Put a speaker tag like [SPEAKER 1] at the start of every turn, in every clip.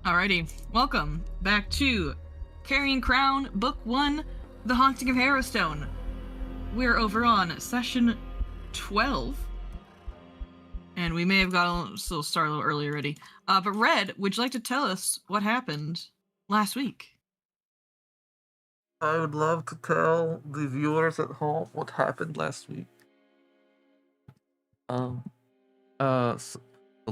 [SPEAKER 1] Alrighty, welcome back to Carrion Crown, Book 1, The Haunting of Harrowstone. We're over on session 12, and we may have got a little started a little early already. But Red, would you like to tell us what happened last week?
[SPEAKER 2] I would love to tell the viewers at home what happened last week. The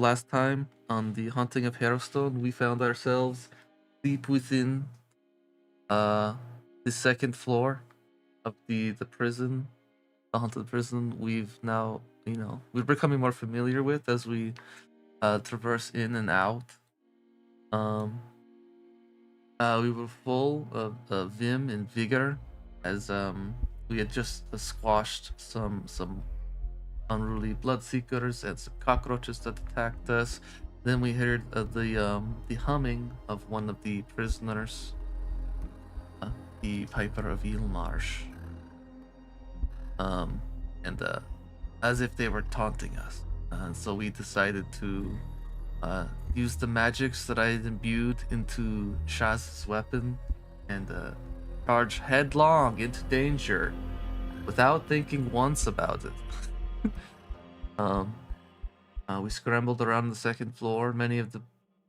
[SPEAKER 2] last time on the Haunting of Harrowstone, we found ourselves deep within the second floor of the prison, the haunted prison. We've now, we're becoming more familiar with as we traverse in and out. We were full of vim and vigor as we had just squashed some unruly bloodseekers and some cockroaches that attacked us. Then we heard the humming of one of the prisoners, the Piper of Eelmarsh, and as if they were taunting us. So we decided to use the magics that I had imbued into Shaz's weapon and charge headlong into danger without thinking once about it. We scrambled around the second floor, many of the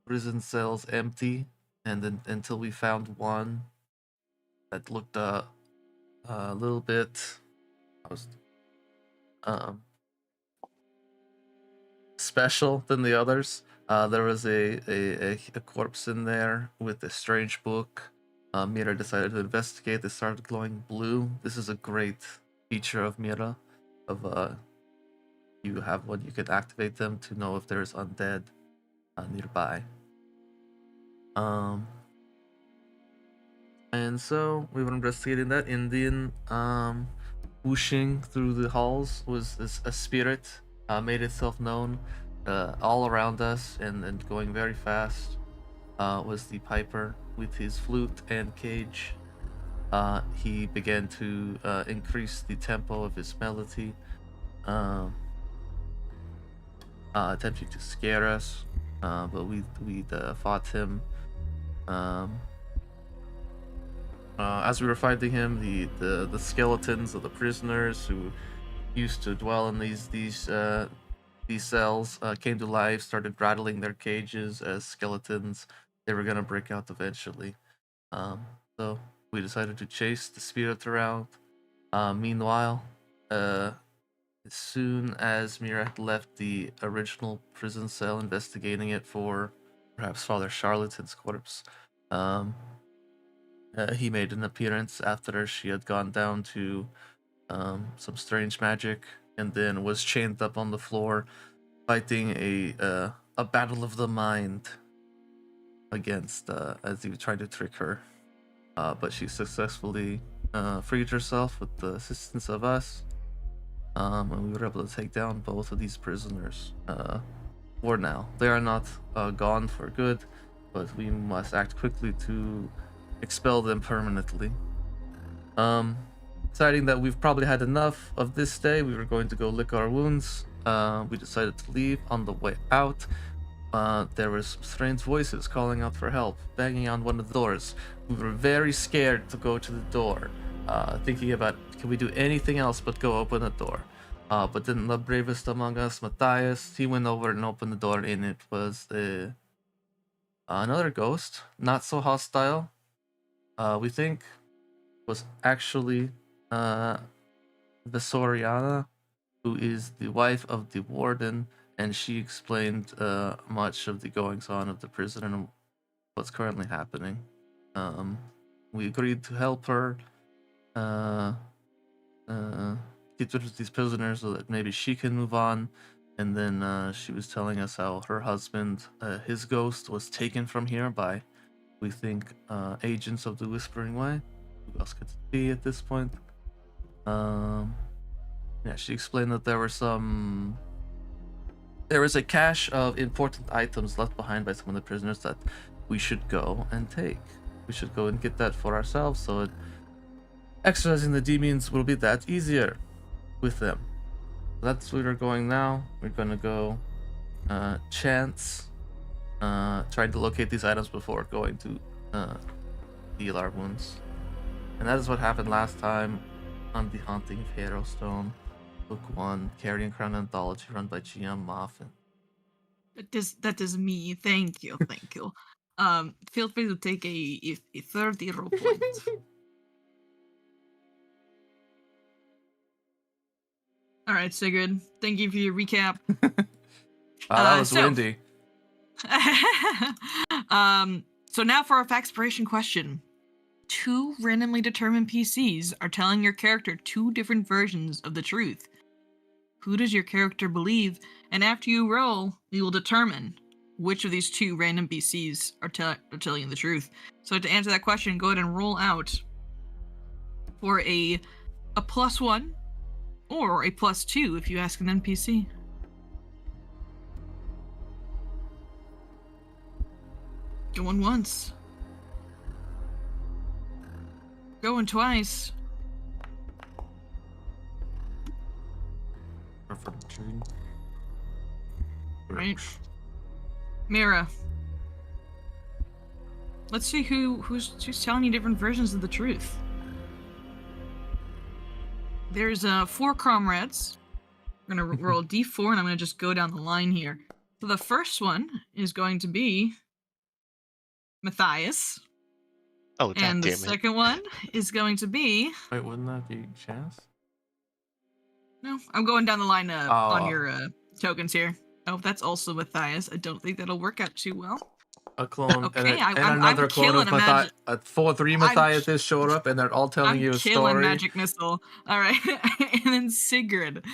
[SPEAKER 2] prison cells empty, and then until we found one that looked a little bit special than the others. There was a corpse in there with a strange book. Mira decided to investigate. It started glowing blue. This is a great feature of Mira, of you have one, you can activate them to know if there's undead nearby. And so we were investigating that. Indian whooshing through the halls was a spirit made itself known all around us and going very fast. Was the Piper with his flute and cage. He began to increase the tempo of his melody, attempting to scare us, but we fought him. As we were fighting him, the skeletons of the prisoners who used to dwell in these cells came to life, started rattling their cages as skeletons. They were gonna break out eventually. So we decided to chase the spirit around. Meanwhile, as soon as Mira had left the original prison cell, investigating it for perhaps Father Charlatte's corpse, he made an appearance after she had gone down to some strange magic, and then was chained up on the floor, fighting a battle of the mind against as he was trying to trick her. But she successfully freed herself with the assistance of us. And we were able to take down both of these prisoners for now. They are not gone for good, but we must act quickly to expel them permanently. Deciding that we've probably had enough of this day, we were going to go lick our wounds. We decided to leave. On the way out, there were some strange voices calling out for help, banging on one of the doors. We were very scared to go to the door, thinking about, can we do anything else but go open the door? But then the bravest among us, Matthias, he went over and opened the door, and it was another ghost, not so hostile. We think was actually Vesoriana, who is the wife of the warden, and she explained much of the goings on of the prison and what's currently happening. We agreed to help her get rid of these prisoners so that maybe she can move on. And then she was telling us how her husband, his ghost, was taken from here by, we think, agents of the Whispering Way. Who else could it be at this point? Yeah, she explained that there was a cache of important items left behind by some of the prisoners that we should go and take. We should go and get that for ourselves, so exercising the demons will be that easier with them. That's where we're going now. We're gonna go chance trying to locate these items before going to heal our wounds. And that is what happened last time on The Haunting of Harrowstone, Book 1, Carrion Crown Anthology, run by GM Muffins.
[SPEAKER 1] That is me. Thank you. Thank you. Feel free to take a third hero point. All right, Sigrid. Thank you for your recap.
[SPEAKER 2] That was windy.
[SPEAKER 1] So now for our factspiration question. 2 randomly determined PCs are telling your character 2 different versions of the truth. Who does your character believe? And after you roll, you will determine which of these 2 random PCs are telling you the truth. So to answer that question, go ahead and roll out for a +1 or a +2 if you ask an NPC. Going once. Going twice. Right. Mira. Let's see who's telling you different versions of the truth. There's 4 comrades. We're gonna roll a d4, and I'm gonna just go down the line here. So the first one is going to be Matthias.
[SPEAKER 3] Oh,
[SPEAKER 1] and the
[SPEAKER 3] damn it.
[SPEAKER 1] second one is going to be.
[SPEAKER 2] Wait, wouldn't that be Chance?
[SPEAKER 1] No, I'm going down the line on your tokens here. Oh, that's also Matthias. I don't think that'll work out too well.
[SPEAKER 2] A clone
[SPEAKER 1] Okay,
[SPEAKER 2] and
[SPEAKER 1] I'm
[SPEAKER 2] another clone of
[SPEAKER 1] killing
[SPEAKER 2] Matthias. 4-3 Matthias showed up, and they're all telling you a story.
[SPEAKER 1] I'm killing Magic Missile. All right, and then Sigrid.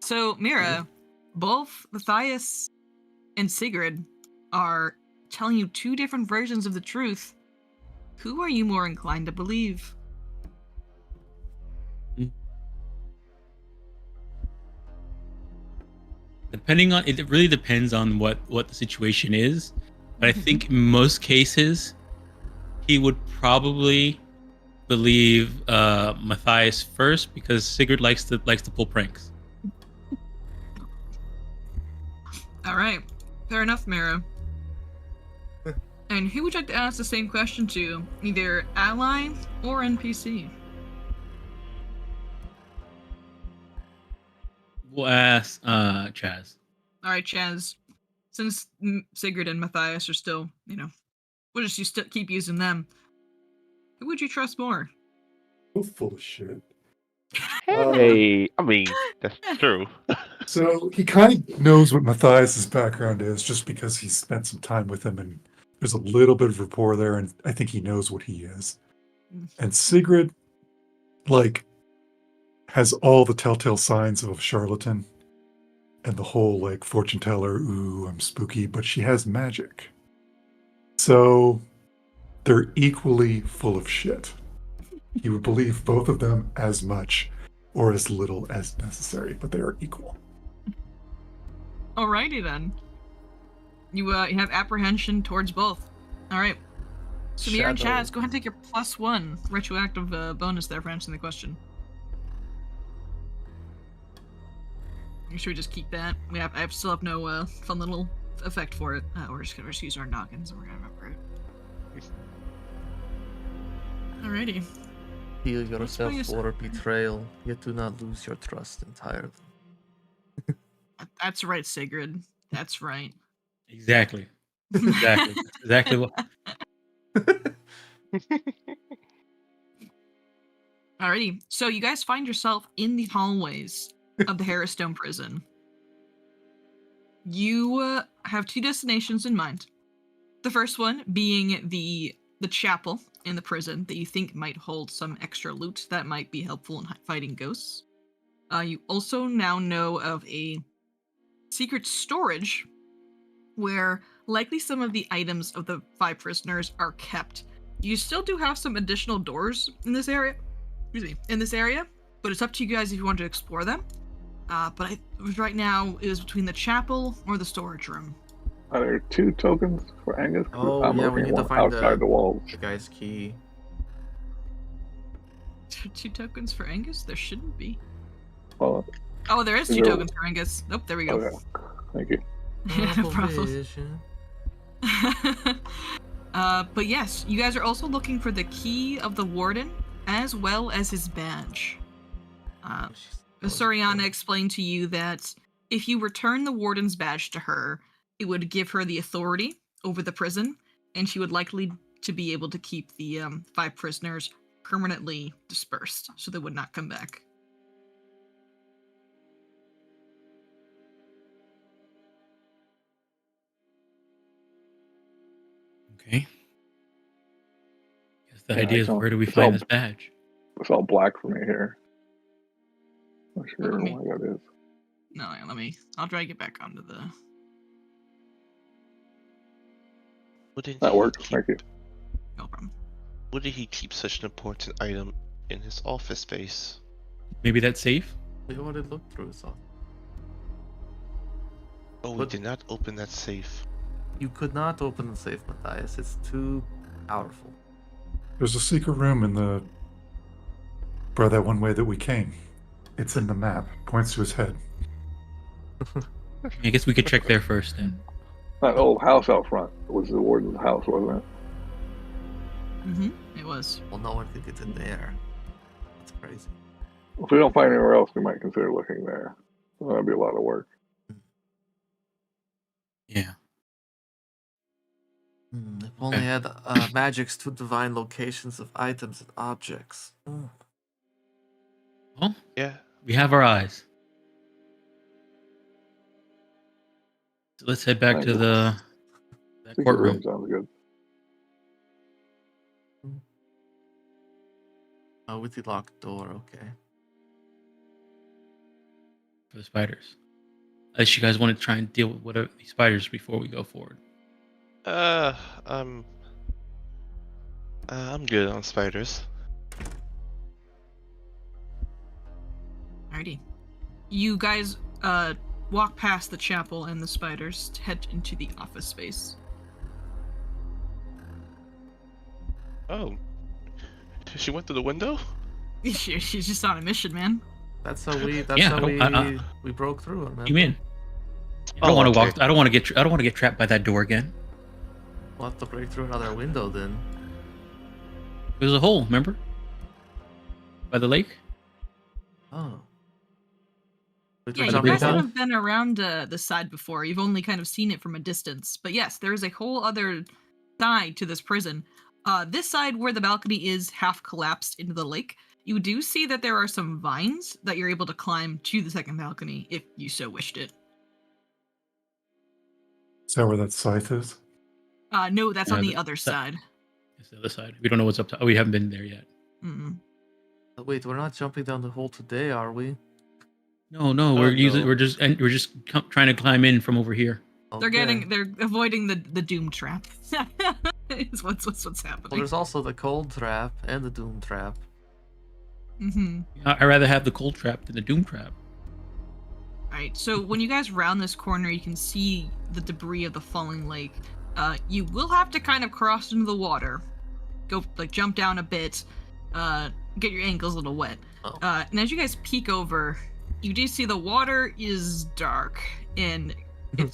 [SPEAKER 1] So Mira, both Matthias and Sigrid are telling you 2 different versions of the truth. Who are you more inclined to believe?
[SPEAKER 4] It really depends on what the situation is. But I think in most cases, he would probably believe Matthias first because Sigrid likes to pull pranks.
[SPEAKER 1] All right, fair enough, Mira. And who would you like to ask the same question to? Either ally or NPC?
[SPEAKER 4] We'll ask Chaz.
[SPEAKER 1] All right, Chaz. Since Sigrid and Matthias are still, we'll just keep using them. Who would you trust more?
[SPEAKER 5] Oh, full of shit.
[SPEAKER 3] Hey, I mean, that's true.
[SPEAKER 5] So he kind of knows what Matthias's background is just because he spent some time with him and there's a little bit of rapport there, and I think he knows what he is. And Sigrid, has all the telltale signs of a charlatan and the whole, fortune teller, ooh, I'm spooky, but she has magic. So they're equally full of shit. You would believe both of them as much or as little as necessary, but they are equal.
[SPEAKER 1] Alrighty then. You have apprehension towards both. All right. So Mira and Chaz, go ahead and take your +1 retroactive bonus there for answering the question. Should we just keep that? I still have no fun little effect for it. We're just gonna use our noggins and we're gonna remember it. Alrighty.
[SPEAKER 2] Heal yourself for betrayal, yet do not lose your trust entirely.
[SPEAKER 1] That's right, Sigrid. That's right.
[SPEAKER 4] Exactly. Exactly what.
[SPEAKER 1] Alrighty. So you guys find yourself in the hallways of the Harrowstone prison. You have 2 destinations in mind. The first one being the chapel in the prison that you think might hold some extra loot that might be helpful in fighting ghosts. You also now know of a secret storage where likely some of the items of the 5 prisoners are kept. You still do have some additional doors in this area. But it's up to you guys if you want to explore them. But right now it is between the chapel or the storage room.
[SPEAKER 6] Are there 2 tokens for Angus?
[SPEAKER 2] Oh,
[SPEAKER 6] I'm
[SPEAKER 2] yeah, we need to find
[SPEAKER 6] outside the walls.
[SPEAKER 2] The guy's key.
[SPEAKER 1] 2 tokens for Angus? There shouldn't be.
[SPEAKER 6] Oh,
[SPEAKER 1] there is 2 tokens for Angus. Nope, there we go.
[SPEAKER 6] Okay. Thank you.
[SPEAKER 1] No problem. But yes, you guys are also looking for the key of the warden as well as his badge. Soriana explained to you that if you return the warden's badge to her, it would give her the authority over the prison, and she would likely to be able to keep the 5 prisoners permanently dispersed, so they would not come back.
[SPEAKER 4] Okay. Guess the
[SPEAKER 6] Yeah,
[SPEAKER 4] idea is,
[SPEAKER 6] so-
[SPEAKER 4] where do we
[SPEAKER 6] so-
[SPEAKER 4] find this badge?
[SPEAKER 6] It's all black for me here. Not sure
[SPEAKER 1] Let me-
[SPEAKER 6] why that is.
[SPEAKER 1] No, I'll drag it back onto the...
[SPEAKER 7] Wouldn't
[SPEAKER 6] That
[SPEAKER 7] he
[SPEAKER 6] works.
[SPEAKER 7] keep-
[SPEAKER 6] Thank you.
[SPEAKER 1] No problem.
[SPEAKER 7] Wouldn't he keep such an important item in his office space?
[SPEAKER 4] Maybe that's safe?
[SPEAKER 2] We already looked through it, so
[SPEAKER 7] Oh, we
[SPEAKER 2] But-
[SPEAKER 7] did not open that safe.
[SPEAKER 2] you could not open the safe, Matthias. It's too powerful.
[SPEAKER 5] There's a secret room in the. Bro, that one way that we came. It's in the map. Points to his head.
[SPEAKER 4] I guess we could check there first then.
[SPEAKER 6] That old house out front was the warden's house, wasn't it?
[SPEAKER 1] It was.
[SPEAKER 2] Well, no one could get in there. That's crazy.
[SPEAKER 6] If we don't find anywhere else, we might consider looking there. That'd be a lot of work.
[SPEAKER 4] Yeah.
[SPEAKER 2] If only had magics to divine locations of items and objects.
[SPEAKER 4] Well,
[SPEAKER 7] Yeah.
[SPEAKER 4] we have our eyes. So let's head back to that
[SPEAKER 6] Secret
[SPEAKER 4] courtroom.
[SPEAKER 6] room sounds good.
[SPEAKER 2] Oh, with the locked door, okay.
[SPEAKER 4] For the spiders. Unless you guys want to try and deal with whatever these spiders before we go forward.
[SPEAKER 7] I'm good on spiders.
[SPEAKER 1] Alrighty. You guys walk past the chapel and the spiders to head into the office space.
[SPEAKER 7] Oh. She went through the window?
[SPEAKER 1] She's just on a mission, man.
[SPEAKER 2] That's how we. That's
[SPEAKER 4] Yeah,
[SPEAKER 2] how we broke through. Remember?
[SPEAKER 4] You mean? I
[SPEAKER 7] Oh,
[SPEAKER 4] don't want to
[SPEAKER 7] okay.
[SPEAKER 4] walk. I don't want to get trapped by that door again.
[SPEAKER 2] We'll have to break through another window then.
[SPEAKER 4] There's a hole, remember? By the lake.
[SPEAKER 2] Oh. Wait,
[SPEAKER 1] Yeah,
[SPEAKER 2] we're
[SPEAKER 1] you
[SPEAKER 2] jumping
[SPEAKER 1] guys
[SPEAKER 4] down?
[SPEAKER 1] haven't been around the side before. You've only kind of seen it from a distance. But yes, there is a whole other side to this prison. This side where the balcony is half collapsed into the lake, you do see that there are some vines that you're able to climb to the second balcony if you so wished it.
[SPEAKER 5] Is that where that scythe is?
[SPEAKER 1] No, that's on
[SPEAKER 4] Yeah,
[SPEAKER 1] the other side.
[SPEAKER 4] It's the other side. We don't know what's up to. Oh, we haven't been there yet.
[SPEAKER 1] Mm-mm.
[SPEAKER 2] Wait, we're not jumping down the hole today, are we?
[SPEAKER 4] No, we're just trying to climb in from over here.
[SPEAKER 2] Okay.
[SPEAKER 1] They're avoiding the doom trap. Is what's
[SPEAKER 2] Well,
[SPEAKER 1] happening.
[SPEAKER 2] there's also the cold trap and the doom trap.
[SPEAKER 1] Mm-hmm.
[SPEAKER 4] I'd rather have the cold trap than the doom trap.
[SPEAKER 1] Alright, so when you guys round this corner, you can see the debris of the falling lake. You will have to kind of cross into the water. Go, jump down a bit. Get your ankles a little wet.
[SPEAKER 2] Oh.
[SPEAKER 1] And as you guys peek over, you do see the water is dark. And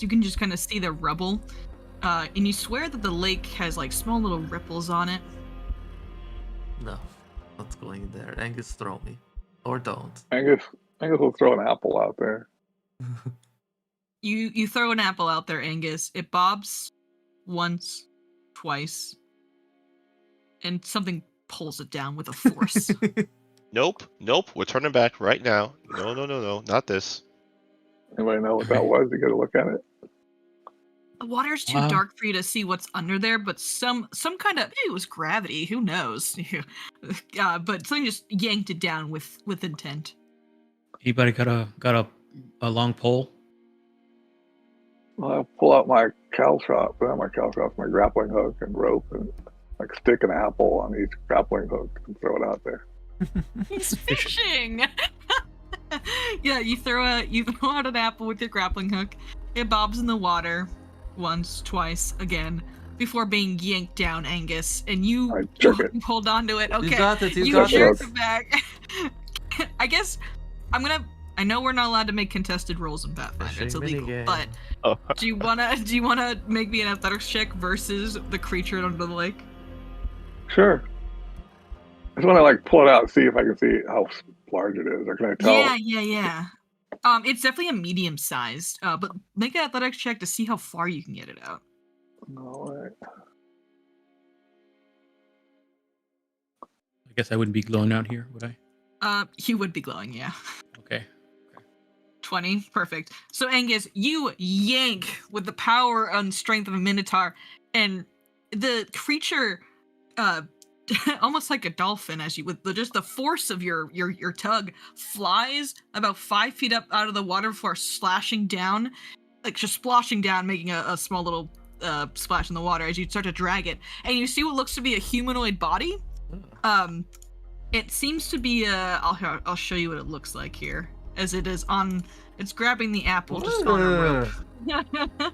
[SPEAKER 1] you can just kind of see the rubble. And you swear that the lake has, small little ripples on it.
[SPEAKER 2] No, not going in there. Angus, throw me. Or don't.
[SPEAKER 6] Angus will throw an apple out there.
[SPEAKER 1] You throw an apple out there, Angus. It bobs once, twice, and something pulls it down with a force.
[SPEAKER 7] Nope. We're turning back right now. No. Not this.
[SPEAKER 6] Anybody know what that was? You gotta look at it.
[SPEAKER 1] The water's too dark for you to see what's under there, but some kind of it was gravity. Who knows? But something just yanked it down with intent.
[SPEAKER 4] Anybody got a long pole?
[SPEAKER 6] Well, I'll pull out my caltrop, put out my caltrop, my grappling hook and rope, and stick an apple on each grappling hook and throw it out there.
[SPEAKER 1] He's fishing. Yeah, you throw out an apple with your grappling hook. It bobs in the water once, twice, again, before being yanked down, Angus. And you
[SPEAKER 6] I jerk it.
[SPEAKER 1] hold on to it. Okay,
[SPEAKER 2] You got it. You
[SPEAKER 1] you
[SPEAKER 2] got
[SPEAKER 1] jerk
[SPEAKER 2] it.
[SPEAKER 1] it back. I guess I'm gonna I know we're not allowed to make contested rolls in Pathfinder. It's illegal.
[SPEAKER 2] Minigame.
[SPEAKER 1] But
[SPEAKER 3] Oh.
[SPEAKER 1] do you wanna make me an athletics check versus the creature under the lake?
[SPEAKER 6] Sure. I just want to like pull it out and see if I can see how large it is. Or can I tell?
[SPEAKER 1] Yeah. It's definitely a medium sized. But make an athletics check to see how far you can get it out.
[SPEAKER 6] No, wait.
[SPEAKER 4] I guess I wouldn't be glowing out here, would I?
[SPEAKER 1] You would be glowing, yeah.
[SPEAKER 4] Okay.
[SPEAKER 1] 20, perfect. So Angus, you yank with the power and strength of a minotaur, and the creature, almost like a dolphin, as you with just the force of your tug, flies about 5 feet up out of the water before slashing down, like just splashing down, making a small little splash in the water as you start to drag it, and you see what looks to be a humanoid body. It seems to be I'll show you what it looks like here, as it is it's grabbing the apple just on a rope.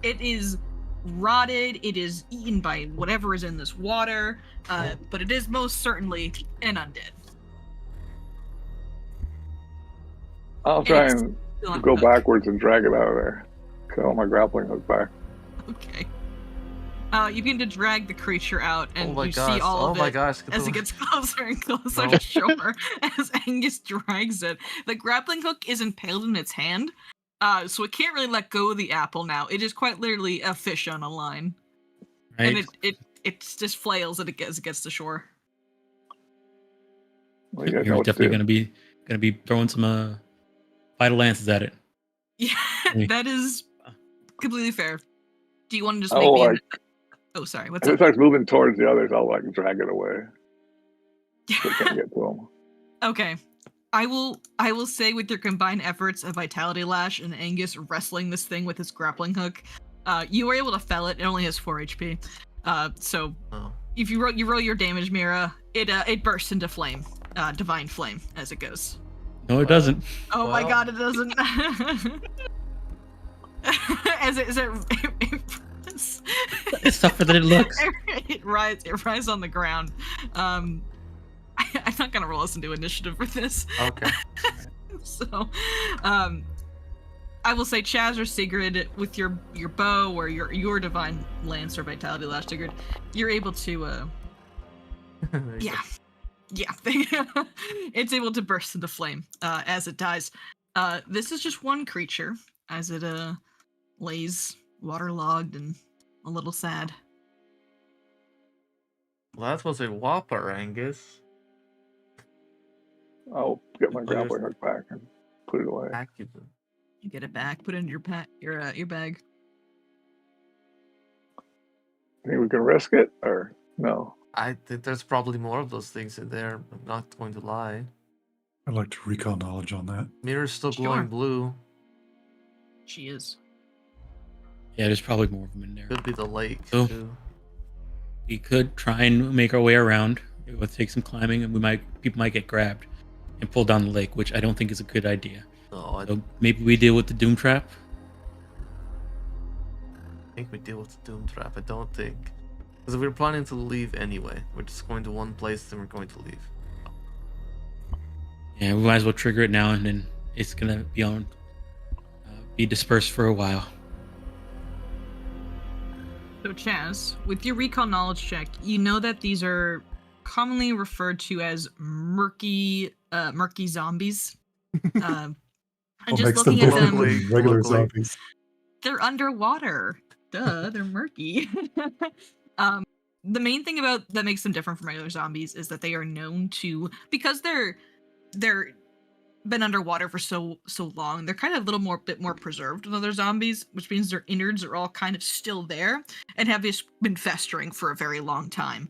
[SPEAKER 1] It is rotted, it is eaten by whatever is in this water, but it is most certainly an undead.
[SPEAKER 6] I'll try
[SPEAKER 1] It's
[SPEAKER 6] and
[SPEAKER 1] still on
[SPEAKER 6] go
[SPEAKER 1] hook.
[SPEAKER 6] backwards and drag it out of there. So I want my grappling hook back.
[SPEAKER 1] Okay. You begin to drag the creature out, and
[SPEAKER 2] Oh my
[SPEAKER 1] you
[SPEAKER 2] gosh.
[SPEAKER 1] see all
[SPEAKER 2] Oh
[SPEAKER 1] of
[SPEAKER 2] my
[SPEAKER 1] it
[SPEAKER 2] gosh.
[SPEAKER 1] as it gets closer and closer
[SPEAKER 2] No.
[SPEAKER 1] to shore as Angus drags it. The grappling hook is impaled in its hand, so it can't really let go of the apple now. It is quite literally a fish on a line,
[SPEAKER 4] Right.
[SPEAKER 1] and it just flails as it gets to shore.
[SPEAKER 6] Well, you guys know
[SPEAKER 4] You're
[SPEAKER 6] what to
[SPEAKER 4] definitely
[SPEAKER 6] do.
[SPEAKER 4] gonna be throwing some vital lances at it.
[SPEAKER 1] Yeah,
[SPEAKER 4] Hey.
[SPEAKER 1] that is completely fair. Do you want to just
[SPEAKER 6] I
[SPEAKER 1] make
[SPEAKER 6] will,
[SPEAKER 1] me?
[SPEAKER 6] like,
[SPEAKER 1] Oh, sorry. What's
[SPEAKER 6] as it
[SPEAKER 1] up?
[SPEAKER 6] starts moving towards the others, I'll like drag it away so it can't get to them.
[SPEAKER 1] Okay. I will say with your combined efforts of Vitality Lash and Angus wrestling this thing with his grappling hook, you were able to fell it. It only has 4 HP. So
[SPEAKER 2] Oh.
[SPEAKER 1] if you roll your damage mirror, it bursts into flame, divine flame as it goes.
[SPEAKER 4] No, it doesn't.
[SPEAKER 1] Oh my
[SPEAKER 2] Well.
[SPEAKER 1] god, it doesn't. as it
[SPEAKER 4] It's tougher than it looks.
[SPEAKER 1] it rises on the ground. I'm not gonna roll us into initiative for this.
[SPEAKER 2] Okay.
[SPEAKER 1] So, I will say Chaz or Sigrid with your bow or your divine lance or vitality lash, Sigrid, you're able to yeah. It's able to burst into flame as it dies. This is just one creature as it lays waterlogged and a little sad.
[SPEAKER 2] Well, that was a whopper, Angus.
[SPEAKER 6] I'll get my
[SPEAKER 2] Oh, you're-
[SPEAKER 6] grappling hook back and put it away.
[SPEAKER 2] Acumen.
[SPEAKER 1] You get it back, put it in your bag.
[SPEAKER 6] Think we can risk it or no?
[SPEAKER 2] I think there's probably more of those things in there. I'm not going to lie.
[SPEAKER 5] I'd like to recall knowledge on that.
[SPEAKER 2] Mirror's still
[SPEAKER 1] Sure.
[SPEAKER 2] glowing blue.
[SPEAKER 1] She is.
[SPEAKER 4] Yeah, there's probably more of them in there.
[SPEAKER 2] Could be the lake
[SPEAKER 4] Oh.
[SPEAKER 2] too.
[SPEAKER 4] We could try and make our way around. It would take some climbing, and people might get grabbed and pulled down the lake, which I don't think is a good idea.
[SPEAKER 2] No, I
[SPEAKER 4] So maybe we deal with the doom trap.
[SPEAKER 2] think we deal with the doom trap. I don't think. Because we're planning to leave anyway. We're just going to one place, then we're going to leave.
[SPEAKER 4] Yeah, we might as well trigger it now, and then it's gonna be dispersed for a while.
[SPEAKER 1] So Chaz, with your recall knowledge check, you know that these are commonly referred to as murky zombies. And
[SPEAKER 5] What
[SPEAKER 1] just
[SPEAKER 5] makes them
[SPEAKER 1] looking at
[SPEAKER 5] different
[SPEAKER 1] them,
[SPEAKER 2] Locally-
[SPEAKER 5] from regular
[SPEAKER 2] locally.
[SPEAKER 5] zombies?
[SPEAKER 1] they're underwater. Duh, they're murky. The main thing that makes them different from regular zombies is that they are known to, because they're been underwater for so long, they're kind of a bit more preserved than other zombies, which means their innards are all kind of still there and have just been festering for a very long time.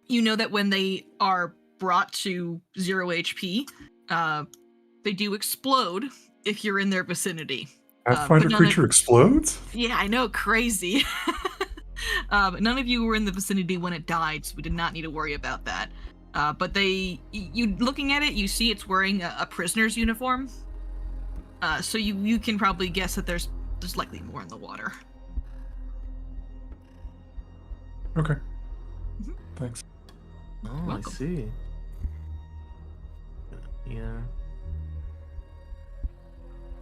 [SPEAKER 1] You know that when they are brought to 0 HP, they do explode if you're in their vicinity.
[SPEAKER 5] Pathfinder
[SPEAKER 1] none of-
[SPEAKER 5] creature explodes?
[SPEAKER 1] Yeah, I know, crazy. None of you were in the vicinity when it died, so we did not need to worry about that. But you looking at it, you see it's wearing a prisoner's uniform. So you can probably guess that there's likely more in the water.
[SPEAKER 5] Okay.
[SPEAKER 1] Mhm.
[SPEAKER 5] Thanks.
[SPEAKER 2] Oh,
[SPEAKER 1] Welcome.
[SPEAKER 2] I see. Yeah.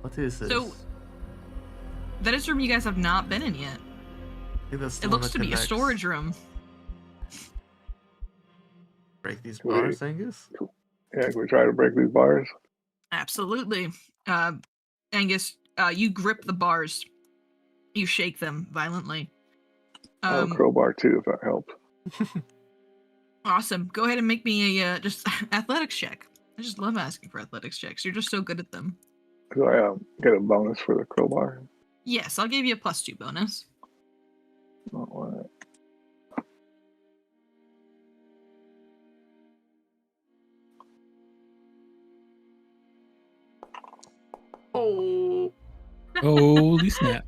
[SPEAKER 2] What is this?
[SPEAKER 1] So, that is a room you guys have not been in yet.
[SPEAKER 2] I think that's the
[SPEAKER 1] It
[SPEAKER 2] one
[SPEAKER 1] looks
[SPEAKER 2] that
[SPEAKER 1] to be a
[SPEAKER 2] connects.
[SPEAKER 1] storage room.
[SPEAKER 2] Break these
[SPEAKER 6] Wait.
[SPEAKER 2] bars, Angus?
[SPEAKER 6] Yeah, can we try to break these bars?
[SPEAKER 1] Absolutely. Angus, you grip the bars. You shake them violently.
[SPEAKER 6] I'll crowbar too, if that helps.
[SPEAKER 1] Awesome. Go ahead and make me a just athletics check. I just love asking for athletics checks. You're just so good at them.
[SPEAKER 6] Do I get a bonus for the crowbar?
[SPEAKER 1] Yes, I'll give you a +2 bonus.
[SPEAKER 6] Not what?
[SPEAKER 1] Oh.
[SPEAKER 4] Holy snap.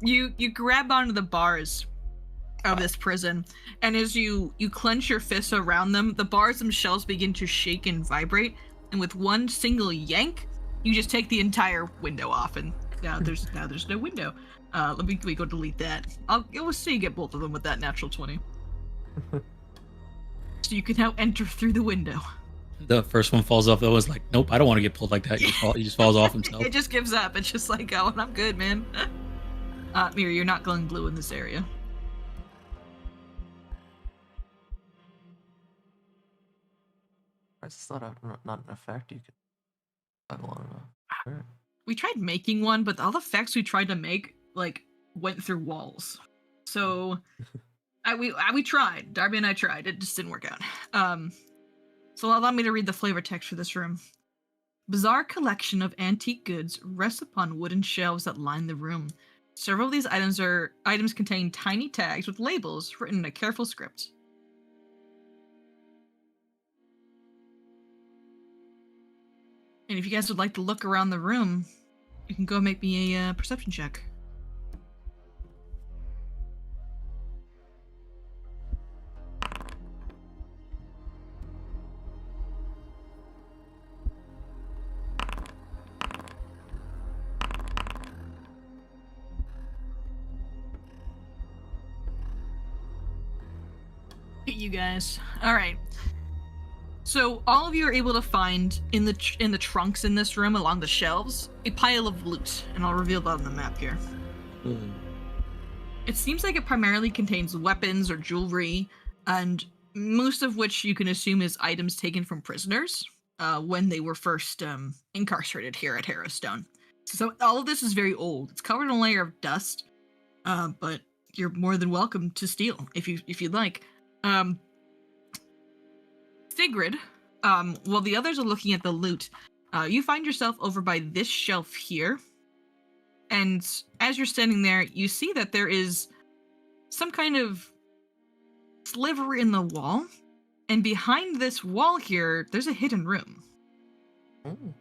[SPEAKER 1] You grab onto the bars of this prison, and as you clench your fists around them, the bars themselves begin to shake and vibrate, and with one single yank, you just take the entire window off, and now there's no window. Let me go delete that. We'll see you get both of them with that natural 20. So you can now enter through the window.
[SPEAKER 4] The first one falls off. That was like, nope, I don't want to get pulled like that. He just falls off himself.
[SPEAKER 1] It just gives up. It's just like, oh, I'm good, man. Mira, you're not glowing blue in this area.
[SPEAKER 2] I just thought not an effect you could. I don't want to know.
[SPEAKER 1] We tried making one, but all the effects we tried to make went through walls. So we tried. Darbee and I tried. It just didn't work out. So allow me to read the flavor text for this room. Bizarre collection of antique goods rests upon wooden shelves that line the room. Several of these items contain tiny tags with labels written in a careful script. And if you guys would like to look around the room, you can go make me a perception check. You guys. All right. So all of you are able to find in the trunks in this room along the shelves a pile of loot, and I'll reveal that on the map here. It seems like it primarily contains weapons or jewelry, and most of which you can assume is items taken from prisoners when they were first incarcerated here at Harrowstone. So all of this is very old. It's covered in a layer of dust, but you're more than welcome to steal if you'd like. Sigrid, while the others are looking at the loot, you find yourself over by this shelf here, and as you're standing there, you see that there is some kind of sliver in the wall, and behind this wall here, there's a hidden room.
[SPEAKER 2] Ooh.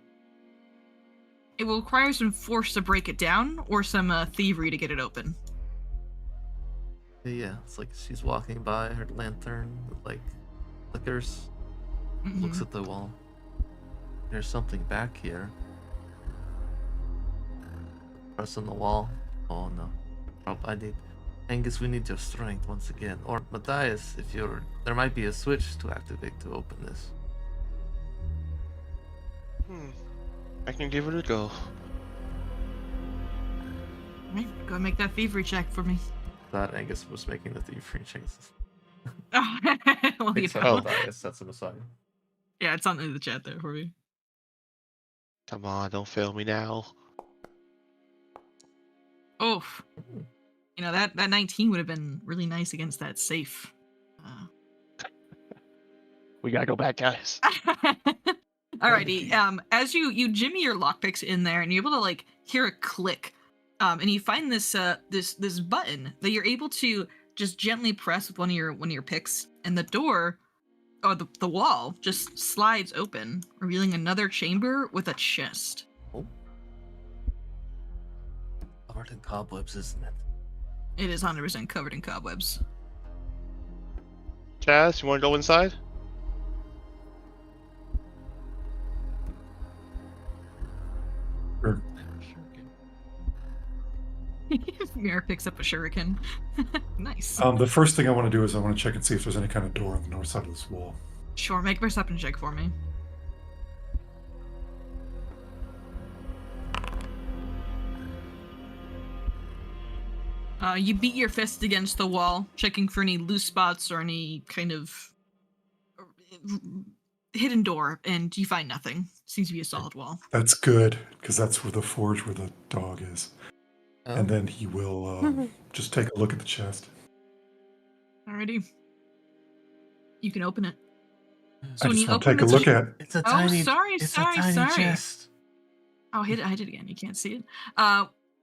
[SPEAKER 1] It will require some force to break it down, or some thievery to get it open.
[SPEAKER 2] Yeah, it's like she's walking by her lantern with like flickers.
[SPEAKER 1] Mhm.
[SPEAKER 2] Looks at the wall. There's something back here. Press on the wall. Oh no. Angus, we need your strength once again. Or Matthias, there might be a switch to activate to open this.
[SPEAKER 7] I can give it a go.
[SPEAKER 1] Right, go and make that thievery check for me.
[SPEAKER 2] That Angus was making the thievery checks.
[SPEAKER 1] Oh, well, you
[SPEAKER 2] Except
[SPEAKER 1] know.
[SPEAKER 2] Matthias, that's an aside.
[SPEAKER 1] Yeah, it's on in the chat there for me.
[SPEAKER 7] Come on, don't fail me now.
[SPEAKER 1] Oof. You know, that 19 would have been really nice against that safe.
[SPEAKER 7] We gotta go back, guys.
[SPEAKER 1] Alrighty. As you jimmy your lockpicks in there, and you're able to hear a click, and you find this this button that you're able to just gently press with one of your picks, and the door, or the wall, just slides open, revealing another chamber with a chest.
[SPEAKER 2] Oh. Covered in cobwebs, isn't it?
[SPEAKER 1] It is 100% covered in cobwebs.
[SPEAKER 7] Chaz, you wanna go inside?
[SPEAKER 5] Sure.
[SPEAKER 1] Mira picks up a shuriken. Nice.
[SPEAKER 5] The first thing I want to do is I want to check and see if there's any kind of door on the north side of this wall.
[SPEAKER 1] Sure, make a perception check for me. You beat your fist against the wall, checking for any loose spots or any kind of hidden door, and you find nothing. Seems to be a solid wall.
[SPEAKER 5] That's good, because that's where the forge where the dog is.
[SPEAKER 2] Oh.
[SPEAKER 5] And then he will just take a look at the chest.
[SPEAKER 1] Alrighty. You can open it. So
[SPEAKER 5] I
[SPEAKER 1] when
[SPEAKER 5] just
[SPEAKER 1] you
[SPEAKER 5] want to
[SPEAKER 1] open
[SPEAKER 5] take a
[SPEAKER 1] the
[SPEAKER 5] look at it.
[SPEAKER 2] It's a
[SPEAKER 1] Oh,
[SPEAKER 2] tiny.
[SPEAKER 1] sorry,
[SPEAKER 2] it's
[SPEAKER 1] sorry,
[SPEAKER 2] a tiny
[SPEAKER 1] sorry.
[SPEAKER 2] chest.
[SPEAKER 1] Oh, hit it again. You can't see it.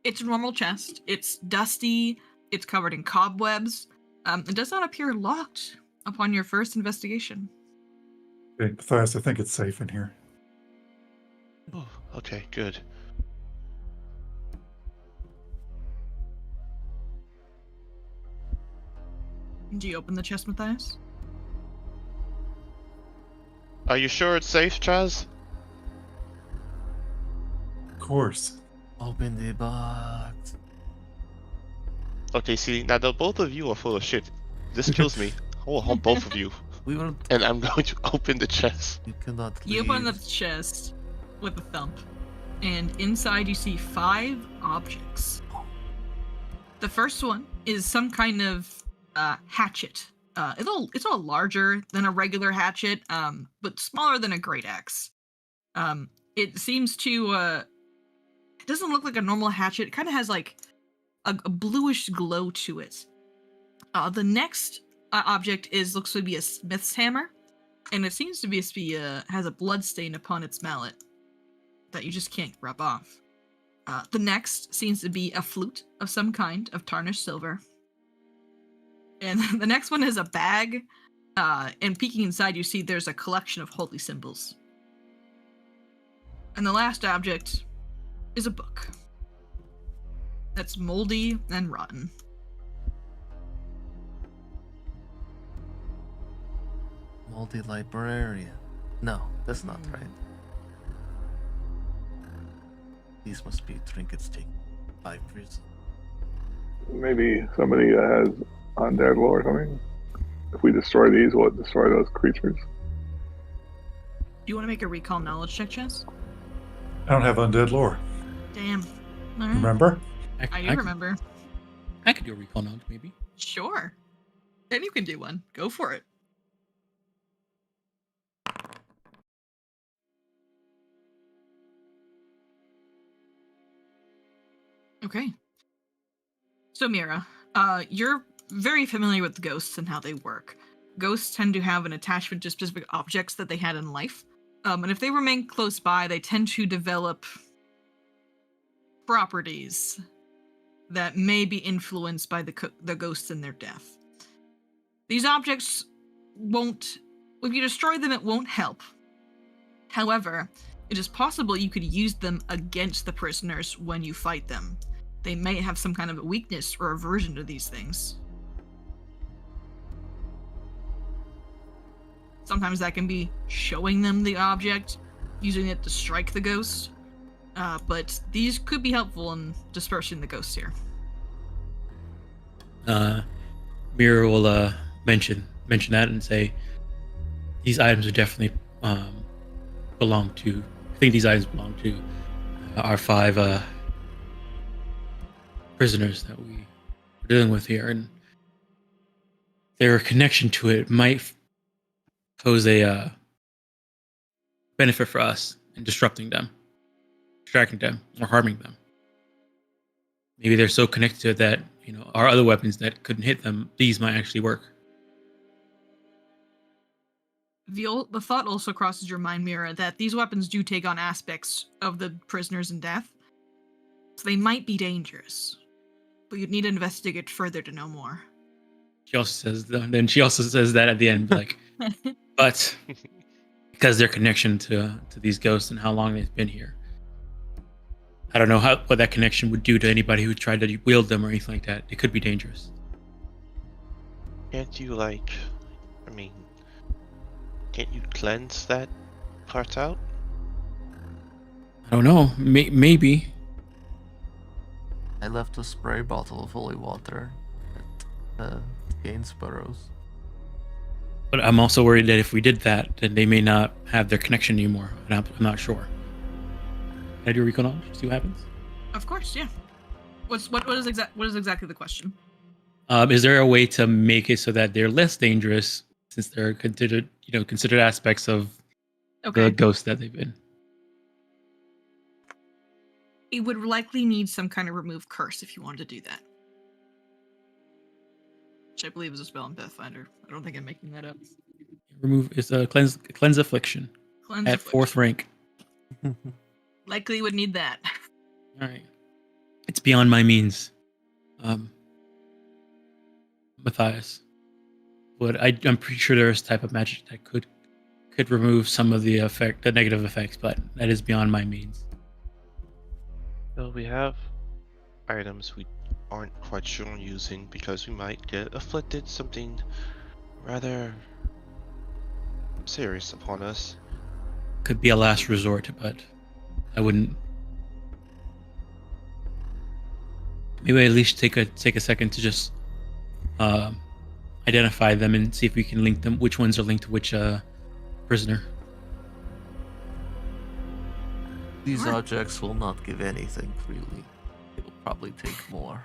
[SPEAKER 1] It's a normal chest. It's dusty. It's covered in cobwebs. It does not appear locked upon your first investigation.
[SPEAKER 5] Okay, Matthias, I think it's safe in here.
[SPEAKER 7] Oh, okay, good.
[SPEAKER 1] Do you open the chest, Matthias?
[SPEAKER 7] Are you sure it's safe, Chaz?
[SPEAKER 5] Of course.
[SPEAKER 2] Open the box.
[SPEAKER 7] Okay, see, now the both of you are full of shit. This kills me. I will hump both of you,
[SPEAKER 2] We will.
[SPEAKER 7] and I'm going to open the chest.
[SPEAKER 2] You cannot.
[SPEAKER 1] You
[SPEAKER 2] leave.
[SPEAKER 1] open the chest with a thump, and inside you see 5 objects. The first one is some kind of hatchet. It's a little larger than a regular hatchet, but smaller than a great axe. It seems to. It doesn't look like a normal hatchet. It kind of has like a bluish glow to it. The next object looks to be a smith's hammer, and it seems to be has a blood stain upon its mallet that you just can't rub off. The next seems to be a flute of some kind of tarnished silver. And the next one is a bag, and peeking inside you see there's a collection of holy symbols. And the last object is a book that's moldy and rotten.
[SPEAKER 2] Multi-librarian. No, that's not right. These must be trinkets taken by prison.
[SPEAKER 6] Maybe somebody has undead lore or something. If we destroy these, will it destroy those creatures?
[SPEAKER 1] Do you want to make a recall knowledge check, Chess?
[SPEAKER 5] I don't have undead lore.
[SPEAKER 1] Damn. All right.
[SPEAKER 5] Remember?
[SPEAKER 1] I do remember.
[SPEAKER 4] I could do a recall knowledge, maybe.
[SPEAKER 1] Sure. And you can do one. Go for it. Okay. So Mira, you're very familiar with ghosts and how they work. Ghosts tend to have an attachment to specific objects that they had in life. And if they remain close by, they tend to develop properties that may be influenced by the ghosts in their death. These objects won't, if you destroy them, it won't help. However, it is possible you could use them against the prisoners when you fight them. They may have some kind of a weakness or aversion to these things. Sometimes that can be showing them the object, using it to strike the ghost. But these could be helpful in dispersing the ghosts here.
[SPEAKER 4] Mira will mention that and say these items are definitely belong to. I think these items belong to our 5 prisoners that we are dealing with here, and their connection to it might pose a benefit for us in disrupting them, distracting them, or harming them. Maybe they're so connected to it that, our other weapons that couldn't hit them, these might actually work.
[SPEAKER 1] The thought also crosses your mind, Mira, that these weapons do take on aspects of the prisoners in death. So they might be dangerous. But you'd need to investigate further to know more.
[SPEAKER 4] She also says that at the end, like, but because their connection to these ghosts and how long they've been here, I don't know what that connection would do to anybody who tried to wield them or anything like that. It could be dangerous.
[SPEAKER 7] Can't you, can't you cleanse that part out?
[SPEAKER 4] I don't know. Maybe.
[SPEAKER 2] I left a spray bottle of holy water at Gainsborough's.
[SPEAKER 4] But I'm also worried that if we did that, then they may not have their connection anymore. And I'm not sure. Can I do a recon knowledge? See what happens?
[SPEAKER 1] Of course, yeah. What is exactly the question?
[SPEAKER 4] Is there a way to make it so that they're less dangerous since they're considered aspects of the ghost that they've been?
[SPEAKER 1] It would likely need some kind of remove curse if you wanted to do that. Which I believe is a spell in Pathfinder. I don't think I'm making that up.
[SPEAKER 4] Remove is a cleanse affliction
[SPEAKER 1] Cleanse
[SPEAKER 4] at
[SPEAKER 1] affliction.
[SPEAKER 4] 4th rank.
[SPEAKER 1] Likely would need that.
[SPEAKER 4] All right, it's beyond my means, Matthias. But I'm pretty sure there's a type of magic that could remove some of the negative effects, but that is beyond my means.
[SPEAKER 7] Well, we have items we aren't quite sure on using because we might get afflicted something rather serious upon us.
[SPEAKER 4] Could be a last resort, but I wouldn't. Maybe at least take a second to just identify them and see if we can link them. Which ones are linked to which prisoner?
[SPEAKER 2] These objects will not give anything freely. It will probably take more.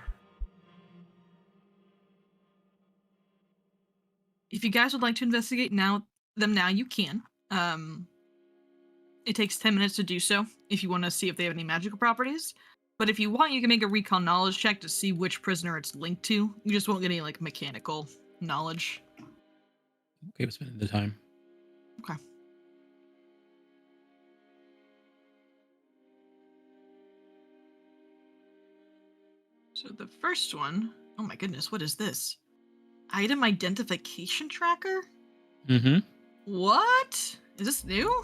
[SPEAKER 1] If you guys would like to investigate them now, you can. It takes 10 minutes to do so if you want to see if they have any magical properties. But if you want, you can make a recon knowledge check to see which prisoner it's linked to. You just won't get any like mechanical knowledge.
[SPEAKER 4] Okay, we're spending the time.
[SPEAKER 1] Okay. So the first one, oh my goodness, what is this? Item identification tracker?
[SPEAKER 4] Mm-hmm.
[SPEAKER 1] What? Is this new?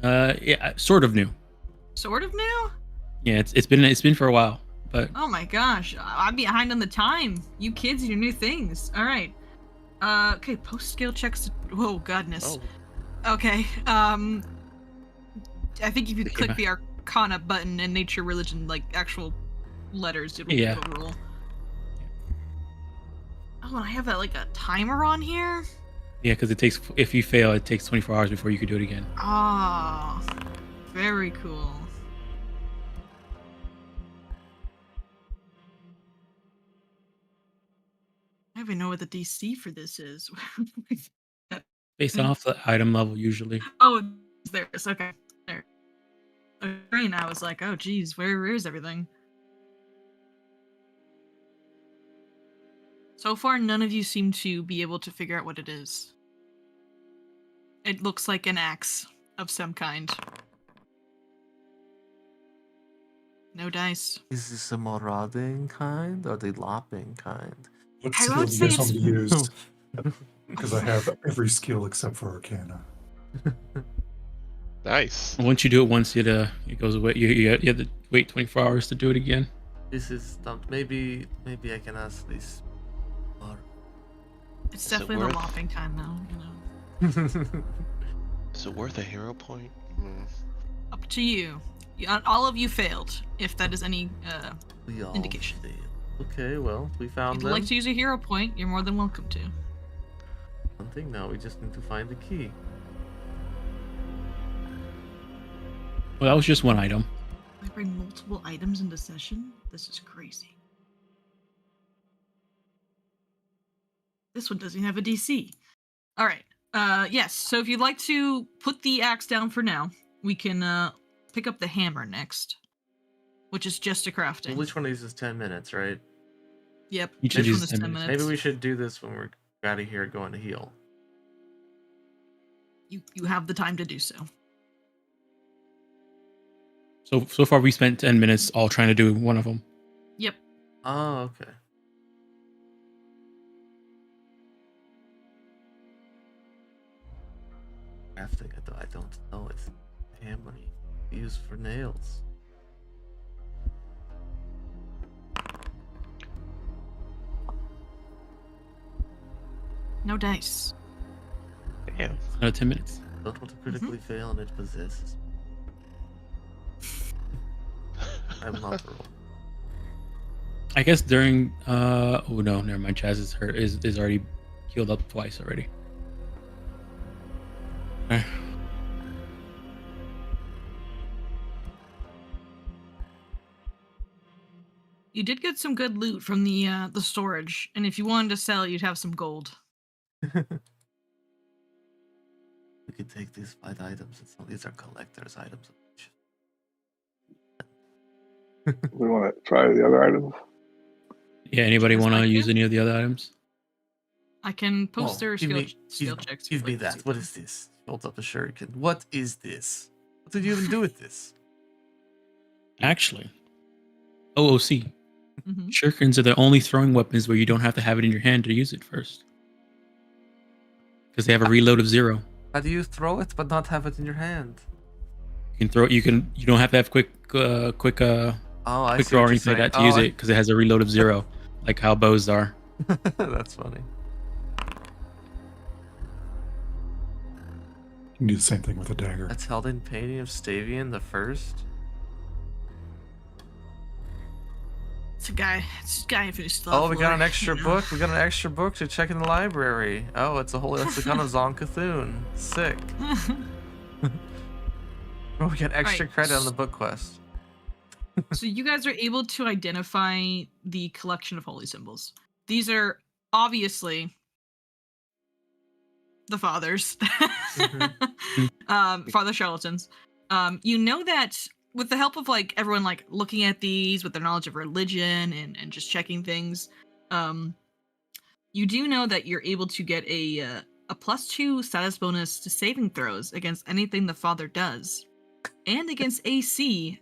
[SPEAKER 4] Yeah, sort of new.
[SPEAKER 1] Sort of new?
[SPEAKER 4] Yeah, it's been for a while, but
[SPEAKER 1] Oh my gosh, I'm behind on the time. You kids and your new things. All right. Okay, post skill checks. Whoa, goodness.
[SPEAKER 7] Oh,
[SPEAKER 1] Okay. I think if you click the Arcana button and nature, religion, like actual letters, it'll roll. Oh, and I have like a timer on here.
[SPEAKER 4] yeah, because if you fail, it takes 24 hours before you could do it again.
[SPEAKER 1] Ah, very cool. I don't even know what the DC for this is.
[SPEAKER 4] Based off the item level, usually.
[SPEAKER 1] Oh, there's okay. There. And I was like, oh geez, where is everything? So far, none of you seem to be able to figure out what it is. It looks like an axe of some kind. No dice.
[SPEAKER 2] Is this a marauding kind or the lopping kind?
[SPEAKER 5] What
[SPEAKER 1] I
[SPEAKER 5] skill
[SPEAKER 1] would
[SPEAKER 5] do you
[SPEAKER 1] say
[SPEAKER 5] guys want me
[SPEAKER 1] it's-
[SPEAKER 5] to use? Because I have every skill except for Arcana.
[SPEAKER 7] nice.
[SPEAKER 4] Once you do it once, it goes away. You have to wait 24 hours to do it again.
[SPEAKER 2] This is stumped. Maybe I can ask this. Or...
[SPEAKER 1] It's
[SPEAKER 7] Is it
[SPEAKER 1] definitely the
[SPEAKER 7] worth-
[SPEAKER 1] lopping kind, though. You know,
[SPEAKER 7] Is it worth a hero point? Hmm.
[SPEAKER 1] up to you. All of you failed. If that is any
[SPEAKER 2] we all
[SPEAKER 1] indication.
[SPEAKER 2] failed. Okay, well, we found
[SPEAKER 1] If you'd
[SPEAKER 2] them.
[SPEAKER 1] like to use a hero point, you're more than welcome to.
[SPEAKER 2] Something now. We just need to find the key.
[SPEAKER 4] Well, that was just one item.
[SPEAKER 1] I bring multiple items into session? This is crazy. This one doesn't have a DC. All right. Yes. So if you'd like to put the axe down for now, we can pick up the hammer next, which is just a crafting.
[SPEAKER 2] Well, which one of these is 10 minutes, right?
[SPEAKER 1] Yep.
[SPEAKER 4] Each of
[SPEAKER 1] This
[SPEAKER 4] these
[SPEAKER 1] one
[SPEAKER 4] is
[SPEAKER 1] is
[SPEAKER 4] 10
[SPEAKER 1] 10
[SPEAKER 4] minutes.
[SPEAKER 1] minutes.
[SPEAKER 2] Maybe we should do this when we're out of here going to heal.
[SPEAKER 1] You have the time to do so.
[SPEAKER 4] So far we spent 10 minutes all trying to do one of them.
[SPEAKER 1] Yep.
[SPEAKER 2] Oh, okay. Crafting, I don't know. It's hammer used for nails.
[SPEAKER 1] No dice.
[SPEAKER 7] Damn.
[SPEAKER 4] Another 10 minutes.
[SPEAKER 2] Don't want to critically fail and it possesses. I'm not the roll.
[SPEAKER 4] I guess during oh no, never mind. Chaz is already healed up twice already. Eh.
[SPEAKER 1] you did get some good loot from the storage, and if you wanted to sell, you'd have some gold.
[SPEAKER 2] We could take these 5 items. These are collector's items.
[SPEAKER 6] We want to try the other items.
[SPEAKER 4] Yeah, anybody
[SPEAKER 1] Yes,
[SPEAKER 4] want
[SPEAKER 1] I
[SPEAKER 4] to
[SPEAKER 1] can.
[SPEAKER 4] use any of the other items?
[SPEAKER 1] I can post their
[SPEAKER 2] give
[SPEAKER 1] skill checks. if
[SPEAKER 2] Give
[SPEAKER 1] you'd
[SPEAKER 2] me
[SPEAKER 1] like to
[SPEAKER 2] that.
[SPEAKER 1] see
[SPEAKER 2] What
[SPEAKER 1] them.
[SPEAKER 2] is this? Holds up a shuriken. What is this? What did you even do with this?
[SPEAKER 4] Actually, OOC.
[SPEAKER 1] Mhm.
[SPEAKER 4] Shurikens are the only throwing weapons where you don't have to have it in your hand to use it first. Because they have a reload of 0.
[SPEAKER 2] How do you throw it but not have it in your hand?
[SPEAKER 4] You can throw it. You don't have to have quick
[SPEAKER 2] Oh, I
[SPEAKER 4] quick
[SPEAKER 2] see
[SPEAKER 4] draw or
[SPEAKER 2] what
[SPEAKER 4] anything
[SPEAKER 2] you're
[SPEAKER 4] like
[SPEAKER 2] saying.
[SPEAKER 4] that to use
[SPEAKER 2] Oh,
[SPEAKER 4] it because it has a reload of 0, like how bows are.
[SPEAKER 2] That's funny.
[SPEAKER 5] You can do the same thing with a dagger.
[SPEAKER 2] That's held in painting of Stavian the First.
[SPEAKER 1] It's a guy. It's a guy who's still.
[SPEAKER 2] Oh, we got an extra book. We got an extra book to check in the library. Oh, it's a whole lexicon of Zonkathun. Sick. Oh, we got extra
[SPEAKER 1] Right.
[SPEAKER 2] credit on the book quest.
[SPEAKER 1] So you guys are able to identify the collection of holy symbols. These are obviously the fathers, father charlatans. You know that with the help of like everyone like looking at these with their knowledge of religion and just checking things, you do know that you're able to get a +2 status bonus to saving throws against anything the father does, and against AC.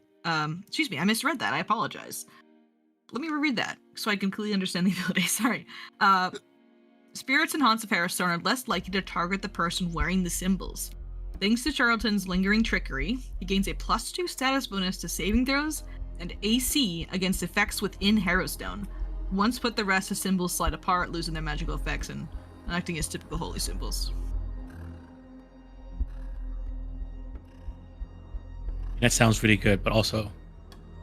[SPEAKER 1] Excuse me, I misread that. I apologize. Let me reread that so I can clearly understand the ability. Sorry. Spirits and haunts of Harrowstone are less likely to target the person wearing the symbols. Thanks to Charlatan's lingering trickery, he gains a +2 status bonus to saving throws and AC against effects within Harrowstone. Once put, the rest of symbols slide apart, losing their magical effects and acting as typical holy symbols.
[SPEAKER 4] That sounds really good, but also,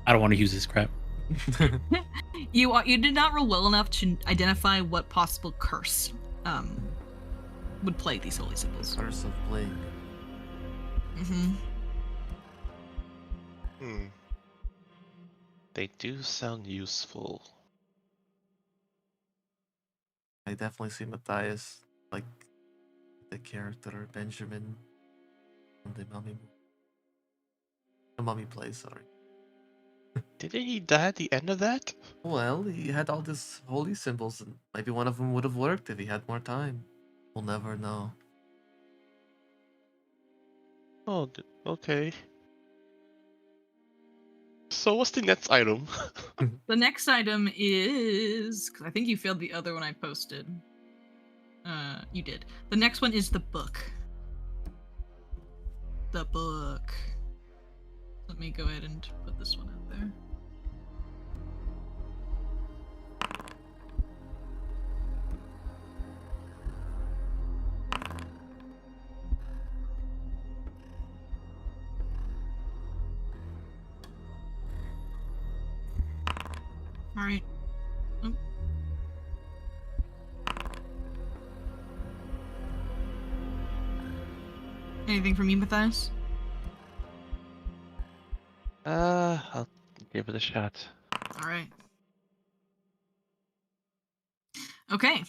[SPEAKER 4] I don't want to use this crap.
[SPEAKER 1] You did not roll well enough to identify what possible curse would plague these holy symbols.
[SPEAKER 2] Curse of Plague.
[SPEAKER 7] They do sound useful.
[SPEAKER 2] I definitely see Matthias like the character Benjamin from the Mummy. The Mummy plays, sorry.
[SPEAKER 7] Didn't he die at the end of that?
[SPEAKER 2] Well, he had all these holy symbols, and maybe one of them would have worked if he had more time. We'll never know.
[SPEAKER 7] Oh, okay. So what's the next item?
[SPEAKER 1] The next item is, because I think you failed the other one I posted. You did. The next one is the book. The book. Let me go ahead and put this one out there. All right. Oh. Anything from you, Matthias?
[SPEAKER 7] I'll give it a shot.
[SPEAKER 1] All right. Okay,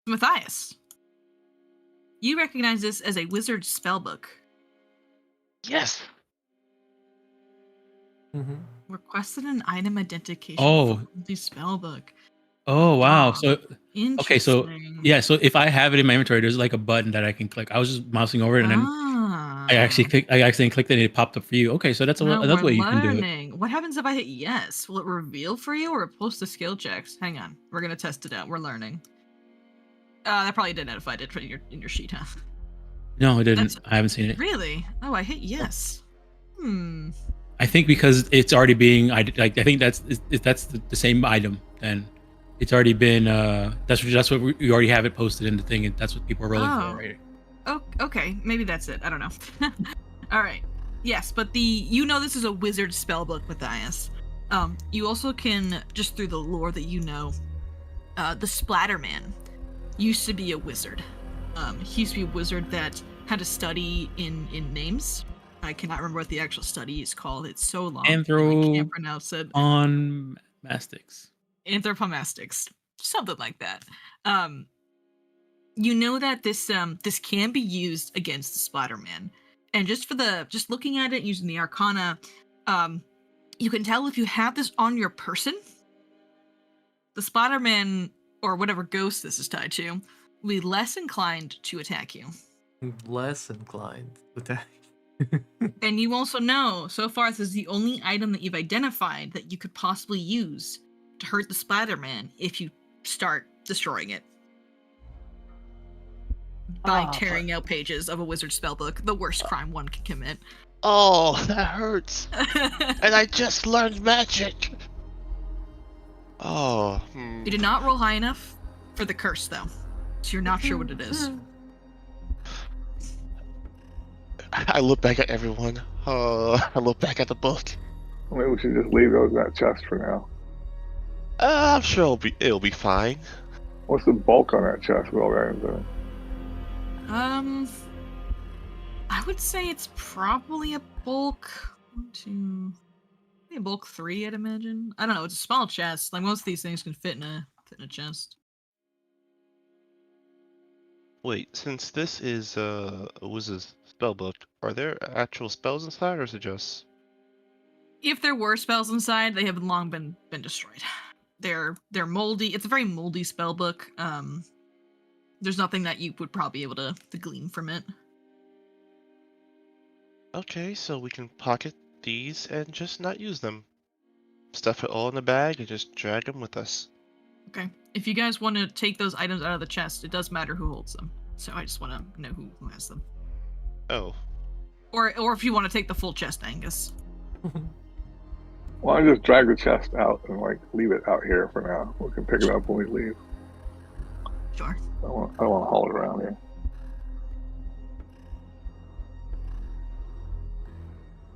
[SPEAKER 1] Matthias. You recognize this as a wizard spellbook.
[SPEAKER 7] Yes!
[SPEAKER 1] Requested an item identification.
[SPEAKER 4] Oh.
[SPEAKER 1] For the spellbook.
[SPEAKER 4] Oh wow!
[SPEAKER 1] Ah,
[SPEAKER 4] So okay, so
[SPEAKER 1] Interesting.
[SPEAKER 4] yeah, so if I have it in my inventory, there's like a button that I can click. I was just mousing over it, and then I accidentally clicked it, and it popped up for you. Okay, so that's
[SPEAKER 1] No,
[SPEAKER 4] another
[SPEAKER 1] we're
[SPEAKER 4] way you can do it.
[SPEAKER 1] learning. What happens if I hit yes? Will it reveal for you or post the skill checks? Hang on, we're gonna test it out. We're learning. That probably didn't identify it in your sheet, huh?
[SPEAKER 4] No, it didn't.
[SPEAKER 1] That's-
[SPEAKER 4] I haven't seen it.
[SPEAKER 1] Really? Oh, I hit yes.
[SPEAKER 4] I think because it's already being, I think that's the same item. Then it's already been. That's what we already have it posted in the thing, and that's what people are rolling
[SPEAKER 1] Oh.
[SPEAKER 4] for, right?
[SPEAKER 1] Oh, okay. Maybe that's it. I don't know. All right. Yes, but this is a wizard spellbook, Matthias. You also can, just through the lore that you know, the Splatterman used to be a wizard. He used to be a wizard that had a study in names. I cannot remember what the actual study is called. It's so long. I can't pronounce it.
[SPEAKER 4] On Mastics.
[SPEAKER 1] Anthropomastics, something like that. You know that this can be used against the Splatterman, and just looking at it using the Arcana, you can tell if you have this on your person, the Splatterman or whatever ghost this is tied to will be less inclined to attack you.
[SPEAKER 2] Less inclined to attack.
[SPEAKER 1] And you also know, so far, this is the only item that you've identified that you could possibly use to hurt the Splatterman if you start destroying it. By tearing out pages of a wizard spellbook, the worst crime one can commit.
[SPEAKER 7] Oh, that hurts. And I just learned magic. Oh.
[SPEAKER 1] You did not roll high enough for the curse, though, so you're not sure what it is.
[SPEAKER 7] I look back at everyone. I look back at the book.
[SPEAKER 6] Maybe we should just leave those in that chest for now.
[SPEAKER 7] I'm sure it'll be fine.
[SPEAKER 6] What's the bulk on that chest? Well, right.
[SPEAKER 1] I would say it's probably a bulk. 1, 2, maybe a bulk 3, I'd imagine. I don't know. It's a small chest. Like most of these things can fit in a chest.
[SPEAKER 7] Wait, since this is a wizard's spellbook, are there actual spells inside, or is it just?
[SPEAKER 1] If there were spells inside, they have long been destroyed. They're moldy. It's a very moldy spellbook. There's nothing that you would probably be able to glean from it.
[SPEAKER 7] Okay, so we can pocket these and just not use them. Stuff it all in the bag and just drag them with us.
[SPEAKER 1] Okay. If you guys want to take those items out of the chest, it does matter who holds them. So I just want to know who has them.
[SPEAKER 7] Oh.
[SPEAKER 1] Or if you want to take the full chest, Angus.
[SPEAKER 6] Well, I just drag the chest out and leave it out here for now. We can pick it up when we leave.
[SPEAKER 1] Sure.
[SPEAKER 6] I don't want to haul it around here.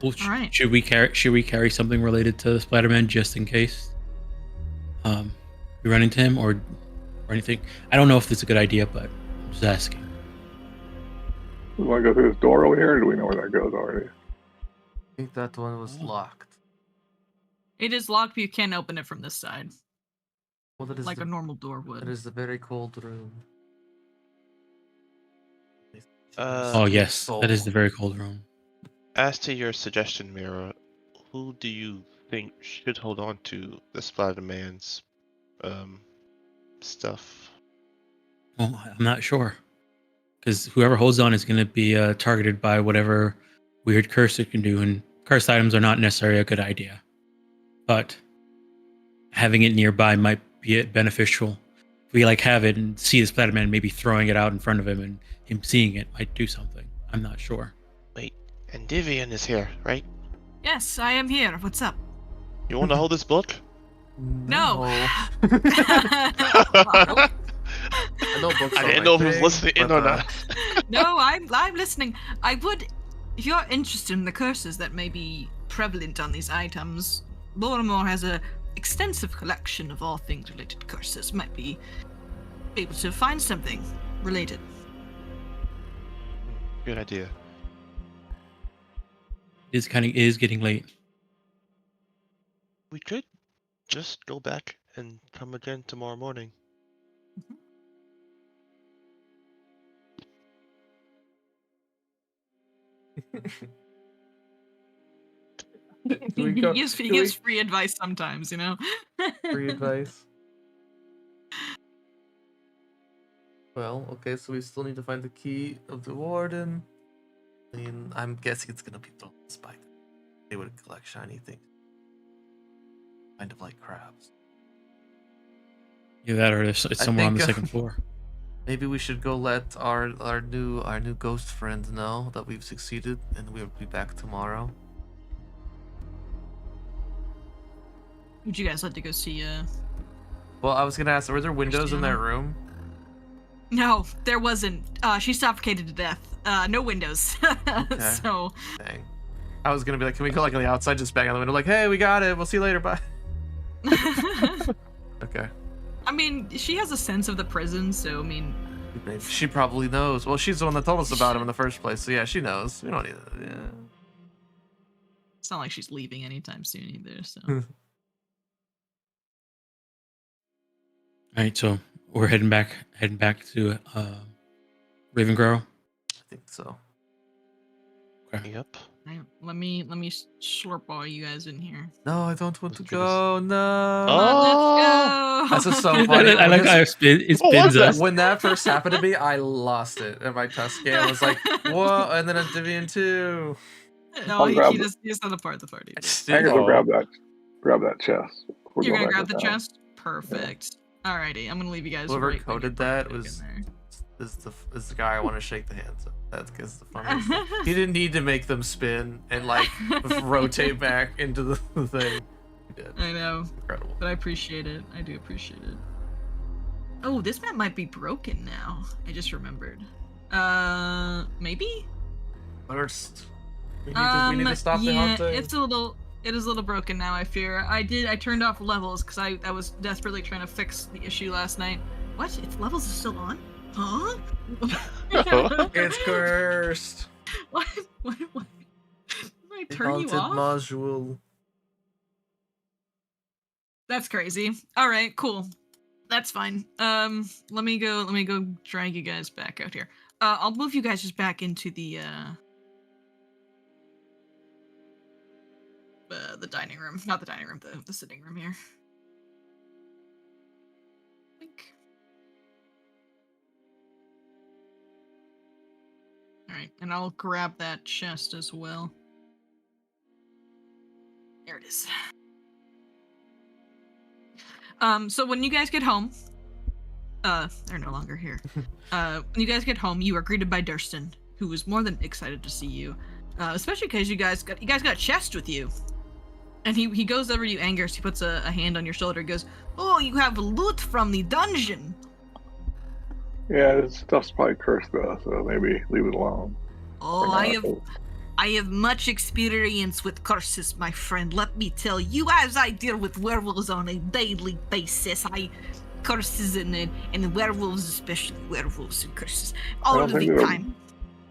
[SPEAKER 4] Well,
[SPEAKER 1] All right.
[SPEAKER 4] Should we carry something related to the Splatterman just in case? We run into him or anything. I don't know if that's a good idea, but I'm just asking.
[SPEAKER 6] We want to go through this door over here, or do we know where that goes already?
[SPEAKER 2] I think that one was locked.
[SPEAKER 1] It is locked, but you can open it from this side.
[SPEAKER 2] Well, that is
[SPEAKER 1] Like a normal door would.
[SPEAKER 2] That is a very cold room.
[SPEAKER 4] Oh yes, that is the very cold room.
[SPEAKER 7] As to your suggestion, Mira, who do you think should hold on to the Splatterman's stuff?
[SPEAKER 4] Well, I'm not sure. Because whoever holds on is going to be targeted by whatever weird curse it can do, and cursed items are not necessarily a good idea. But having it nearby might be beneficial. If we have it and see the Splatterman maybe throwing it out in front of him, and him seeing it might do something. I'm not sure.
[SPEAKER 7] Wait, and Divian is here, right?
[SPEAKER 1] Yes, I am here. What's up?
[SPEAKER 7] You want to hold this book?
[SPEAKER 1] No.
[SPEAKER 2] I know books
[SPEAKER 7] I
[SPEAKER 2] are
[SPEAKER 7] didn't
[SPEAKER 2] my
[SPEAKER 7] know if he was
[SPEAKER 2] thing,
[SPEAKER 7] listening in
[SPEAKER 2] but,
[SPEAKER 7] or not.
[SPEAKER 1] No, I'm listening. I would, if you're interested in the curses that may be prevalent on these items, Lorrimor has a extensive collection of all things related to curses. Might be able to find something related.
[SPEAKER 7] Good idea.
[SPEAKER 4] It is getting late.
[SPEAKER 7] We could just go back and come again tomorrow morning.
[SPEAKER 2] we go-
[SPEAKER 1] He gives free advice sometimes, you know?
[SPEAKER 2] Free advice. Well, okay, so we still need to find the key of the warden. I mean, I'm guessing it's gonna be thrown by them. They would collect shiny things. Kind of like crabs.
[SPEAKER 4] Yeah, that or it's somewhere on the
[SPEAKER 2] think,
[SPEAKER 4] second floor.
[SPEAKER 2] Maybe we should go let our new ghost friend know that we've succeeded and we'll be back tomorrow.
[SPEAKER 1] Would you guys like to go see,
[SPEAKER 2] Well, I was gonna ask, were there windows in their room?
[SPEAKER 1] No, there wasn't. She suffocated to death. No windows.
[SPEAKER 2] Okay.
[SPEAKER 1] So.
[SPEAKER 2] Dang. I was gonna be like, can we go on the outside, just bang on the window, like, hey, we got it. We'll see you later. Bye. Okay.
[SPEAKER 1] I mean, she has a sense of the prison, so I mean.
[SPEAKER 2] She probably knows. Well, she's the one that told us about him in the first place, so yeah, she knows. We don't need that. Yeah.
[SPEAKER 1] It's not like she's leaving anytime soon either, so.
[SPEAKER 4] All right, so we're heading back to Ravengrow.
[SPEAKER 2] I think so.
[SPEAKER 4] Okay.
[SPEAKER 7] Yep.
[SPEAKER 1] Right, let me slurp all you guys in here.
[SPEAKER 2] No, I don't want to
[SPEAKER 7] Let's get us-
[SPEAKER 2] go. No.
[SPEAKER 1] Come on,
[SPEAKER 7] Oh!
[SPEAKER 1] let's go.
[SPEAKER 2] That's so funny.
[SPEAKER 4] I like how it
[SPEAKER 7] What
[SPEAKER 4] spins
[SPEAKER 7] was
[SPEAKER 4] us.
[SPEAKER 2] When that first happened to me, I lost it. And my Tuscan was like, whoa, and then a Divian too.
[SPEAKER 1] No,
[SPEAKER 6] I'll grab
[SPEAKER 1] he
[SPEAKER 6] it.
[SPEAKER 1] just not a part of the party.
[SPEAKER 2] I just
[SPEAKER 6] Angus
[SPEAKER 2] didn't-
[SPEAKER 6] will grab that chest. We're
[SPEAKER 1] You're
[SPEAKER 6] going
[SPEAKER 1] gonna
[SPEAKER 6] back
[SPEAKER 1] grab the
[SPEAKER 6] to town.
[SPEAKER 1] chest? Perfect. Alrighty, I'm gonna leave you guys.
[SPEAKER 2] Whoever
[SPEAKER 1] right when you're
[SPEAKER 2] coded that
[SPEAKER 1] back
[SPEAKER 2] was
[SPEAKER 1] in
[SPEAKER 2] is the guy I want to shake the hands of. That's because the funniest thing. He didn't need to make them spin and like rotate back into the thing. He did.
[SPEAKER 1] I know,
[SPEAKER 2] Incredible.
[SPEAKER 1] but I appreciate it. I do appreciate it. Oh, this map might be broken now. I just remembered. Maybe.
[SPEAKER 2] First, we need to stop the
[SPEAKER 1] yeah,
[SPEAKER 2] hunting.
[SPEAKER 1] it is a little broken now, I fear. I turned off levels because I was desperately trying to fix the issue last night. What? Its levels are still on? Huh?
[SPEAKER 2] It's cursed.
[SPEAKER 1] What? What? Did I
[SPEAKER 2] The
[SPEAKER 1] turn you
[SPEAKER 2] haunted
[SPEAKER 1] off?
[SPEAKER 2] module.
[SPEAKER 1] That's crazy. All right, cool. That's fine. Let me go drag you guys back out here. I'll move you guys just back into the dining room. Not the dining room, the sitting room here. Alright, and I'll grab that chest as well. There it is. So when you guys get home, they're no longer here. When you guys get home, you are greeted by Durston, who is more than excited to see you. Especially because you guys got a chest with you. And he goes over to you, Angus, he puts a hand on your shoulder, he goes, "Oh, you have loot from the dungeon."
[SPEAKER 6] Yeah, this stuff's probably cursed though, so maybe leave it alone.
[SPEAKER 1] Oh,
[SPEAKER 6] For
[SPEAKER 1] I
[SPEAKER 6] now.
[SPEAKER 1] have much experience with curses, my friend. Let me tell you, as I deal with werewolves on a daily basis, curses and werewolves, especially werewolves and curses, all of the time.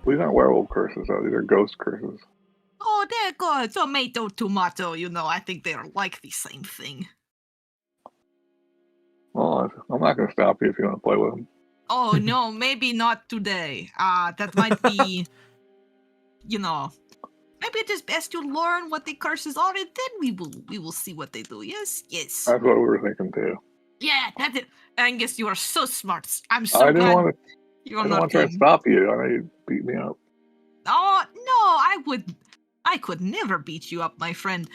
[SPEAKER 6] These aren't werewolf curses though, these are ghost curses.
[SPEAKER 1] Oh, they're good. Tomato, tomato, I think they're like the same thing.
[SPEAKER 6] Well, I'm not gonna stop you if you want to play with them.
[SPEAKER 1] Oh, no, maybe not today. That might be, maybe it is best to learn what the curses are, and then we will see what they do. Yes.
[SPEAKER 6] That's what we were thinking too.
[SPEAKER 1] Yeah, that's it. Angus, you are so smart. I'm so
[SPEAKER 6] I didn't
[SPEAKER 1] glad
[SPEAKER 6] want to.
[SPEAKER 1] you're
[SPEAKER 6] I didn't
[SPEAKER 1] not
[SPEAKER 6] want to try to
[SPEAKER 1] in.
[SPEAKER 6] stop you. I know you beat me up.
[SPEAKER 1] Oh, no, I could never beat you up, my friend.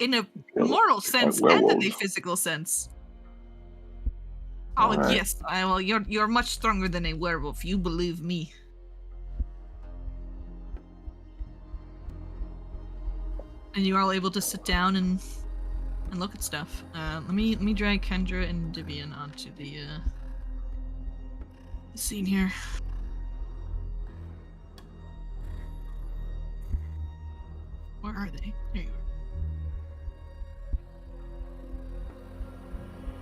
[SPEAKER 1] In a moral sense and in a
[SPEAKER 6] werewolves.
[SPEAKER 1] physical sense. Oh,
[SPEAKER 6] Alright.
[SPEAKER 1] yes. Well, you're much stronger than a werewolf. You believe me. And you are all able to sit down and look at stuff. Let me drag Kendra and Divian onto the scene here. Where are they? There you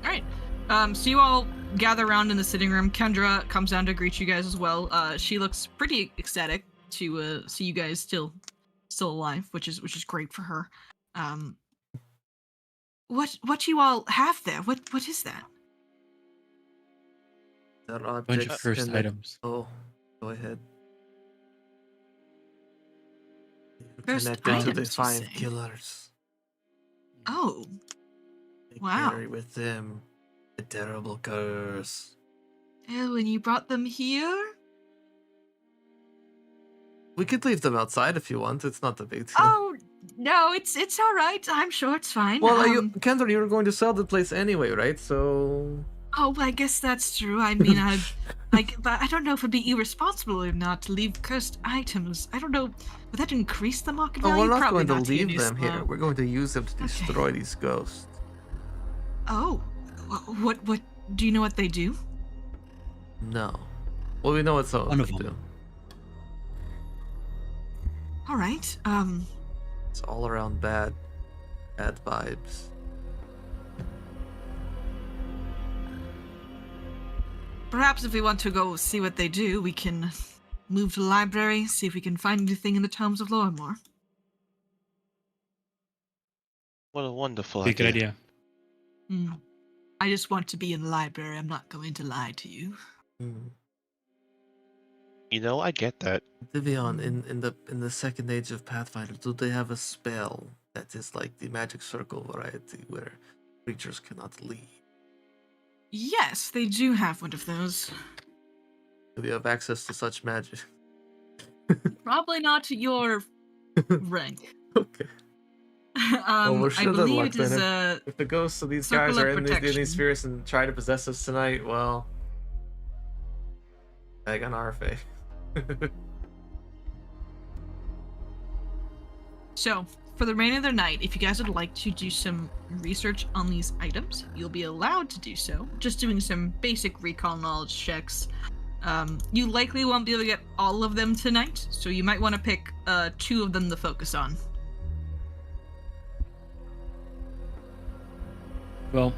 [SPEAKER 1] are. Alright. So you all gather around in the sitting room. Kendra comes down to greet you guys as well. She looks pretty ecstatic to see you guys still alive, which is great for her. What you all have there? What is that?
[SPEAKER 2] That
[SPEAKER 4] Bunch of
[SPEAKER 2] objects
[SPEAKER 4] cursed
[SPEAKER 2] connect-
[SPEAKER 4] items.
[SPEAKER 2] Oh, go ahead.
[SPEAKER 1] Cursed
[SPEAKER 2] Connected to the
[SPEAKER 1] items, you
[SPEAKER 2] 5
[SPEAKER 1] say?
[SPEAKER 2] killers.
[SPEAKER 1] Oh,
[SPEAKER 2] They
[SPEAKER 1] Wow.
[SPEAKER 2] carry with them a terrible curse.
[SPEAKER 1] oh, and you brought them here?
[SPEAKER 2] We could leave them outside if you want. It's not a big deal.
[SPEAKER 1] Oh, no, it's all right. I'm sure it's fine.
[SPEAKER 2] Well, Kendra, you were going to sell the place anyway, right? So
[SPEAKER 1] Oh, I guess that's true. I mean, but I don't know if it'd be irresponsible or not to leave cursed items. I don't know. Would that increase the market
[SPEAKER 2] Oh,
[SPEAKER 1] value?
[SPEAKER 2] we're not
[SPEAKER 1] Probably
[SPEAKER 2] going to
[SPEAKER 1] not,
[SPEAKER 2] leave
[SPEAKER 1] Eunice,
[SPEAKER 2] them here.
[SPEAKER 1] but-
[SPEAKER 2] We're going to use them to destroy these ghosts.
[SPEAKER 1] Oh, what? Do you know what they do?
[SPEAKER 2] No. Well, we know what some
[SPEAKER 4] One
[SPEAKER 2] of
[SPEAKER 4] of
[SPEAKER 2] them do.
[SPEAKER 4] them.
[SPEAKER 1] All right.
[SPEAKER 2] It's all around bad vibes.
[SPEAKER 1] Perhaps if we want to go see what they do, we can move to the library, see if we can find anything in the tomes of Lorrimor.
[SPEAKER 7] What a wonderful
[SPEAKER 4] Be a good
[SPEAKER 7] idea.
[SPEAKER 4] idea.
[SPEAKER 1] Hmm. I just want to be in the library. I'm not going to lie to you.
[SPEAKER 7] You know, I get that.
[SPEAKER 2] Vivian, in the second age of Pathfinder, do they have a spell that is like the magic circle variety where creatures cannot leave?
[SPEAKER 1] Yes, they do have one of those.
[SPEAKER 2] Do you have access to such magic?
[SPEAKER 1] Probably not to your rank.
[SPEAKER 2] Okay. We're
[SPEAKER 1] I
[SPEAKER 2] sure
[SPEAKER 1] believe
[SPEAKER 2] luck
[SPEAKER 1] it is
[SPEAKER 2] then. If the ghosts of these guys
[SPEAKER 1] circle
[SPEAKER 2] are
[SPEAKER 1] of
[SPEAKER 2] in these
[SPEAKER 1] protection.
[SPEAKER 2] spirits and try to possess us tonight, well, egg on our face.
[SPEAKER 1] So, for the remainder of the night, if you guys would like to do some research on these items, you'll be allowed to do so. Just doing some basic recall knowledge checks. You likely won't be able to get all of them tonight, so you might want to pick 2 of them to focus on.
[SPEAKER 4] Well,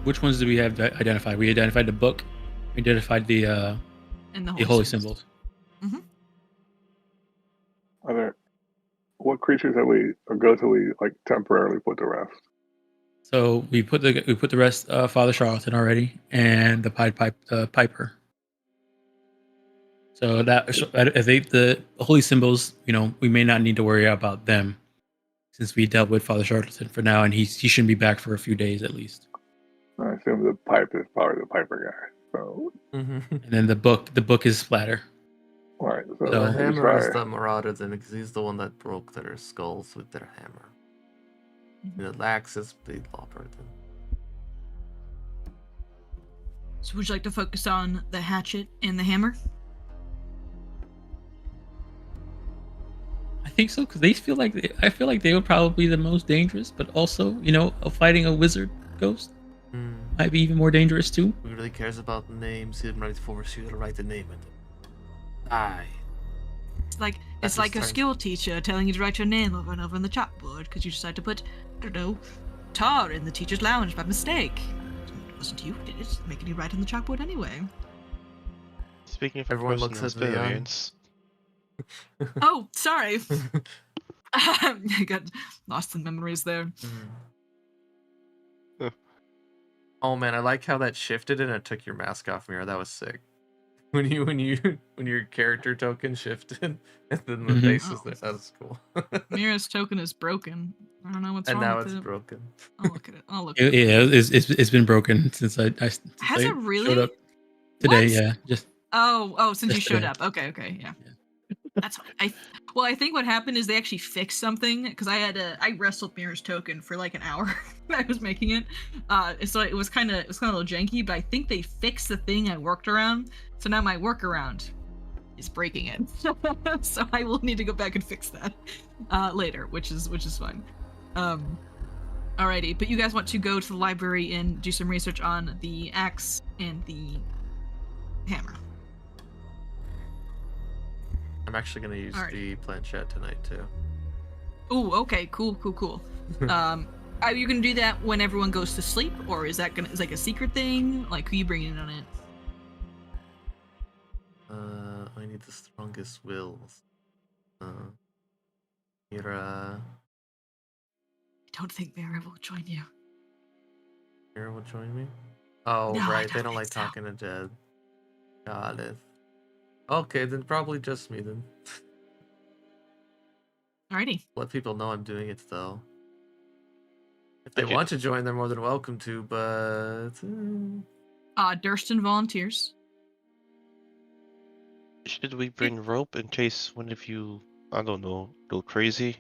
[SPEAKER 4] which ones do we have identified? We identified the book. We identified the
[SPEAKER 1] And the
[SPEAKER 4] holy symbols.
[SPEAKER 6] Are there, what creatures have we, or ghosts have we like temporarily put to rest?
[SPEAKER 4] So we put the rest Father Charlatan already, and the Piper. So I think the holy symbols, we may not need to worry about them, since we dealt with Father Charlatan for now, and he shouldn't be back for a few days at least.
[SPEAKER 6] I assume the pipe is probably the Piper guy. So,
[SPEAKER 4] And then the book is Splatter.
[SPEAKER 6] all right. So,
[SPEAKER 4] So-
[SPEAKER 2] The
[SPEAKER 6] let's
[SPEAKER 2] hammer
[SPEAKER 6] try-
[SPEAKER 2] is the Marauder, then, because he's the one that broke their skulls with their hammer. And the axe is Blade Lopper, then.
[SPEAKER 1] So would you like to focus on the hatchet and the hammer?
[SPEAKER 4] I think so, because I feel like they were probably the most dangerous, but also, fighting a wizard ghost might be even more dangerous too.
[SPEAKER 2] Who really cares about the names? He might force you to write the name in them. Die.
[SPEAKER 1] It's like
[SPEAKER 2] That's
[SPEAKER 1] a
[SPEAKER 2] his turn.
[SPEAKER 1] skill teacher telling you to write your name over and over on the chalkboard because you decided to put, I don't know, tar in the teacher's lounge by mistake. It wasn't you who did it. Making you write on the chalkboard anyway.
[SPEAKER 7] Speaking of
[SPEAKER 2] Everyone
[SPEAKER 7] personal
[SPEAKER 2] looks at Leon.
[SPEAKER 7] experience,
[SPEAKER 1] Oh, sorry. I got lost in memories there.
[SPEAKER 2] Oh man, I like how that shifted and it took your mask off, Mira. That was sick. When your character token shifted and then the
[SPEAKER 4] Mhm.
[SPEAKER 2] face was there. That was cool.
[SPEAKER 1] Mira's token is broken. I don't know what's
[SPEAKER 2] And
[SPEAKER 1] wrong
[SPEAKER 2] now
[SPEAKER 1] with
[SPEAKER 2] it's
[SPEAKER 1] it.
[SPEAKER 2] broken.
[SPEAKER 1] I'll look at it. I'll look at it.
[SPEAKER 4] Yeah, it's been broken since I
[SPEAKER 1] Has
[SPEAKER 4] I
[SPEAKER 1] it really?
[SPEAKER 4] showed up today.
[SPEAKER 1] What?
[SPEAKER 4] Yeah, just
[SPEAKER 1] Oh, since you
[SPEAKER 4] Just
[SPEAKER 1] showed
[SPEAKER 4] today.
[SPEAKER 1] up. Okay, yeah. That's fine. I think what happened is they actually fixed something because I wrestled Mira's token for like an hour. I was making it, so it was kind of a little janky. But I think they fixed the thing I worked around. So now my workaround is breaking it. So I will need to go back and fix that later, which is fine. Alrighty, but you guys want to go to the library and do some research on the axe and the hammer.
[SPEAKER 2] I'm actually gonna use
[SPEAKER 1] Alright.
[SPEAKER 2] the planchette tonight too.
[SPEAKER 1] Ooh, okay, cool. Are you gonna do that when everyone goes to sleep, or is like a secret thing? Like, who you bringing in on it?
[SPEAKER 2] I need the strongest wills. Mira
[SPEAKER 1] I don't think Mara will join you.
[SPEAKER 2] will join me. Oh
[SPEAKER 1] No, I
[SPEAKER 2] right,
[SPEAKER 1] don't
[SPEAKER 2] they don't
[SPEAKER 1] think
[SPEAKER 2] like
[SPEAKER 1] so.
[SPEAKER 2] talking to dead. Got it. Okay, then probably just me then.
[SPEAKER 1] Alrighty.
[SPEAKER 2] Let people know I'm doing it though. If they
[SPEAKER 7] Okay.
[SPEAKER 2] want to join, they're more than welcome to, but
[SPEAKER 1] Durston volunteers.
[SPEAKER 7] should we bring rope in case one of you, I don't know, go crazy?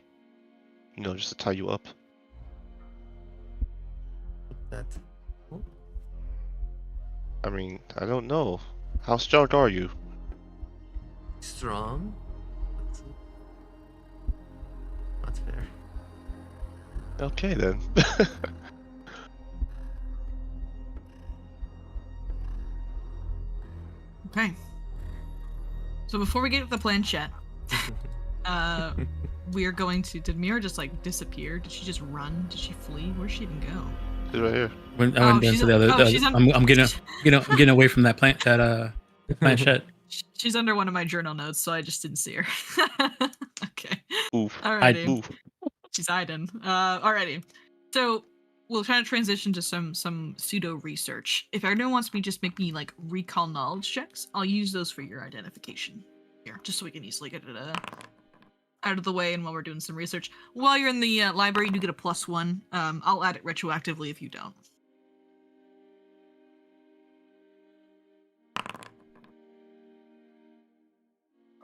[SPEAKER 7] Just to tie you up.
[SPEAKER 2] that.
[SPEAKER 7] I mean, I don't know. How strong are you?
[SPEAKER 2] Strong? That's fair.
[SPEAKER 7] Okay then.
[SPEAKER 1] Okay. So before we get to the planchette, we're going to. Did Mira just like disappear? Did she just run? Did she flee? Where'd she even go?
[SPEAKER 7] She's right here.
[SPEAKER 4] when I
[SPEAKER 1] Oh,
[SPEAKER 4] went down
[SPEAKER 1] she's
[SPEAKER 4] to the
[SPEAKER 1] on-
[SPEAKER 4] other.
[SPEAKER 1] oh, she's on-
[SPEAKER 4] I'm getting away from that planchette.
[SPEAKER 1] She's under one of my journal notes, so I just didn't see her. Okay.
[SPEAKER 7] Oof.
[SPEAKER 1] Alrighty.
[SPEAKER 7] Oof.
[SPEAKER 1] She's hiding. Alrighty. So we'll try to transition to some pseudo research. If anyone wants me to just make me like recall knowledge checks, I'll use those for your identification here, just so we can easily get it out of the way. And while we're doing some research, while you're in the library, you do get a +1. I'll add it retroactively if you don't.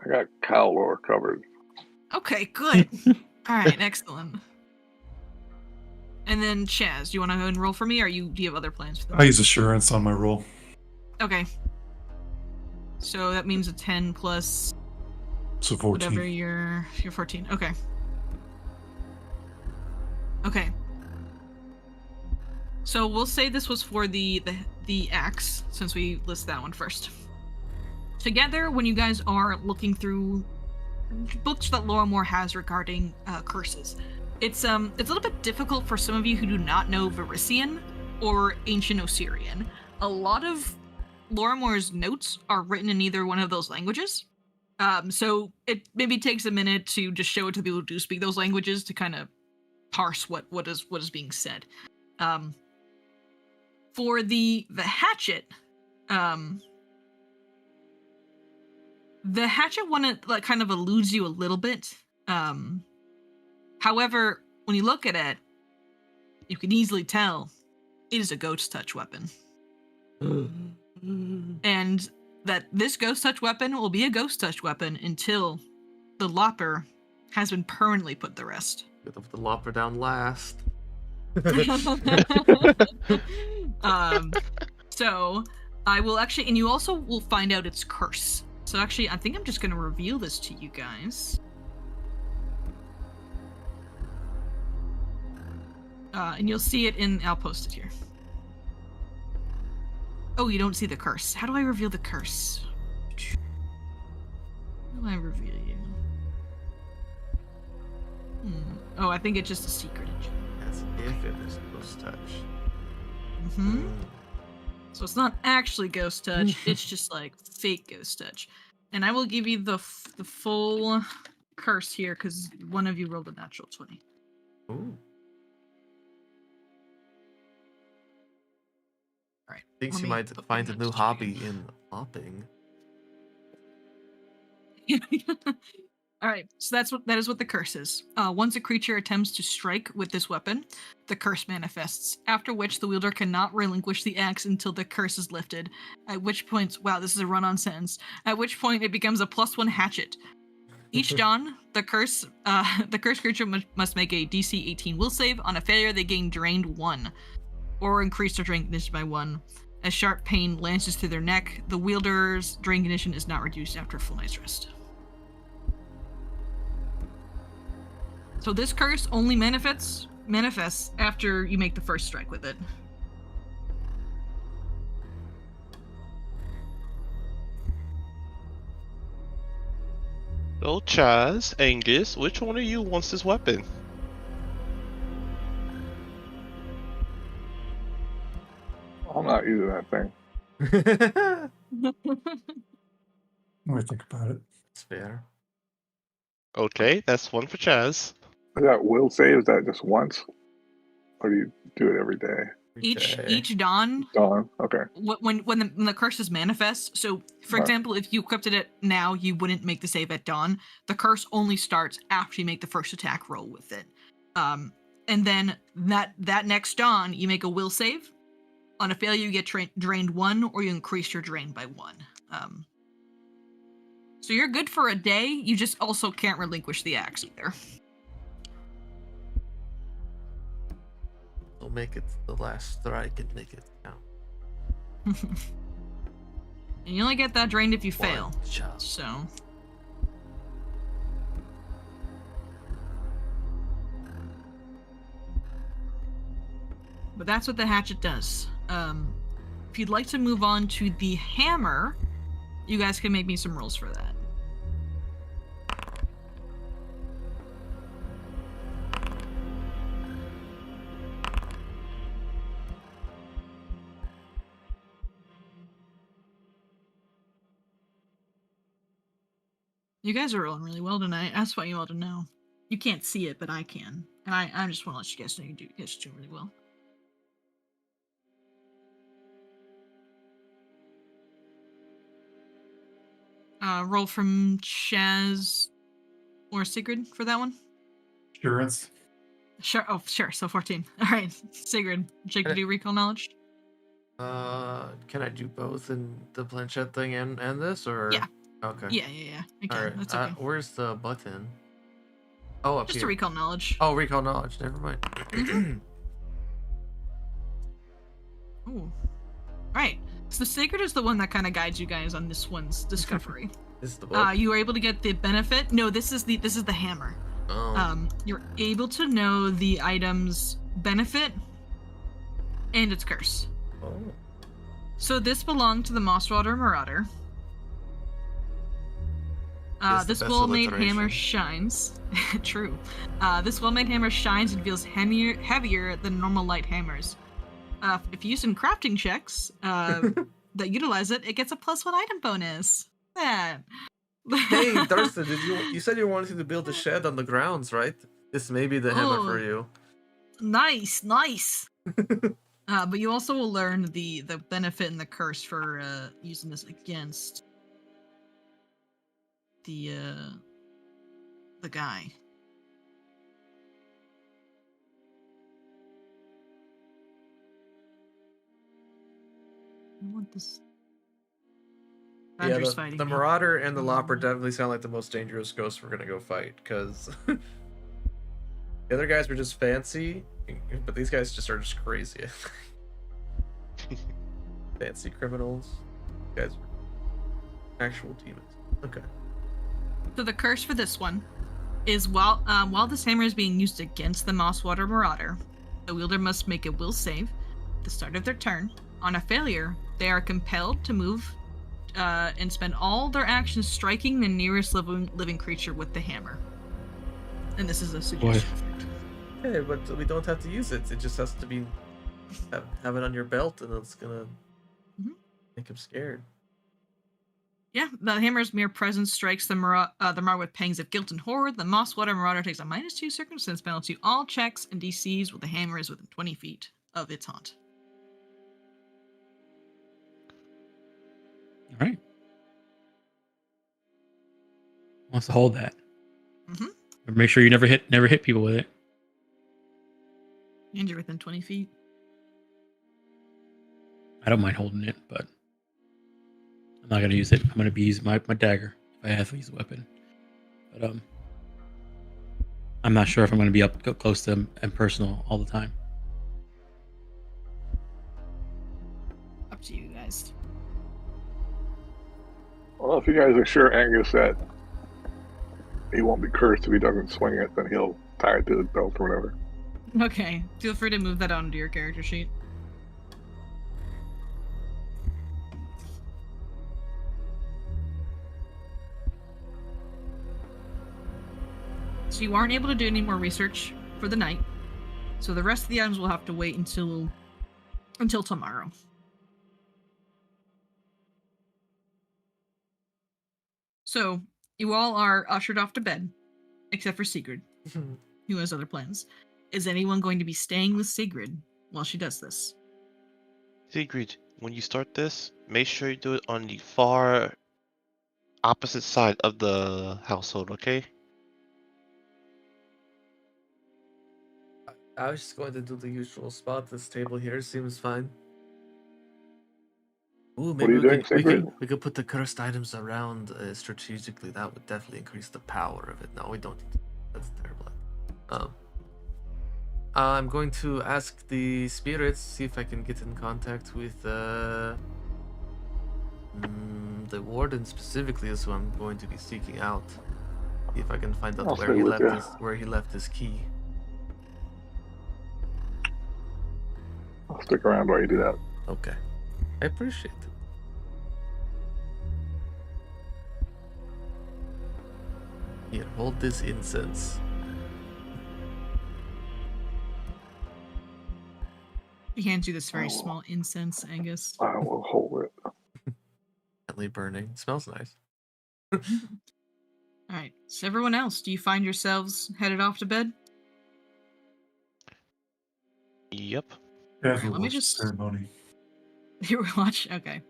[SPEAKER 6] I got cow lore covered.
[SPEAKER 1] Okay, good. All right, excellent. And then Chaz, do you want to go and roll for me, or do you have other plans for
[SPEAKER 5] I
[SPEAKER 1] them?
[SPEAKER 5] use assurance on my roll.
[SPEAKER 1] Okay. So that means a 10 plus
[SPEAKER 5] So 14.
[SPEAKER 1] whatever you're 14. Okay. Okay. So we'll say this was for the axe, since we list that one first. Together, when you guys are looking through books that Lorrimor has regarding curses, it's a little bit difficult for some of you who do not know Varisian or Ancient Osirian. A lot of Lorrimor's notes are written in either one of those languages. So it maybe takes a minute to just show it to people who do speak those languages to kind of parse what is being said. For the hatchet, the hatchet one like kind of eludes you a little bit. However, when you look at it, you can easily tell it is a ghost touch weapon. And that this ghost touch weapon will be a ghost touch weapon until the lopper has been permanently put to rest.
[SPEAKER 2] Get the lopper down last.
[SPEAKER 1] So I will actually, and you also will find out its curse. So actually, I think I'm just going to reveal this to you guys. And you'll see it I'll post it here. Oh, you don't see the curse. How do I reveal the curse? How do I reveal you? Oh, I think it's just a secret.
[SPEAKER 2] As if it is ghost touch.
[SPEAKER 1] So it's not actually ghost touch. It's just like fake ghost touch. And I will give you the full curse here because one of you rolled a natural 20.
[SPEAKER 2] Ooh.
[SPEAKER 1] All right.
[SPEAKER 2] Thinks
[SPEAKER 1] let
[SPEAKER 2] you
[SPEAKER 1] me
[SPEAKER 2] might
[SPEAKER 1] put
[SPEAKER 2] find
[SPEAKER 1] my
[SPEAKER 2] a new
[SPEAKER 1] notes
[SPEAKER 2] hobby in lopping.
[SPEAKER 1] All right, so that is what the curse is. Once a creature attempts to strike with this weapon, the curse manifests, after which the wielder cannot relinquish the axe until the curse is lifted, at which point, wow, this is a run-on sentence, at which point it becomes a +1 hatchet. Each dawn, the cursed creature must make a DC 18 will save. On a failure, they gain drained 1, or increase their drain condition by 1. As sharp pain lances through their neck, the wielder's drain condition is not reduced after a full night's rest. So this curse only manifests after you make the first strike with it.
[SPEAKER 7] Well, Chaz, Angus, which one of you wants this weapon?
[SPEAKER 6] I'm not using that thing.
[SPEAKER 5] Let me think about it.
[SPEAKER 2] It's fair.
[SPEAKER 7] Okay, that's one for Chaz.
[SPEAKER 6] Is that will save? Is that just once? Or do you do it every day?
[SPEAKER 1] Each dawn,
[SPEAKER 6] Dawn. Okay.
[SPEAKER 1] when the curses manifest. So, for
[SPEAKER 6] Right.
[SPEAKER 1] example, if you equipped it now, you wouldn't make the save at dawn. The curse only starts after you make the first attack roll with it. And then that next dawn, you make a will save. On a failure, you get drained 1, or you increase your drain by 1. So you're good for a day. You just also can't relinquish the axe either.
[SPEAKER 2] So make it the last strike and make it count.
[SPEAKER 1] And you only get that drained if you fail.
[SPEAKER 2] One shot.
[SPEAKER 1] So. But that's what the hatchet does. If you'd like to move on to the hammer, you guys can make me some rolls for that. You guys are rolling really well tonight. I just want you all to know. You can't see it, but I can. And I just want to let you guys know you guys are doing really well. roll from Chaz or Sigrid for that one.
[SPEAKER 5] Assurance.
[SPEAKER 1] Sure. Oh, sure. So 14. All right, Sigrid. Jake, to do recall knowledge.
[SPEAKER 2] Can I do both in the planchette thing and this, or?
[SPEAKER 1] Yeah.
[SPEAKER 2] Okay.
[SPEAKER 1] Yeah. Okay,
[SPEAKER 2] All right.
[SPEAKER 1] that's okay.
[SPEAKER 2] Where's the button? Oh, up
[SPEAKER 1] Just
[SPEAKER 2] here.
[SPEAKER 1] a recall knowledge.
[SPEAKER 2] Oh, recall knowledge. Never mind.
[SPEAKER 1] Ooh. Right. So Sigrid is the one that kind of guides you guys on this one's discovery.
[SPEAKER 2] This is the book.
[SPEAKER 1] You were able to get the benefit. No, this is the hammer.
[SPEAKER 2] Oh.
[SPEAKER 1] You're able to know the item's benefit and its curse.
[SPEAKER 2] Oh.
[SPEAKER 1] So this belonged to the Mosswater Marauder. This well-made hammer shines. True. This well-made hammer shines and feels heavier than normal light hammers. If used in crafting checks that utilize it, it gets a +1 item bonus. Yeah.
[SPEAKER 2] Hey, Darcy, you said you wanted to build a shed on the grounds, right? This may be the hammer for you.
[SPEAKER 1] Nice. But you also will learn the benefit and the curse for using this against the guy. I want this. Andrew's fighting
[SPEAKER 2] the
[SPEAKER 1] me.
[SPEAKER 2] Marauder and the Lopper definitely sound like the most dangerous ghosts we're gonna go fight, because the other guys were just fancy, but these guys are just crazy. Fancy criminals. You guys are actual demons. Okay.
[SPEAKER 1] So the curse for this one is while this hammer is being used against the Mosswater Marauder, the wielder must make a will save at the start of their turn. On a failure, they are compelled to move and spend all their actions striking the nearest living creature with the hammer. And this is a suggestion.
[SPEAKER 2] Okay, but we don't have to use it. It just has to be have it on your belt, and it's gonna make him scared.
[SPEAKER 1] Yeah, the hammer's mere presence strikes the Marauder with pangs of guilt and horror. The Mosswater Marauder takes a -2 circumstance penalty to all checks and DCs with the hammer is within 20 feet of its haunt.
[SPEAKER 4] All right. Wants to hold that. But make sure you never hit people with it.
[SPEAKER 1] And you're within 20 feet.
[SPEAKER 4] I don't mind holding it, but I'm not gonna use it. I'm gonna be using my dagger if I have to use a weapon. But I'm not sure if I'm gonna be up close to them and personal all the time.
[SPEAKER 1] Up to you guys.
[SPEAKER 6] Well, if you guys are sure, Angus, that he won't be cursed if he doesn't swing it, then he'll tie it to his belt or whatever.
[SPEAKER 1] Okay, feel free to move that onto your character sheet. So you aren't able to do any more research for the night. So the rest of the items will have to wait until tomorrow. So you all are ushered off to bed, except for Sigrid, who has other plans. Is anyone going to be staying with Sigrid while she does this?
[SPEAKER 7] Sigrid, when you start this, make sure you do it on the far opposite side of the household, okay?
[SPEAKER 2] I was just going to do the usual spot. This table here seems fine. Ooh,
[SPEAKER 6] What are you doing, Sigrid?
[SPEAKER 2] we could put the cursed items around strategically. That would definitely increase the power of it. No, we don't need to. That's terrible. I'm going to ask the spirits, see if I can get in contact with the warden specifically is who I'm going to be seeking out. See if I can find out
[SPEAKER 6] I'll
[SPEAKER 2] where
[SPEAKER 6] stay
[SPEAKER 2] he
[SPEAKER 6] with
[SPEAKER 2] left his key.
[SPEAKER 6] I'll stick around while you do that.
[SPEAKER 2] Okay. I appreciate it. Here, hold this incense.
[SPEAKER 1] He hands you this very small incense, Angus.
[SPEAKER 6] I will hold it.
[SPEAKER 2] Gently burning. It smells nice.
[SPEAKER 1] Alright, so everyone else, do you find yourselves headed off to bed?
[SPEAKER 7] Yep.
[SPEAKER 5] Yeah,
[SPEAKER 1] Let me
[SPEAKER 5] watch the
[SPEAKER 1] just-
[SPEAKER 5] ceremony.
[SPEAKER 1] You were watching? Okay.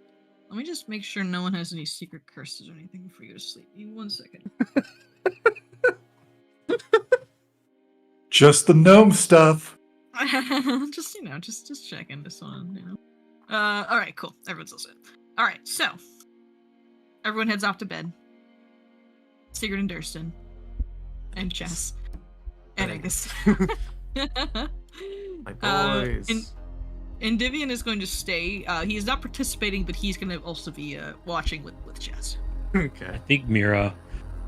[SPEAKER 1] Let me just make sure no one has any secret curses or anything before you go to sleep. Give me 1 second.
[SPEAKER 5] Just the gnome stuff.
[SPEAKER 1] just just checking this one. All right, cool. Everyone's all set. All right, so everyone heads off to bed. Sigrid and Durston, and Chess, and Angus.
[SPEAKER 2] My boys.
[SPEAKER 1] And Divian is going to stay. He is not participating, but he's going to also be watching with Chess.
[SPEAKER 4] I
[SPEAKER 2] Okay.
[SPEAKER 4] think Mira,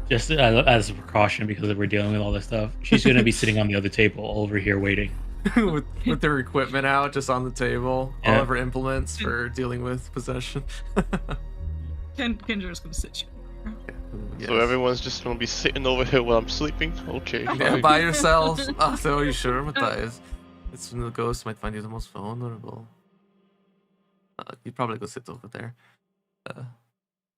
[SPEAKER 4] just as a precaution because we're dealing with all this stuff, she's going to be sitting on the other table over here waiting.
[SPEAKER 2] with their equipment out, just on the table, all
[SPEAKER 4] Yeah.
[SPEAKER 2] of her implements for dealing with possession.
[SPEAKER 1] Kendra's going to sit you.
[SPEAKER 7] So everyone's just gonna be sitting over here while I'm sleeping? Okay.
[SPEAKER 2] Yeah,
[SPEAKER 7] fine.
[SPEAKER 2] by yourselves. Oh, so are you sure, Matthias? It's when the ghost might find you the most vulnerable. You'd probably go sit over there.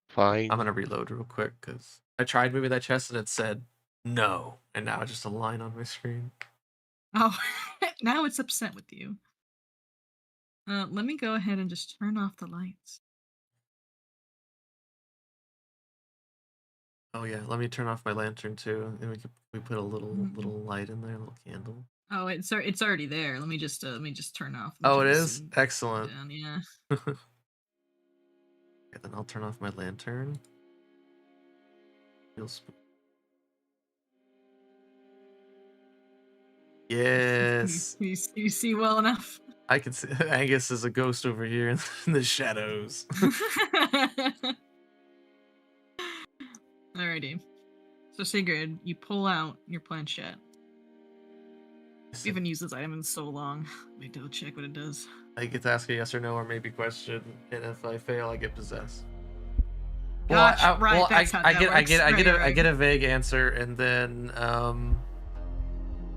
[SPEAKER 7] Fine.
[SPEAKER 2] I'm gonna reload real quick because I tried moving that chest and it said no, and now it's just a line on my screen.
[SPEAKER 1] Oh, now it's upset with you. Let me go ahead and just turn off the lights.
[SPEAKER 2] Oh yeah, let me turn off my lantern too, and we put a little light in there, a little candle.
[SPEAKER 1] Oh, it's already there. Let me just turn off.
[SPEAKER 2] Oh, it
[SPEAKER 1] turn
[SPEAKER 2] is?
[SPEAKER 1] this
[SPEAKER 2] Excellent.
[SPEAKER 1] down, yeah.
[SPEAKER 2] Okay, then I'll turn off my lantern. Feels Yes,
[SPEAKER 1] You see well enough.
[SPEAKER 2] I can see Angus is a ghost over here in the shadows.
[SPEAKER 1] Alrighty. So Sigrid, you pull out your planchette. We haven't used this item in so long. Let me double check what it does.
[SPEAKER 2] I get to ask a yes or no or maybe question, and if I fail, I get possessed.
[SPEAKER 1] Gotcha, right, that's how that works.
[SPEAKER 2] I
[SPEAKER 1] Right.
[SPEAKER 2] get a vague answer, and then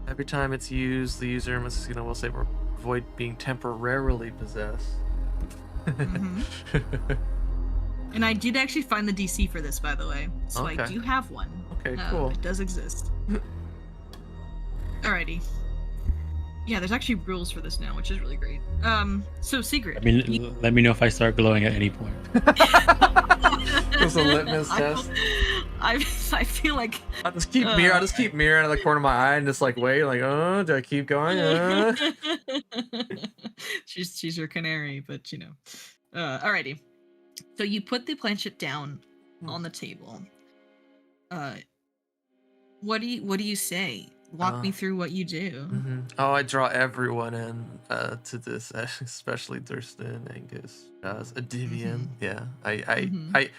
[SPEAKER 2] every time it's used, the user will say avoid being temporarily possessed.
[SPEAKER 1] Mhm. And I did actually find the DC for this, by the way. So I
[SPEAKER 2] Okay.
[SPEAKER 1] do have one.
[SPEAKER 2] Okay, cool.
[SPEAKER 1] It does exist. Alrighty. Yeah, there's actually rules for this now, which is really great. So Sigrid.
[SPEAKER 4] I mean, let me know if I start glowing at any point.
[SPEAKER 2] Just a litmus test.
[SPEAKER 1] I feel like
[SPEAKER 2] I'll just keep mirror out of the corner of my eye and just like wait, like, oh, do I keep going?
[SPEAKER 1] she's your canary, but you know. Alrighty. So you put the planchette down on the table. What do you say? Walk me through what you do.
[SPEAKER 2] Mm-hmm. Oh, I draw everyone in to this, especially Thurston, Angus, Adivian. Yeah, I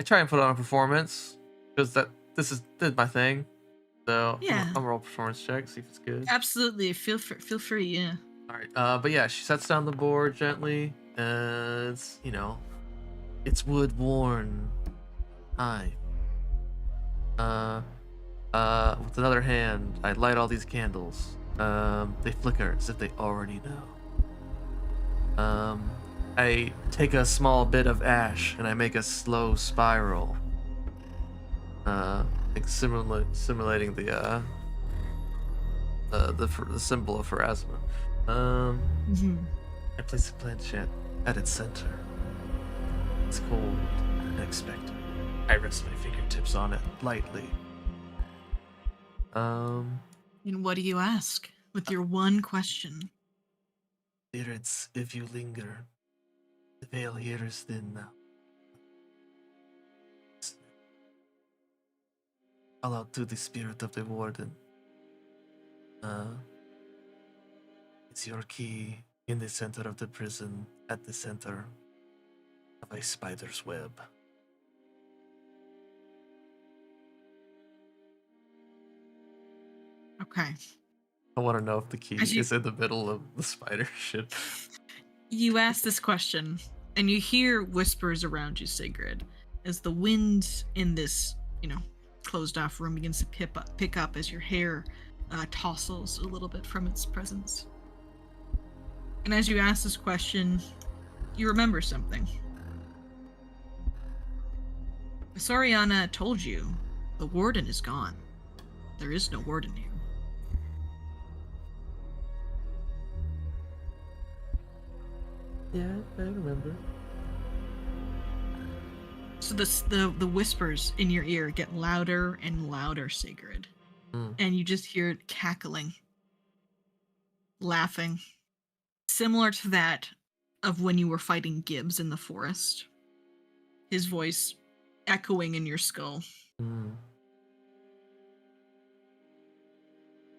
[SPEAKER 2] try and put on a performance because this is my thing. So
[SPEAKER 1] Yeah.
[SPEAKER 2] I'm roll performance check, see if it's good.
[SPEAKER 1] Absolutely. Feel free. Yeah.
[SPEAKER 2] All right. But yeah, she sets down the board gently. It's it's wood worn. Hi. With another hand, I light all these candles. They flicker as if they already know. I take a small bit of ash and I make a slow spiral. Like simulating the symbol of Pharasma. I place the planchette at its center. It's cold and unexpected. I rest my fingertips on it lightly.
[SPEAKER 1] And what do you ask with your one question?
[SPEAKER 2] Spirits, if you linger, the veil here is thin now. Call out to the spirit of the warden. It's your key in the center of the prison, at the center of a spider's web.
[SPEAKER 1] Okay.
[SPEAKER 2] I want to know if the key
[SPEAKER 1] As you-
[SPEAKER 2] is in the middle of the spider shit.
[SPEAKER 1] You ask this question, and you hear whispers around you, Sigrid, as the wind in this, closed off room begins to pick up as your hair tossles a little bit from its presence. And as you ask this question, you remember something. Soriana told you the warden is gone. There is no warden here.
[SPEAKER 2] Yeah, I remember.
[SPEAKER 1] So the whispers in your ear get louder and louder, Sigrid. And you just hear it cackling, laughing, similar to that of when you were fighting Gibbs in the forest. His voice echoing in your skull. And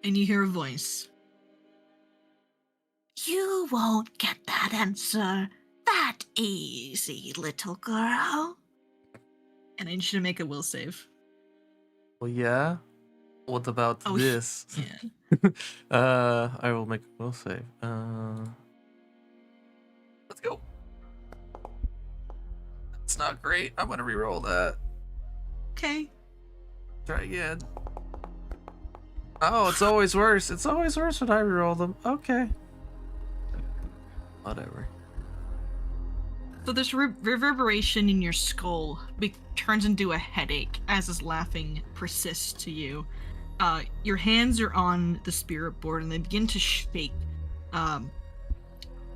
[SPEAKER 1] you hear a voice. You won't get that answer that easy, little girl. And I need you to make a will save.
[SPEAKER 2] Well, yeah. What about this?
[SPEAKER 1] Yeah.
[SPEAKER 2] I will make a will save. Let's go. That's not great. I'm gonna re-roll that.
[SPEAKER 1] Okay.
[SPEAKER 2] Try again. Oh, it's always worse. It's always worse when I re-roll them. Okay. Whatever.
[SPEAKER 1] So this reverberation in your skull turns into a headache as this laughing persists to you. Your hands are on the spirit board and they begin to shake.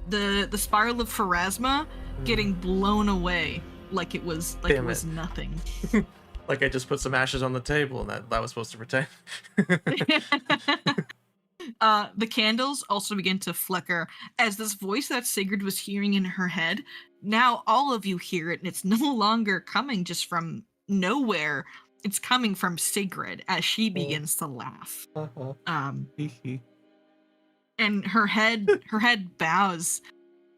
[SPEAKER 1] The spiral of Pharasma getting blown away like it was nothing.
[SPEAKER 2] Like I just put some ashes on the table and that was supposed to protect.
[SPEAKER 1] The candles also begin to flicker as this voice that Sigrid was hearing in her head, now all of you hear it, and it's no longer coming just from nowhere. It's coming from Sigrid as she begins to laugh. And her head bows.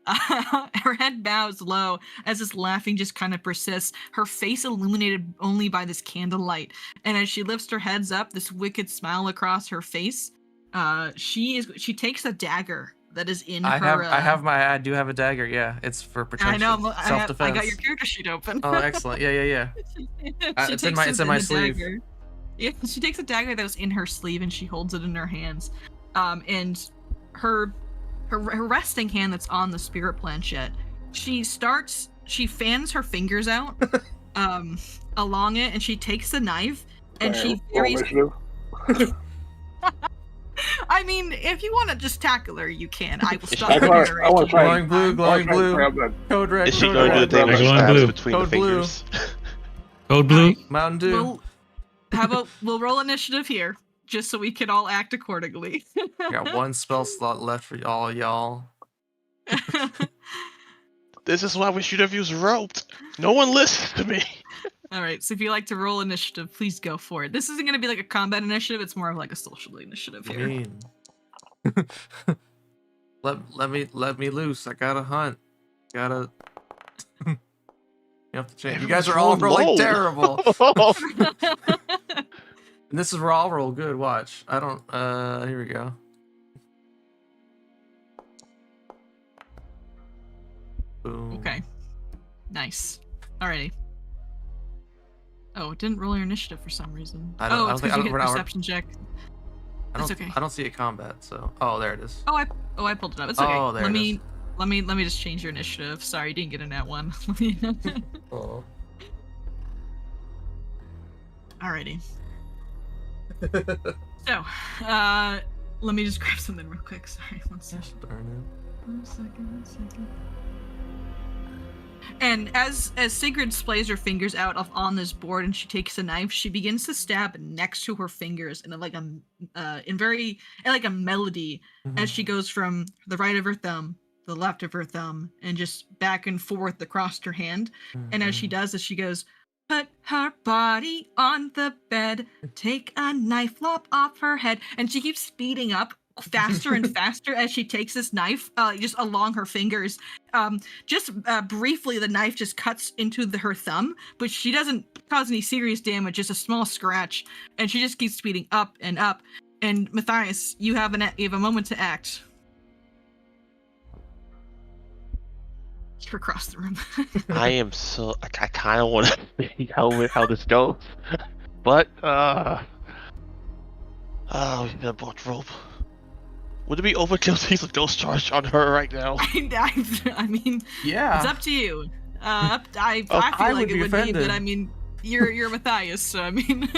[SPEAKER 1] Her head bows low as this laughing just kind of persists, her face illuminated only by this candlelight. And as she lifts her heads up, this wicked smile across her face, she takes a dagger that is in her.
[SPEAKER 2] I do have a dagger. Yeah, it's for protection.
[SPEAKER 1] I know.
[SPEAKER 2] Self-defense.
[SPEAKER 1] I got your character sheet open.
[SPEAKER 2] Oh, excellent. Yeah. It's in my sleeve.
[SPEAKER 1] Dagger. Yeah, she takes a dagger that was in her sleeve and she holds it in her hands. And her resting hand that's on the spirit planchette, she fans her fingers out along it, and she takes the knife and she I mean, if you want to just tackle her, you can. I will stop her.
[SPEAKER 6] I want to try.
[SPEAKER 2] Glowing blue. Code red.
[SPEAKER 7] Is she going to do the damage stabs between
[SPEAKER 2] Code
[SPEAKER 7] the
[SPEAKER 2] blue.
[SPEAKER 7] fingers?
[SPEAKER 4] Code blue.
[SPEAKER 2] Mountain Dew.
[SPEAKER 1] We'll roll initiative here, just so we can all act accordingly.
[SPEAKER 2] I got one spell slot left for all y'all.
[SPEAKER 7] This is why we should have used roped. No one listens to me.
[SPEAKER 1] All right, so if you like to roll initiative, please go for it. This isn't going to be like a combat initiative; it's more of like a social initiative here.
[SPEAKER 2] Mean. let me loose. I gotta hunt. You have to change. You guys are all rolling terrible. And this is where I'll roll good. Watch. I don't. Here we go. Boom.
[SPEAKER 1] Okay. Nice. Alrighty. Oh, it didn't roll your initiative for some reason. It's because you hit a perception check. That's okay.
[SPEAKER 2] I don't see a combat, so. Oh, there it is.
[SPEAKER 1] I pulled it up. It's okay.
[SPEAKER 2] Oh, there it is.
[SPEAKER 1] Let me just change your initiative. Sorry, you didn't get a nat one.
[SPEAKER 2] Oh.
[SPEAKER 1] Alrighty. So, let me just grab something real quick. Sorry, one second. One second. And as Sigrid splays her fingers out on this board and she takes a knife, she begins to stab next to her fingers in like a melody as she goes from the right of her thumb, the left of her thumb, and just back and forth across her hand. And as she does this, she goes, "Put her body on the bed, take a knife, lop off her head," and she keeps speeding up faster and faster as she takes this knife just along her fingers. Briefly, the knife just cuts into her thumb, but she doesn't cause any serious damage, just a small scratch, and she just keeps speeding up and up. And Matthias, you have a moment to act. You're across the room.
[SPEAKER 7] I kind of want to see how this goes, but we bought rope. Would it be overkill to use a ghost charge on her right now?
[SPEAKER 1] I mean, yeah, it's up to you. I feel like it would be, but I mean, you're Matthias, so I mean.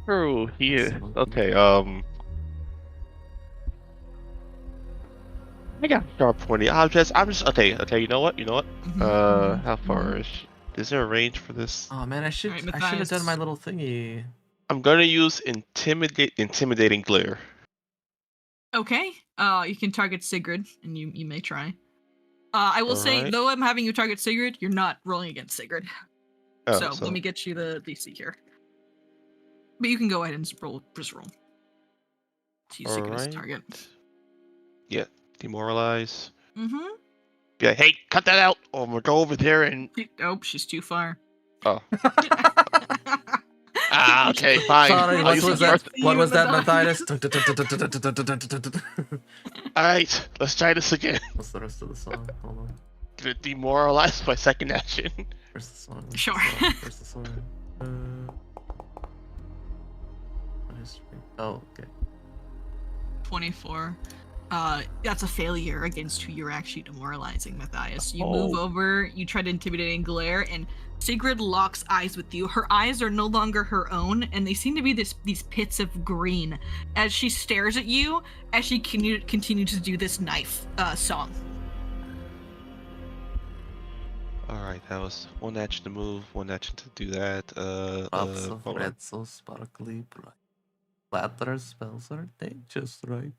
[SPEAKER 3] True. Yeah. Okay.
[SPEAKER 7] I got sharp 20. I'm just. Okay. You know what? How far is? Is there a range for this?
[SPEAKER 2] Oh man, I should
[SPEAKER 1] Alright,
[SPEAKER 2] have done
[SPEAKER 1] Matthias.
[SPEAKER 2] my little thingy.
[SPEAKER 7] I'm gonna use intimidating glare.
[SPEAKER 1] Okay. You can target Sigrid, and you may try. I will say,
[SPEAKER 7] Alright.
[SPEAKER 1] though I'm having you target Sigrid, you're not rolling against Sigrid.
[SPEAKER 7] Oh,
[SPEAKER 1] so let me get you the DC here. But you can go ahead and just roll. To use Sigrid as a target.
[SPEAKER 7] Yeah, demoralize.
[SPEAKER 1] Mm-hmm.
[SPEAKER 7] Be like, hey, cut that out, or I'm gonna go over there and.
[SPEAKER 1] Oh, she's too far.
[SPEAKER 7] Oh. Okay, fine.
[SPEAKER 2] Sorry,
[SPEAKER 7] I'll
[SPEAKER 2] what
[SPEAKER 7] use
[SPEAKER 2] was
[SPEAKER 7] the
[SPEAKER 2] that?
[SPEAKER 7] first-
[SPEAKER 2] What was that,
[SPEAKER 1] Matthias?
[SPEAKER 2] Matthias?
[SPEAKER 7] Alright, let's try this again.
[SPEAKER 2] What's the rest of the song? Hold on.
[SPEAKER 7] Gonna demoralize my second action.
[SPEAKER 2] Where's the song?
[SPEAKER 1] Sure.
[SPEAKER 2] Where's the song? What is it? Oh, okay.
[SPEAKER 1] 24. That's a failure against who you're actually demoralizing, Matthias. You move over, you try to intimidate and glare, and Sigrid locks eyes with you. Her eyes are no longer her own, and they seem to be these pits of green as she stares at you as she continues to do this knife song.
[SPEAKER 7] Alright, that was one action to move, one action to do that.
[SPEAKER 2] Pops of
[SPEAKER 7] hold on.
[SPEAKER 2] red so sparkly bright. Flatter spells are they just right?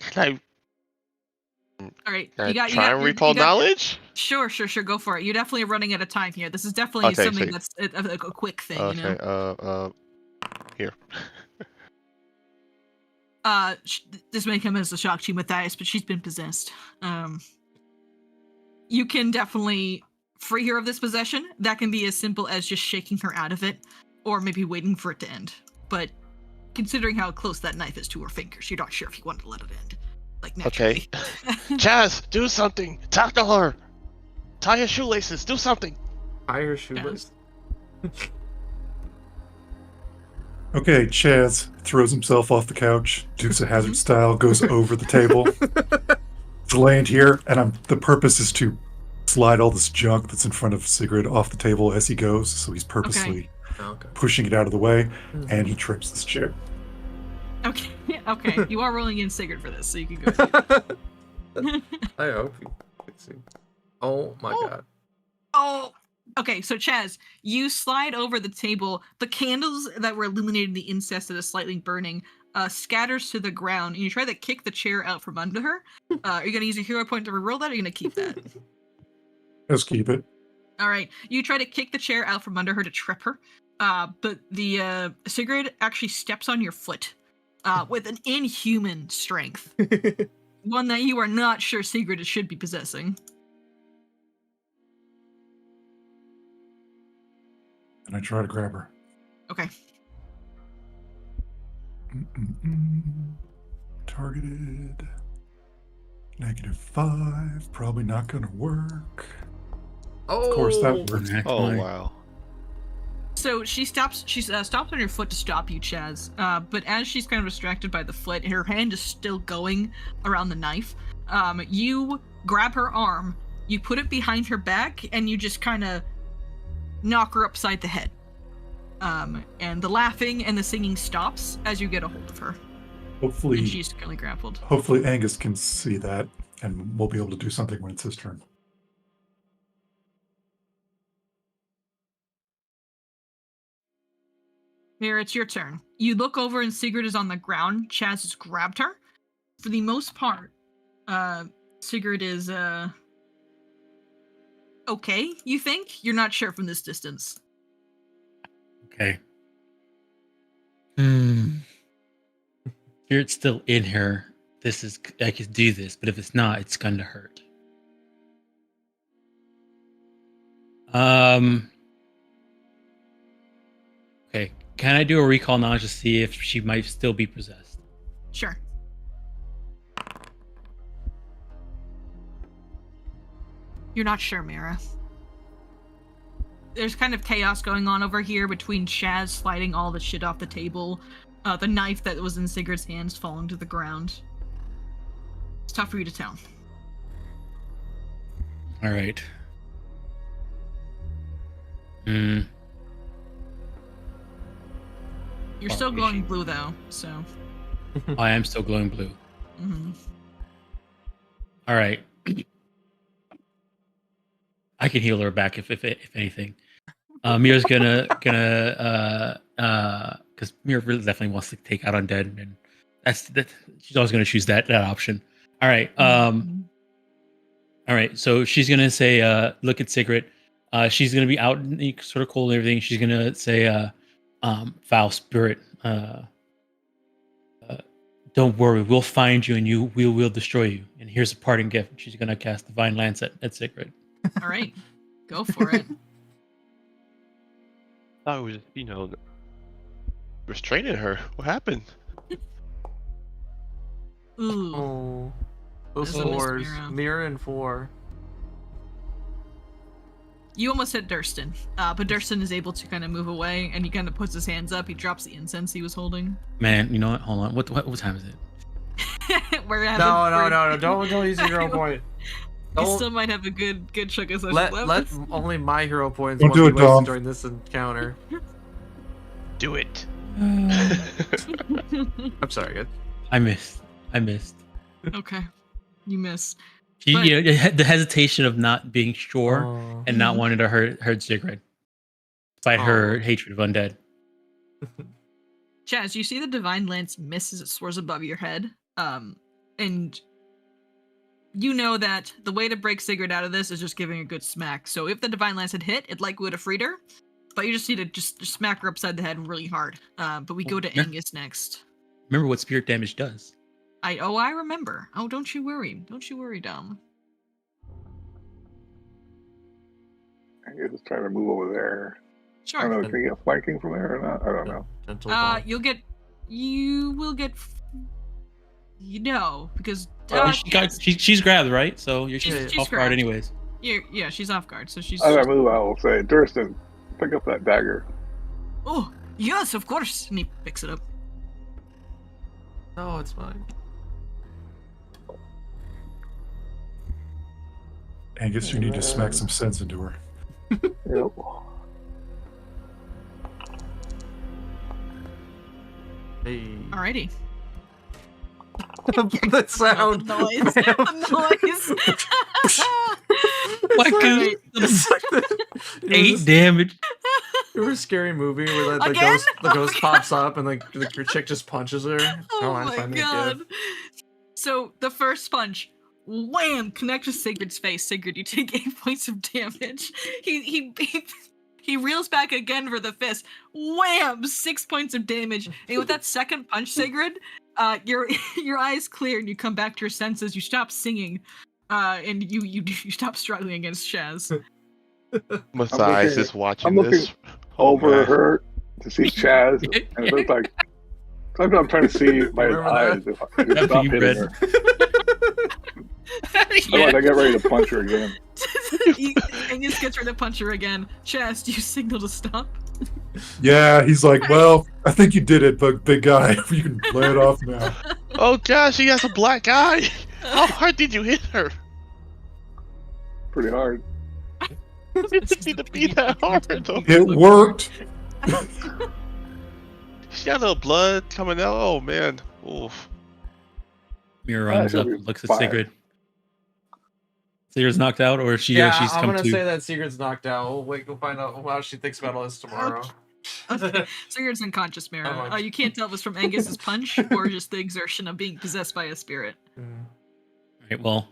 [SPEAKER 7] Can
[SPEAKER 1] All right,
[SPEAKER 7] I
[SPEAKER 1] you got
[SPEAKER 7] try and recall
[SPEAKER 1] you got-
[SPEAKER 7] knowledge?
[SPEAKER 1] Sure, go for it. You're definitely running out of time here. This is definitely
[SPEAKER 7] Okay,
[SPEAKER 1] something
[SPEAKER 7] so-
[SPEAKER 1] that's a quick thing,
[SPEAKER 7] Okay,
[SPEAKER 1] you know.
[SPEAKER 7] Here.
[SPEAKER 1] This may come as a shock to you, Matthias, but she's been possessed. You can definitely free her of this possession. That can be as simple as just shaking her out of it, or maybe waiting for it to end. But considering how close that knife is to her fingers, you're not sure if you want to let it end. Like, naturally.
[SPEAKER 7] Okay. Chaz, do something! Tackle her! Tie her shoelaces, do something!
[SPEAKER 2] Higher shoelace.
[SPEAKER 5] Okay, Chaz throws himself off the couch, Dukes of Hazzard style, goes over the table. It's land here, and the purpose is to slide all this junk that's in front of Sigrid off the table as he goes. So he's purposely
[SPEAKER 2] Okay.
[SPEAKER 5] pushing it out of the way, and he trips this chair.
[SPEAKER 1] Okay, okay. You are rolling in Sigrid for this, so you can go ahead.
[SPEAKER 2] I hope you can see. Oh my god.
[SPEAKER 1] Oh, okay. So Chaz, you slide over the table. The candles that were illuminating the incest that is slightly burning scatters to the ground, and you try to kick the chair out from under her. Are you gonna use a hero point to reroll that, or are you gonna keep that?
[SPEAKER 5] Let's keep it.
[SPEAKER 1] All right. You try to kick the chair out from under her to trip her, but the Sigrid actually steps on your foot with an inhuman strength, one that you are not sure Sigrid should be possessing.
[SPEAKER 5] And I try to grab her.
[SPEAKER 1] Okay.
[SPEAKER 5] Targeted. -5. Probably not going to work.
[SPEAKER 2] Oh,
[SPEAKER 5] Of course, that worked.
[SPEAKER 4] Excellent.
[SPEAKER 7] Oh, wow.
[SPEAKER 1] So she stops. She stops on her foot to stop you, Chaz. But as she's kind of distracted by the foot, her hand is still going around the knife. You grab her arm, you put it behind her back, and you just kind of knock her upside the head. And the laughing and the singing stops as you get a hold of her, and
[SPEAKER 5] Hopefully,
[SPEAKER 1] she's currently grappled.
[SPEAKER 5] hopefully Angus can see that, and we'll be able to do something when it's his turn.
[SPEAKER 1] Mira, it's your turn. You look over and Sigrid is on the ground. Chaz has grabbed her. For the most part, Sigrid is okay, you think? You're not sure from this distance.
[SPEAKER 4] Okay. Spirit's still in her. I could do this, but if it's not, it's gonna hurt. Okay. Can I do a recall knowledge to see if she might still be possessed?
[SPEAKER 1] Sure. You're not sure, Mira. There's kind of chaos going on over here between Chaz sliding all the shit off the table, the knife that was in Sigrid's hands falling to the ground. It's tough for you to tell.
[SPEAKER 4] All right.
[SPEAKER 1] You're still glowing blue, though, so...
[SPEAKER 4] I am still glowing blue.
[SPEAKER 1] Mm-hmm.
[SPEAKER 4] All right. I can heal her back if anything. Mira's gonna because Mira really definitely wants to take out undead, and that she's always gonna choose that option. All right. All right. So she's gonna say, look at Sigrid. She's gonna be out in the sort of cold and everything. She's gonna say, foul spirit. Don't worry, we'll find you and we will destroy you. And here's a parting gift. She's gonna cast Divine Lance at Sigrid.
[SPEAKER 1] All right, go for it.
[SPEAKER 7] I was, restraining her. What happened?
[SPEAKER 1] Ooh.
[SPEAKER 2] Oh, those
[SPEAKER 1] There's a miss,
[SPEAKER 2] fours.
[SPEAKER 1] Mira.
[SPEAKER 2] Mira and 4.
[SPEAKER 1] You almost hit Durston, but Durston is able to kind of move away, and he kind of puts his hands up. He drops the incense he was holding.
[SPEAKER 4] Man, you know what? Hold on. What time is it?
[SPEAKER 2] No, don't use your hero point.
[SPEAKER 1] You
[SPEAKER 2] Don't-
[SPEAKER 1] still might have a good chunk of social
[SPEAKER 2] Let
[SPEAKER 1] left.
[SPEAKER 2] only my hero points
[SPEAKER 5] Don't
[SPEAKER 2] won't
[SPEAKER 5] do
[SPEAKER 2] be
[SPEAKER 5] it,
[SPEAKER 2] wasted
[SPEAKER 5] Dom.
[SPEAKER 2] during this encounter.
[SPEAKER 7] Do it.
[SPEAKER 2] I'm sorry, guys.
[SPEAKER 4] I missed.
[SPEAKER 1] Okay, you miss.
[SPEAKER 4] She,
[SPEAKER 1] But-
[SPEAKER 4] the hesitation of not being sure
[SPEAKER 2] Oh.
[SPEAKER 4] and not wanting to hurt Sigrid, despite her hatred of undead.
[SPEAKER 1] Chaz, you see the divine lance miss as it soars above your head, and you know that the way to break Sigrid out of this is just giving a good smack. So if the divine lance had hit, it likely would have freed her, but you just need to just smack her upside the head really hard. But we go to
[SPEAKER 4] Yeah.
[SPEAKER 1] Angus next.
[SPEAKER 4] Remember what spirit damage does.
[SPEAKER 1] I remember. Oh, don't you worry, Dom.
[SPEAKER 6] I guess it's trying to move over there. I
[SPEAKER 1] Sure.
[SPEAKER 6] don't know, can you get flanking from there or not? I don't know.
[SPEAKER 2] Gentle Dawn.
[SPEAKER 1] You will get, because
[SPEAKER 4] She's grabbed, right? So you're
[SPEAKER 1] She's
[SPEAKER 4] off guard
[SPEAKER 1] grabbed.
[SPEAKER 4] anyways.
[SPEAKER 1] yeah, she's off guard, so she's.
[SPEAKER 6] As I move, I will say, Durston, pick up that dagger.
[SPEAKER 1] Oh yes, of course, and he picks it up.
[SPEAKER 2] No, it's fine.
[SPEAKER 5] Angus, you need to smack some sense into her.
[SPEAKER 6] Yep.
[SPEAKER 2] Hey.
[SPEAKER 1] Alrighty.
[SPEAKER 2] That sound.
[SPEAKER 1] The noise. The noise.
[SPEAKER 4] What
[SPEAKER 1] Sorry.
[SPEAKER 2] It's like the,
[SPEAKER 4] 8 damage.
[SPEAKER 2] remember a scary movie where the
[SPEAKER 1] Again?
[SPEAKER 2] ghost
[SPEAKER 1] Oh,
[SPEAKER 2] pops up and like the chick just punches her?
[SPEAKER 1] Oh
[SPEAKER 2] I'm
[SPEAKER 1] my
[SPEAKER 2] finding a
[SPEAKER 1] god.
[SPEAKER 2] gift.
[SPEAKER 1] So the first punch, wham, connects with Sigrid's face. Sigrid, you take 8 points of damage. He reels back again for the fist. Wham! 6 points of damage. And with that second punch, Sigrid, your eyes clear and you come back to your senses. You stop singing, and you stop struggling against Shaz.
[SPEAKER 7] Matthias
[SPEAKER 6] looking-
[SPEAKER 7] is watching
[SPEAKER 6] I'm looking
[SPEAKER 7] this.
[SPEAKER 6] Over
[SPEAKER 7] Okay.
[SPEAKER 6] her to see Chaz, and it looks like sometimes I'm trying to see by his
[SPEAKER 2] Remember
[SPEAKER 6] eyes
[SPEAKER 2] that?
[SPEAKER 6] if I can
[SPEAKER 4] That'd
[SPEAKER 6] stop
[SPEAKER 4] be
[SPEAKER 6] hitting
[SPEAKER 4] red.
[SPEAKER 6] her. Otherwise, I get ready to punch her again.
[SPEAKER 1] Angus gets ready to punch her again. Chaz, do you signal to stop?
[SPEAKER 5] Yeah, he's like, well, I think you did it, but big guy, you can lay it off now.
[SPEAKER 7] Oh gosh, he has a black eye. How hard did you hit her?
[SPEAKER 6] Pretty hard.
[SPEAKER 7] It didn't need to be that hard though.
[SPEAKER 5] It worked.
[SPEAKER 7] She got a little blood coming out. Oh man. Oof.
[SPEAKER 4] Mira runs
[SPEAKER 6] she'll
[SPEAKER 4] up
[SPEAKER 6] be
[SPEAKER 4] and looks at
[SPEAKER 6] fine.
[SPEAKER 4] Sigrid. Sigrid's knocked out, or she's
[SPEAKER 2] I'm
[SPEAKER 4] come
[SPEAKER 2] gonna
[SPEAKER 4] to.
[SPEAKER 2] say that Sigrid's knocked out. We'll wait, go find out how she thinks about all this tomorrow.
[SPEAKER 1] Okay. Sigrid's unconscious, Mira.
[SPEAKER 2] Oh,
[SPEAKER 1] You can't tell if it's from Angus's punch or just the exertion of being possessed by a spirit.
[SPEAKER 4] Right, well,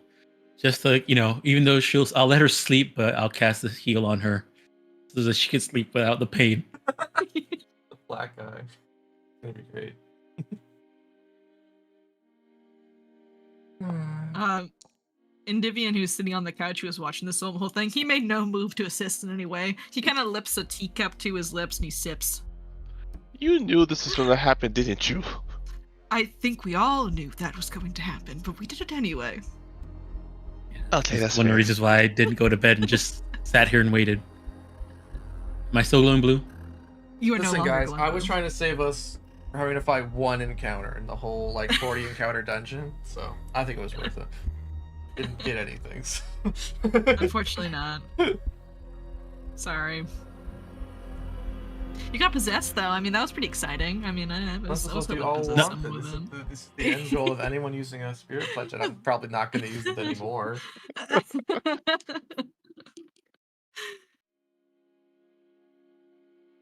[SPEAKER 4] just to, even though I'll let her sleep, but I'll cast the heal on her so that she can sleep without the pain.
[SPEAKER 2] The black guy. Gonna be great.
[SPEAKER 1] Endymion, who's sitting on the couch, who was watching this whole thing, he made no move to assist in any way. He kind of lips a teacup to his lips and he sips.
[SPEAKER 7] You knew this was gonna happen, didn't you?
[SPEAKER 1] I think we all knew that was going to happen, but we did it anyway.
[SPEAKER 7] Okay, that's
[SPEAKER 4] one of the
[SPEAKER 7] fair.
[SPEAKER 4] reasons why I didn't go to bed and just sat here and waited. Am I still glowing blue?
[SPEAKER 1] You are no
[SPEAKER 2] Listen,
[SPEAKER 1] longer
[SPEAKER 2] guys,
[SPEAKER 1] going
[SPEAKER 2] I was
[SPEAKER 1] home.
[SPEAKER 2] trying to save us from having to fight one encounter in the whole 40 encounter dungeon, so I think it was worth it. Didn't get anything. So.
[SPEAKER 1] Unfortunately not. Sorry. You got possessed though. I mean, that was pretty exciting. I mean, I was
[SPEAKER 2] This is what
[SPEAKER 1] hoping
[SPEAKER 2] you
[SPEAKER 1] to
[SPEAKER 2] all
[SPEAKER 1] possess
[SPEAKER 2] wanted.
[SPEAKER 1] someone
[SPEAKER 2] This
[SPEAKER 1] with
[SPEAKER 2] is,
[SPEAKER 1] him.
[SPEAKER 2] this is the end goal of anyone using a spirit pledge, and I'm probably not going to use it anymore.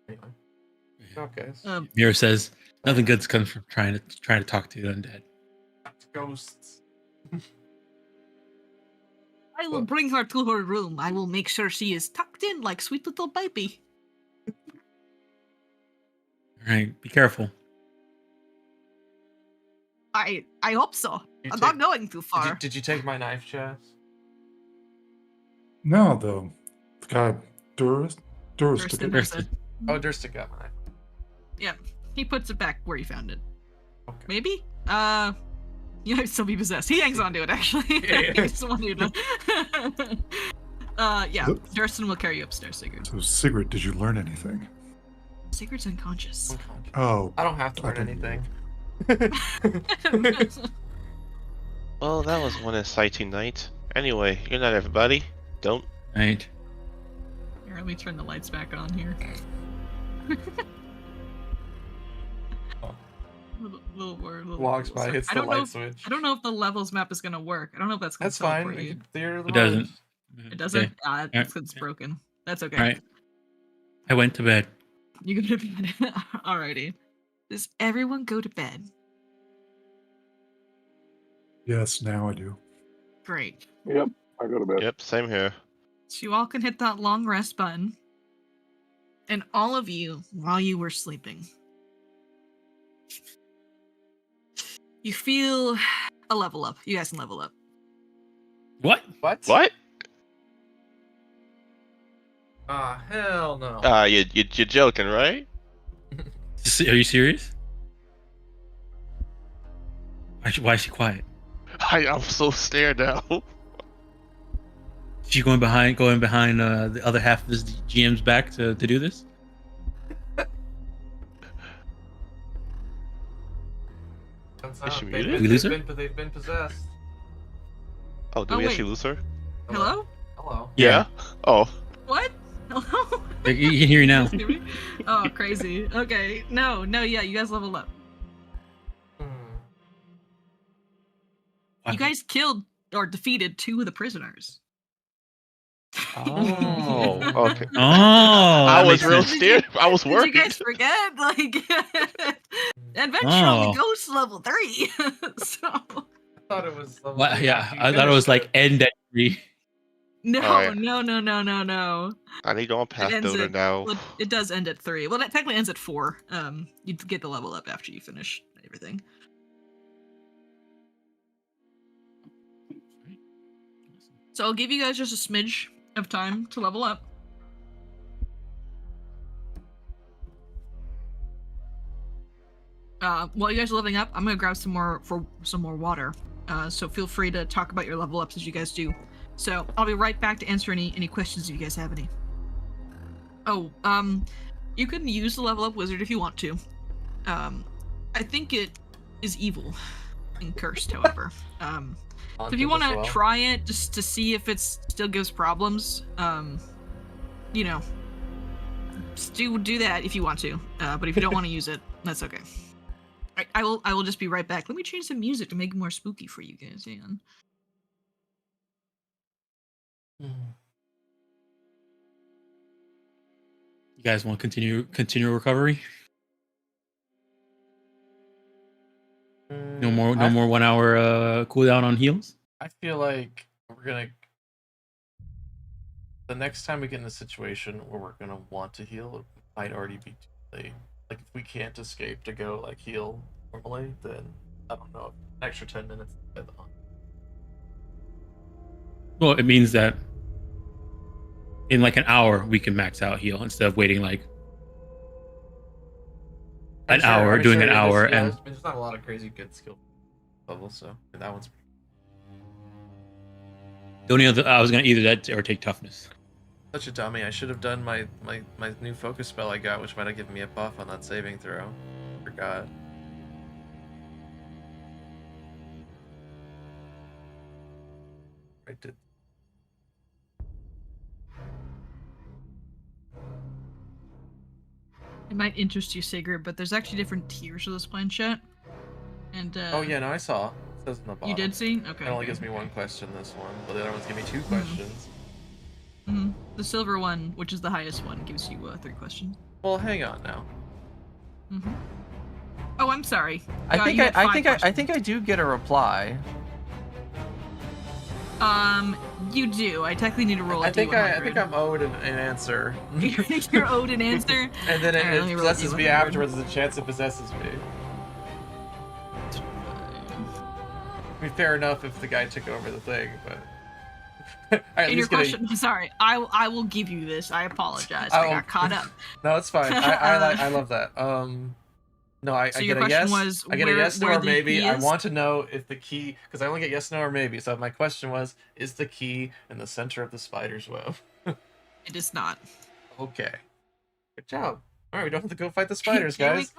[SPEAKER 2] Anyway. Okay.
[SPEAKER 4] Mira says nothing good's comes from trying to talk to the undead.
[SPEAKER 2] Ghosts.
[SPEAKER 1] I will bring her to her room. I will make sure she is tucked in like sweet little baby.
[SPEAKER 4] All right, be careful.
[SPEAKER 1] I hope so.
[SPEAKER 2] You
[SPEAKER 1] I'm
[SPEAKER 2] take-
[SPEAKER 1] not going too far.
[SPEAKER 2] Did you take my knife, Chaz?
[SPEAKER 5] No, the guy Durst
[SPEAKER 1] Durston has it.
[SPEAKER 2] Oh, Durston got my knife.
[SPEAKER 1] Yeah, he puts it back where he found it.
[SPEAKER 2] Okay.
[SPEAKER 1] Maybe? You might still be possessed. He hangs on to it, actually.
[SPEAKER 2] Yeah.
[SPEAKER 1] He just wanted you to... yeah,
[SPEAKER 5] Oops.
[SPEAKER 1] Durston will carry you upstairs, Sigrid.
[SPEAKER 5] So Sigrid, did you learn anything?
[SPEAKER 1] Sigrid's unconscious.
[SPEAKER 2] Unconscious.
[SPEAKER 5] Oh,
[SPEAKER 2] I don't have to
[SPEAKER 5] I
[SPEAKER 2] learn
[SPEAKER 5] didn't-
[SPEAKER 2] anything.
[SPEAKER 7] Well, that was one exciting night. Anyway, good night, everybody. Don't.
[SPEAKER 4] Right.
[SPEAKER 1] Here, let me turn the lights back on here. Little
[SPEAKER 2] Walks by, hits
[SPEAKER 1] I
[SPEAKER 2] the
[SPEAKER 1] don't know
[SPEAKER 2] light
[SPEAKER 1] if-
[SPEAKER 2] switch.
[SPEAKER 1] I don't know if the levels map is gonna work. I don't know if that's gonna
[SPEAKER 2] That's fine.
[SPEAKER 1] teleport
[SPEAKER 2] You
[SPEAKER 1] you.
[SPEAKER 2] can clear the
[SPEAKER 4] It doesn't.
[SPEAKER 1] It doesn't?
[SPEAKER 4] Okay.
[SPEAKER 1] It's broken. That's okay.
[SPEAKER 4] All right. I went to bed.
[SPEAKER 1] You go to bed. Alrighty. Does everyone go to bed?
[SPEAKER 5] yes, now I do.
[SPEAKER 1] Great.
[SPEAKER 6] Yep, I go to bed.
[SPEAKER 7] Yep, same here.
[SPEAKER 1] So you all can hit that long rest button. And all of you, while you were sleeping, you feel a level up. You guys can level up.
[SPEAKER 4] What?
[SPEAKER 2] What?
[SPEAKER 7] What?
[SPEAKER 2] Ah, hell no.
[SPEAKER 7] You're joking, right?
[SPEAKER 4] Are you serious? Why is she quiet?
[SPEAKER 7] I'm so scared now.
[SPEAKER 4] Is she going behind the other half of this GM's back to do this?
[SPEAKER 2] Turns
[SPEAKER 7] Is she
[SPEAKER 2] out
[SPEAKER 7] muted?
[SPEAKER 4] We lose her?
[SPEAKER 2] they've been possessed.
[SPEAKER 7] Oh, do
[SPEAKER 1] Oh,
[SPEAKER 7] we
[SPEAKER 1] wait.
[SPEAKER 7] actually lose her?
[SPEAKER 1] Hello?
[SPEAKER 2] Hello.
[SPEAKER 7] Yeah. Oh.
[SPEAKER 1] What? Hello?
[SPEAKER 4] You can hear you now.
[SPEAKER 1] You guys hear me? Oh, crazy. Okay. No, yeah, you guys level up. You guys killed or defeated 2 of the prisoners.
[SPEAKER 7] Oh. Okay.
[SPEAKER 4] Oh,
[SPEAKER 7] I
[SPEAKER 4] that
[SPEAKER 7] was
[SPEAKER 4] makes
[SPEAKER 7] real
[SPEAKER 4] sense.
[SPEAKER 7] scared. I was
[SPEAKER 1] Did you
[SPEAKER 7] worried.
[SPEAKER 1] guys forget? Like, Adventure
[SPEAKER 4] Oh.
[SPEAKER 1] only goes to level 3. So,
[SPEAKER 2] I thought it was.
[SPEAKER 4] Well, yeah, I thought it was like end at 3.
[SPEAKER 1] no,
[SPEAKER 7] Alright.
[SPEAKER 1] no.
[SPEAKER 7] I need on
[SPEAKER 1] It ends
[SPEAKER 7] Pathfinder
[SPEAKER 1] at,
[SPEAKER 7] now.
[SPEAKER 1] well, it does end at 3. Well, that technically ends at 4. You get the level up after you finish everything. So I'll give you guys just a smidge of time to level up. While you guys are leveling up, I'm gonna grab some more water. So feel free to talk about your level ups as you guys do. So I'll be right back to answer any questions if you guys have any. Oh, you can use the level up wizard if you want to. I think it is evil and cursed, however. So if you want to try it just to see if it still gives problems, you know, do that if you want to. But if you don't want to use it, that's okay. I will just be right back. Let me change the music to make it more spooky for you guys. Hang on.
[SPEAKER 4] You guys want to continue recovery? No more 1 hour cooldown on heals.
[SPEAKER 2] I feel like we're gonna. The next time we get in a situation where we're gonna want to heal, it might already be too late. Like if we can't escape to go like heal normally, then I don't know, an extra 10 minutes.
[SPEAKER 4] Well, it means that in like an hour we can max out heal instead of waiting like an hour, doing an hour, and
[SPEAKER 2] there's not a lot of crazy good skill levels, so that one's.
[SPEAKER 4] the only other I was gonna either that or take toughness.
[SPEAKER 2] Such a dummy. I should have done my new focus spell I got, which might have given me a buff on that saving throw. Forgot. I did.
[SPEAKER 1] It might interest you, Sigrid, but there's actually different tiers of this planchette. And
[SPEAKER 2] Oh yeah, no, I saw. It says in the bottom.
[SPEAKER 1] You did see? Okay.
[SPEAKER 2] It only
[SPEAKER 1] okay.
[SPEAKER 2] gives me one question, this one, but the other ones give me 2 questions.
[SPEAKER 1] Mm-hmm. The silver one, which is the highest one, gives you 3 questions.
[SPEAKER 2] Well, hang on now.
[SPEAKER 1] Mm-hmm. Oh, I'm sorry.
[SPEAKER 2] I think
[SPEAKER 1] you had 5
[SPEAKER 2] I
[SPEAKER 1] questions.
[SPEAKER 2] think I do get a reply.
[SPEAKER 1] You do. I technically need to roll a
[SPEAKER 2] I think
[SPEAKER 1] D100.
[SPEAKER 2] I'm owed an answer.
[SPEAKER 1] You're owed an answer.
[SPEAKER 2] And then
[SPEAKER 1] Alright, let me
[SPEAKER 2] it
[SPEAKER 1] roll a
[SPEAKER 2] possesses me
[SPEAKER 1] D100.
[SPEAKER 2] afterwards. There's a chance it possesses me. I mean, fair enough if the guy took over the thing, but. Alright,
[SPEAKER 1] And your question, sorry, I will give you this. I apologize. I got caught up.
[SPEAKER 2] No, it's fine. I love that. No, I
[SPEAKER 1] So
[SPEAKER 2] get
[SPEAKER 1] your
[SPEAKER 2] a
[SPEAKER 1] question
[SPEAKER 2] yes.
[SPEAKER 1] was
[SPEAKER 2] I get a yes, no,
[SPEAKER 1] where
[SPEAKER 2] or
[SPEAKER 1] the
[SPEAKER 2] maybe.
[SPEAKER 1] key
[SPEAKER 2] I
[SPEAKER 1] is?
[SPEAKER 2] want to know if the key, because I only get yes, no, or maybe. So my question was, is the key in the center of the spider's web?
[SPEAKER 1] It is not.
[SPEAKER 2] Okay. Good job. All right, we don't have to go fight the spiders,
[SPEAKER 1] There
[SPEAKER 2] guys.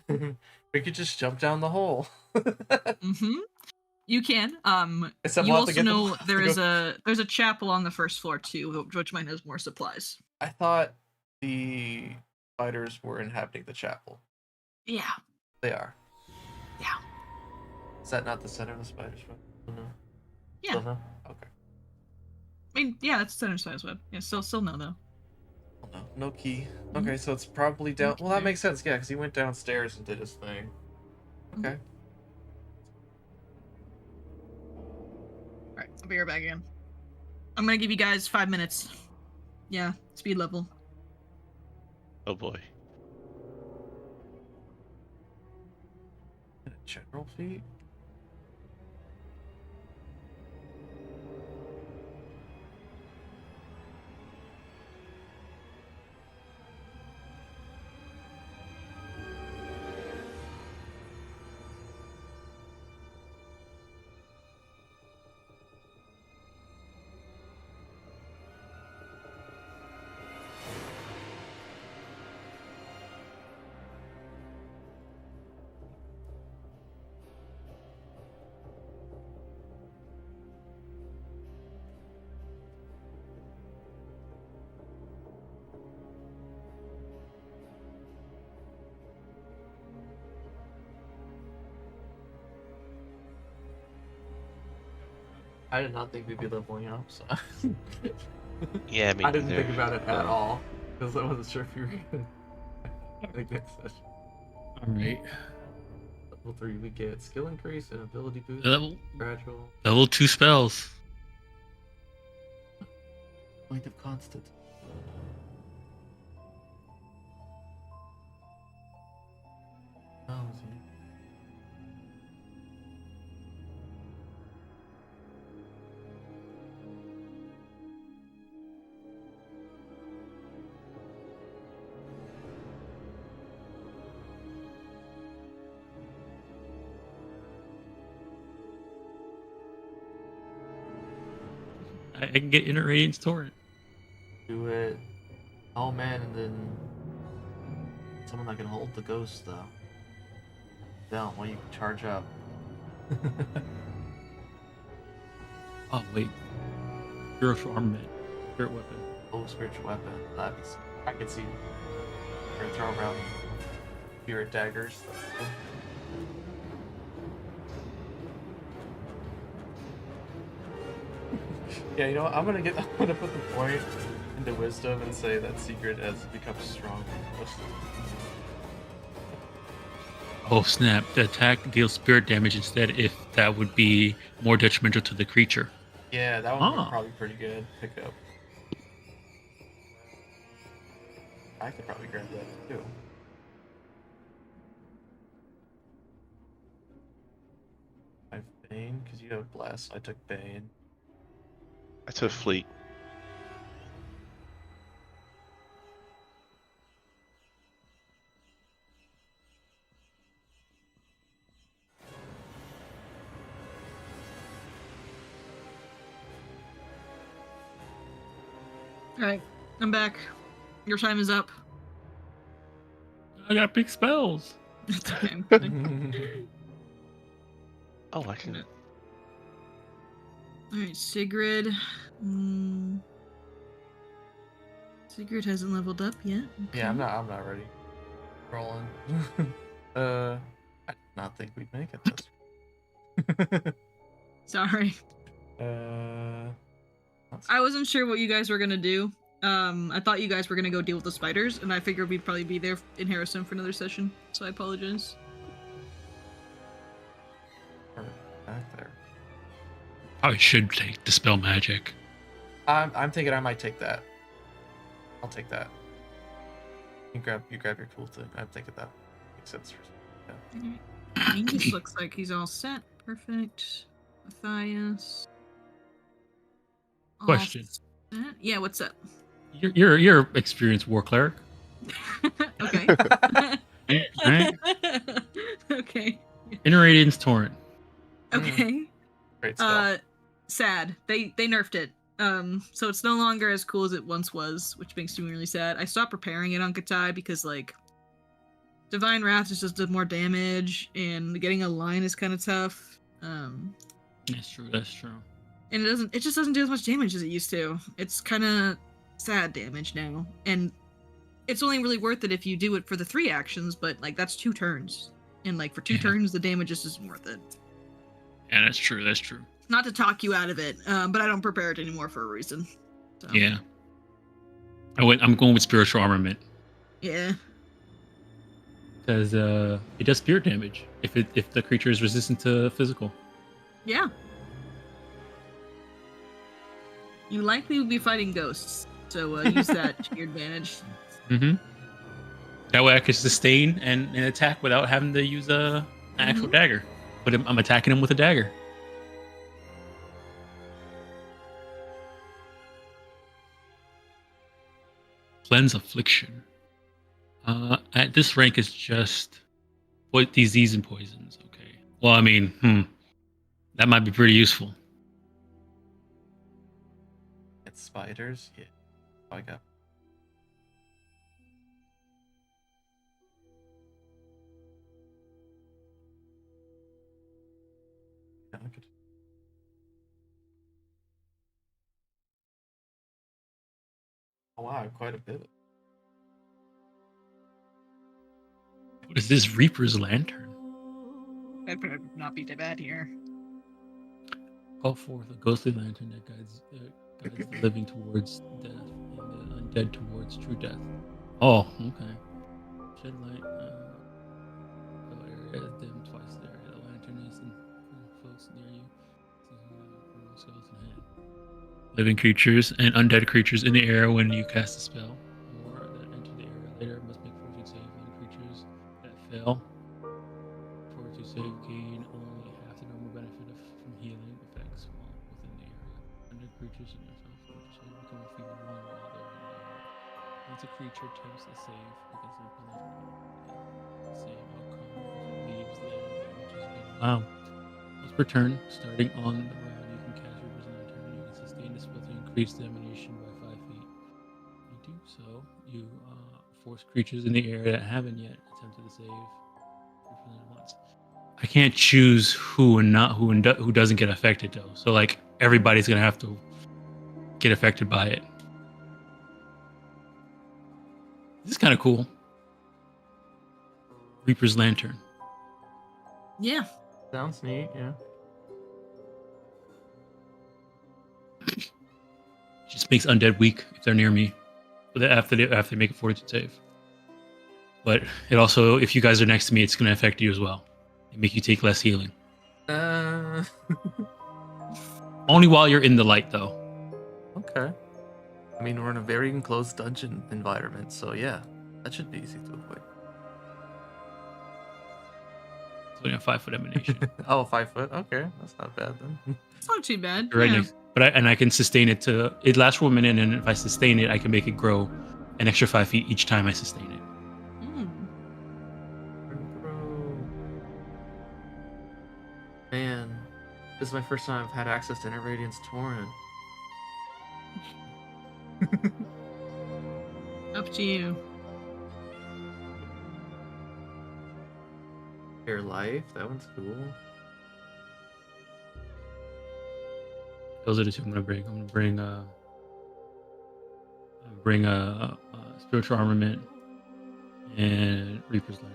[SPEAKER 1] we go.
[SPEAKER 2] We could just jump down the hole.
[SPEAKER 1] Mm-hmm. You can.
[SPEAKER 2] Except
[SPEAKER 1] You
[SPEAKER 2] we'll have to
[SPEAKER 1] also
[SPEAKER 2] get the-
[SPEAKER 1] know
[SPEAKER 2] have to
[SPEAKER 1] there's a chapel on the first floor too, which might have more supplies.
[SPEAKER 2] I thought the spiders were inhabiting the chapel.
[SPEAKER 1] Yeah.
[SPEAKER 2] They are.
[SPEAKER 1] Yeah.
[SPEAKER 2] Is that not the center of the spider's web? No.
[SPEAKER 1] Yeah.
[SPEAKER 2] Still no? Okay.
[SPEAKER 1] I mean, yeah, that's center size web. Yeah, still no though.
[SPEAKER 2] Oh, no. No key. Okay, so it's probably down. Well, that
[SPEAKER 1] Okay.
[SPEAKER 2] makes sense. Yeah, because he went downstairs and did his thing. Okay.
[SPEAKER 1] Alright, I'll be right back again. I'm gonna give you guys 5 minutes. Yeah, speed level.
[SPEAKER 7] Oh boy.
[SPEAKER 2] General feat? I did not think we'd be leveling up, so.
[SPEAKER 7] Yeah, me
[SPEAKER 2] I didn't
[SPEAKER 7] neither.
[SPEAKER 2] think about it at all, because I wasn't sure if you were gonna. I think next session.
[SPEAKER 4] Alright.
[SPEAKER 2] Level 3, we get skill increase and ability boost. Gradual.
[SPEAKER 4] Level 2 spells.
[SPEAKER 2] Point of constant. Oh,
[SPEAKER 4] I can get Inner Radiance Torrent.
[SPEAKER 2] do it. Oh man, and then someone that can hold the ghost though. Down while you charge up.
[SPEAKER 4] Oh wait. Spiritual armament. Spirit weapon.
[SPEAKER 2] Oh, spiritual weapon. That'd be. I could see. Or throw around spirit daggers. Yeah, you know what? I'm gonna put the point into wisdom and say that Sigrid has become strong.
[SPEAKER 4] Oh snap. The attack deals spirit damage instead if that would be more detrimental to the creature.
[SPEAKER 2] Yeah, that one would
[SPEAKER 4] Ah.
[SPEAKER 2] probably pretty good. Pick up. I could probably grab that too. I have Bane, because you have Bless. I took Bane.
[SPEAKER 7] I took Fleet.
[SPEAKER 1] Alright, I'm back. Your time is up.
[SPEAKER 4] I got big spells.
[SPEAKER 1] It's okay, I'm kidding.
[SPEAKER 7] Oh, I can.
[SPEAKER 1] Alright, Sigrid. Sigrid hasn't leveled up yet.
[SPEAKER 2] Yeah,
[SPEAKER 1] Okay.
[SPEAKER 2] I'm not ready. Rolling. I did not think we'd make it this.
[SPEAKER 1] Sorry.
[SPEAKER 2] Let's
[SPEAKER 1] I wasn't sure what you guys were gonna do. I thought you guys were gonna go deal with the spiders, and I figured we'd probably be there in Harrowstone for another session, so I apologize.
[SPEAKER 2] start back there.
[SPEAKER 4] Probably should take dispel magic.
[SPEAKER 2] I'm thinking I might take that. I'll take that. You grab your tool thing. I'm thinking that makes sense.
[SPEAKER 1] Angus looks like he's all set. Perfect. Matthias. All
[SPEAKER 4] Question.
[SPEAKER 1] set. Yeah, what's up?
[SPEAKER 4] You're experienced war cleric.
[SPEAKER 1] Okay.
[SPEAKER 4] Right?
[SPEAKER 1] Okay.
[SPEAKER 4] Inner Radiance Torrent.
[SPEAKER 1] Okay.
[SPEAKER 2] Great stuff.
[SPEAKER 1] Sad. They nerfed it. So it's no longer as cool as it once was, which makes me really sad. I stopped preparing it on Katai because like Divine Wrath just does more damage, and getting a line is kind of tough.
[SPEAKER 4] That's true. That's true.
[SPEAKER 1] And it just doesn't do as much damage as it used to. It's kind of sad damage now, and it's only really worth it if you do it for the 3 actions, but like that's 2 turns, and like for 2 turns the damage just isn't worth it.
[SPEAKER 4] Yeah, that's true. That's true.
[SPEAKER 1] Not to talk you out of it, but I don't prepare it anymore for a reason. So.
[SPEAKER 4] Yeah. I'm going with spiritual armament
[SPEAKER 1] Yeah.
[SPEAKER 4] because it does spirit damage if the creature is resistant to physical.
[SPEAKER 1] Yeah. You likely will be fighting ghosts, so use that to your advantage.
[SPEAKER 4] Mm-hmm. That way I can sustain and attack without having to use an actual dagger. But I'm attacking him with a dagger. Cleanse Affliction. At this rank is just what disease and poisons. Okay. Well, I mean, that might be pretty useful.
[SPEAKER 2] It's spiders. Yeah. I got. Yeah, I could. Oh wow, quite a bit.
[SPEAKER 4] What is this? Reaper's Lantern.
[SPEAKER 1] That would not be that bad here.
[SPEAKER 4] Call forth a ghostly lantern that guides the living towards death and the undead towards true death. Oh, okay. Shed light. Area dim twice the area. The lantern is in close near you. Skeleton head. Living creatures and undead creatures in the area when you cast a spell, or that enter the area later must make fortitude save. Living creatures that fail fortitude save gain only half the normal benefit from healing effects while within the area. Undead creatures and yourself fortitude save become a feeble 1 while they're in the area. Once a creature attempts to save against an opponent, save outcome if it leaves the area, which is good. Wow. Once per turn, starting on the round, you can cast Reaper's Lantern and you can sustain the spell to increase the emanation by 5 feet. When you do so, you force creatures in the area that haven't yet attempted to save once. I can't choose who doesn't get affected though. So like everybody's gonna have to get affected by it. This is kind of cool. Reaper's Lantern.
[SPEAKER 1] Yeah.
[SPEAKER 2] Sounds neat. Yeah.
[SPEAKER 4] Just makes undead weak if they're near me, but after they make a fortitude save. But it also, if you guys are next to me, it's going to affect you as well. It make you take less healing. Only while you're in the light, though.
[SPEAKER 2] Okay. I mean, we're in a very enclosed dungeon environment, so yeah, that should be easy to avoid.
[SPEAKER 4] It's only a 5-foot emanation.
[SPEAKER 2] Oh, 5 foot. Okay, that's not bad then.
[SPEAKER 1] It's not too bad.
[SPEAKER 4] Right
[SPEAKER 1] Yeah.
[SPEAKER 4] next, but I can sustain it to. It lasts for a minute, and if I sustain it, I can make it grow an extra 5 feet each time I sustain it.
[SPEAKER 2] Man, this is my first time I've had access to Inner Radiance Torrent.
[SPEAKER 1] Up to you.
[SPEAKER 2] Your life, that one's cool.
[SPEAKER 4] Those are the 2 I'm gonna bring. I'm gonna bring a spiritual armament and Reaper's Lantern.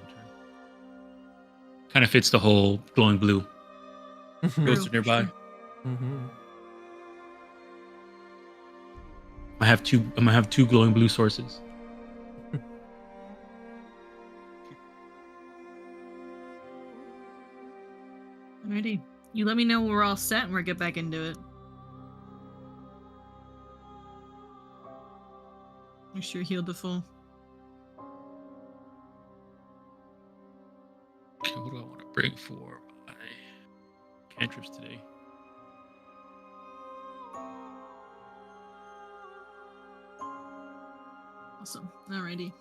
[SPEAKER 4] Kind of fits the whole glowing blue. Ghosts are nearby.
[SPEAKER 2] Mm-hmm.
[SPEAKER 4] I have two. I'm gonna have two glowing blue sources.
[SPEAKER 1] Alrighty. You let me know when we're all set and we'll get back into it. Make sure you're healed to full.
[SPEAKER 4] Okay, what do I want to bring for my cantrips today?
[SPEAKER 1] Awesome. Alrighty.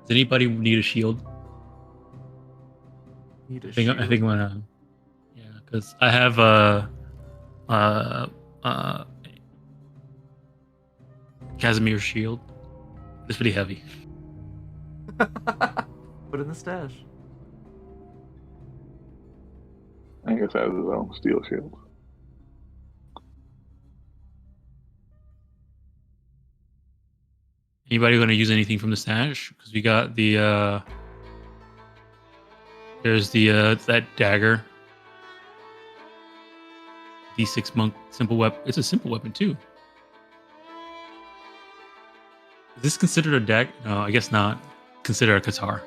[SPEAKER 4] Does anybody need a shield?
[SPEAKER 2] Need a
[SPEAKER 4] I think I'm
[SPEAKER 2] shield.
[SPEAKER 4] gonna. Yeah, because I have Casimir shield. It's pretty heavy.
[SPEAKER 2] Put in the stash.
[SPEAKER 6] Angus has his own steel shield.
[SPEAKER 4] Anybody gonna use anything from the stash? Because we got the there's the that dagger. D6 monk simple weapon. It's a simple weapon too. Is this considered a dagger? No, I guess not. Consider a guitar.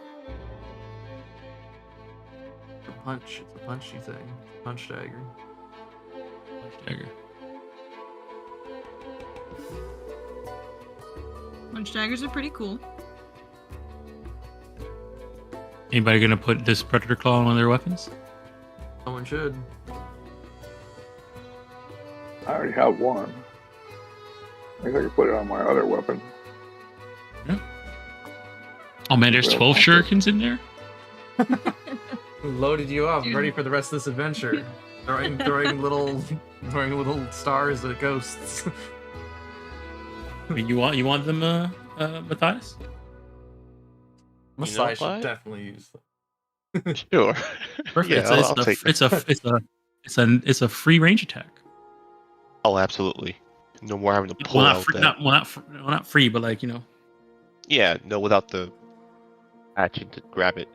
[SPEAKER 2] It's a punch. It's a punchy thing. Punch dagger.
[SPEAKER 4] Punch dagger.
[SPEAKER 1] Punch daggers are pretty cool.
[SPEAKER 4] Anybody gonna put this predator claw on one of their weapons?
[SPEAKER 2] Someone should.
[SPEAKER 6] I already have one. I think I can put it on my other weapon.
[SPEAKER 4] Oh man, there's
[SPEAKER 6] Well,
[SPEAKER 4] 12 shurikens in there.
[SPEAKER 2] Loaded you up,
[SPEAKER 1] Dude.
[SPEAKER 2] ready for the rest of this adventure. throwing little stars at ghosts.
[SPEAKER 4] I mean, you want them, Matthias?
[SPEAKER 2] Messiah
[SPEAKER 7] what?
[SPEAKER 2] should definitely use them.
[SPEAKER 7] Sure.
[SPEAKER 4] Perfect.
[SPEAKER 7] Yeah, I'll take that.
[SPEAKER 4] It's a free range attack.
[SPEAKER 7] Oh, absolutely. No more having to pull
[SPEAKER 4] Well,
[SPEAKER 7] out that.
[SPEAKER 4] not free, but like, you know.
[SPEAKER 7] Yeah, no, without the action to grab it.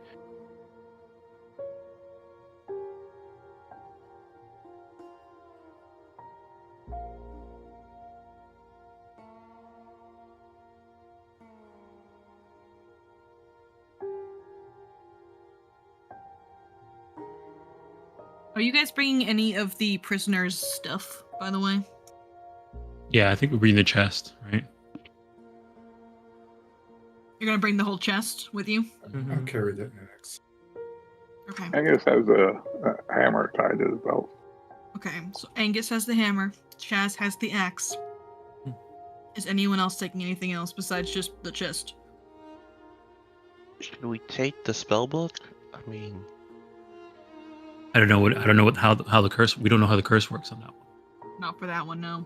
[SPEAKER 1] Are you guys bringing any of the prisoners' stuff, by the way?
[SPEAKER 4] Yeah, I think we're bringing the chest, right?
[SPEAKER 1] You're gonna bring the whole chest with you?
[SPEAKER 2] Mm-hmm.
[SPEAKER 5] I'll carry that next.
[SPEAKER 1] Okay.
[SPEAKER 6] Angus has a hammer tied to his belt.
[SPEAKER 1] Okay, so Angus has the hammer. Chaz has the axe. Is anyone else taking anything else besides just the chest?
[SPEAKER 7] Should we take the spell book? I mean,
[SPEAKER 4] I don't know how the curse. We don't know how the curse works on that one.
[SPEAKER 1] Not for that one, no.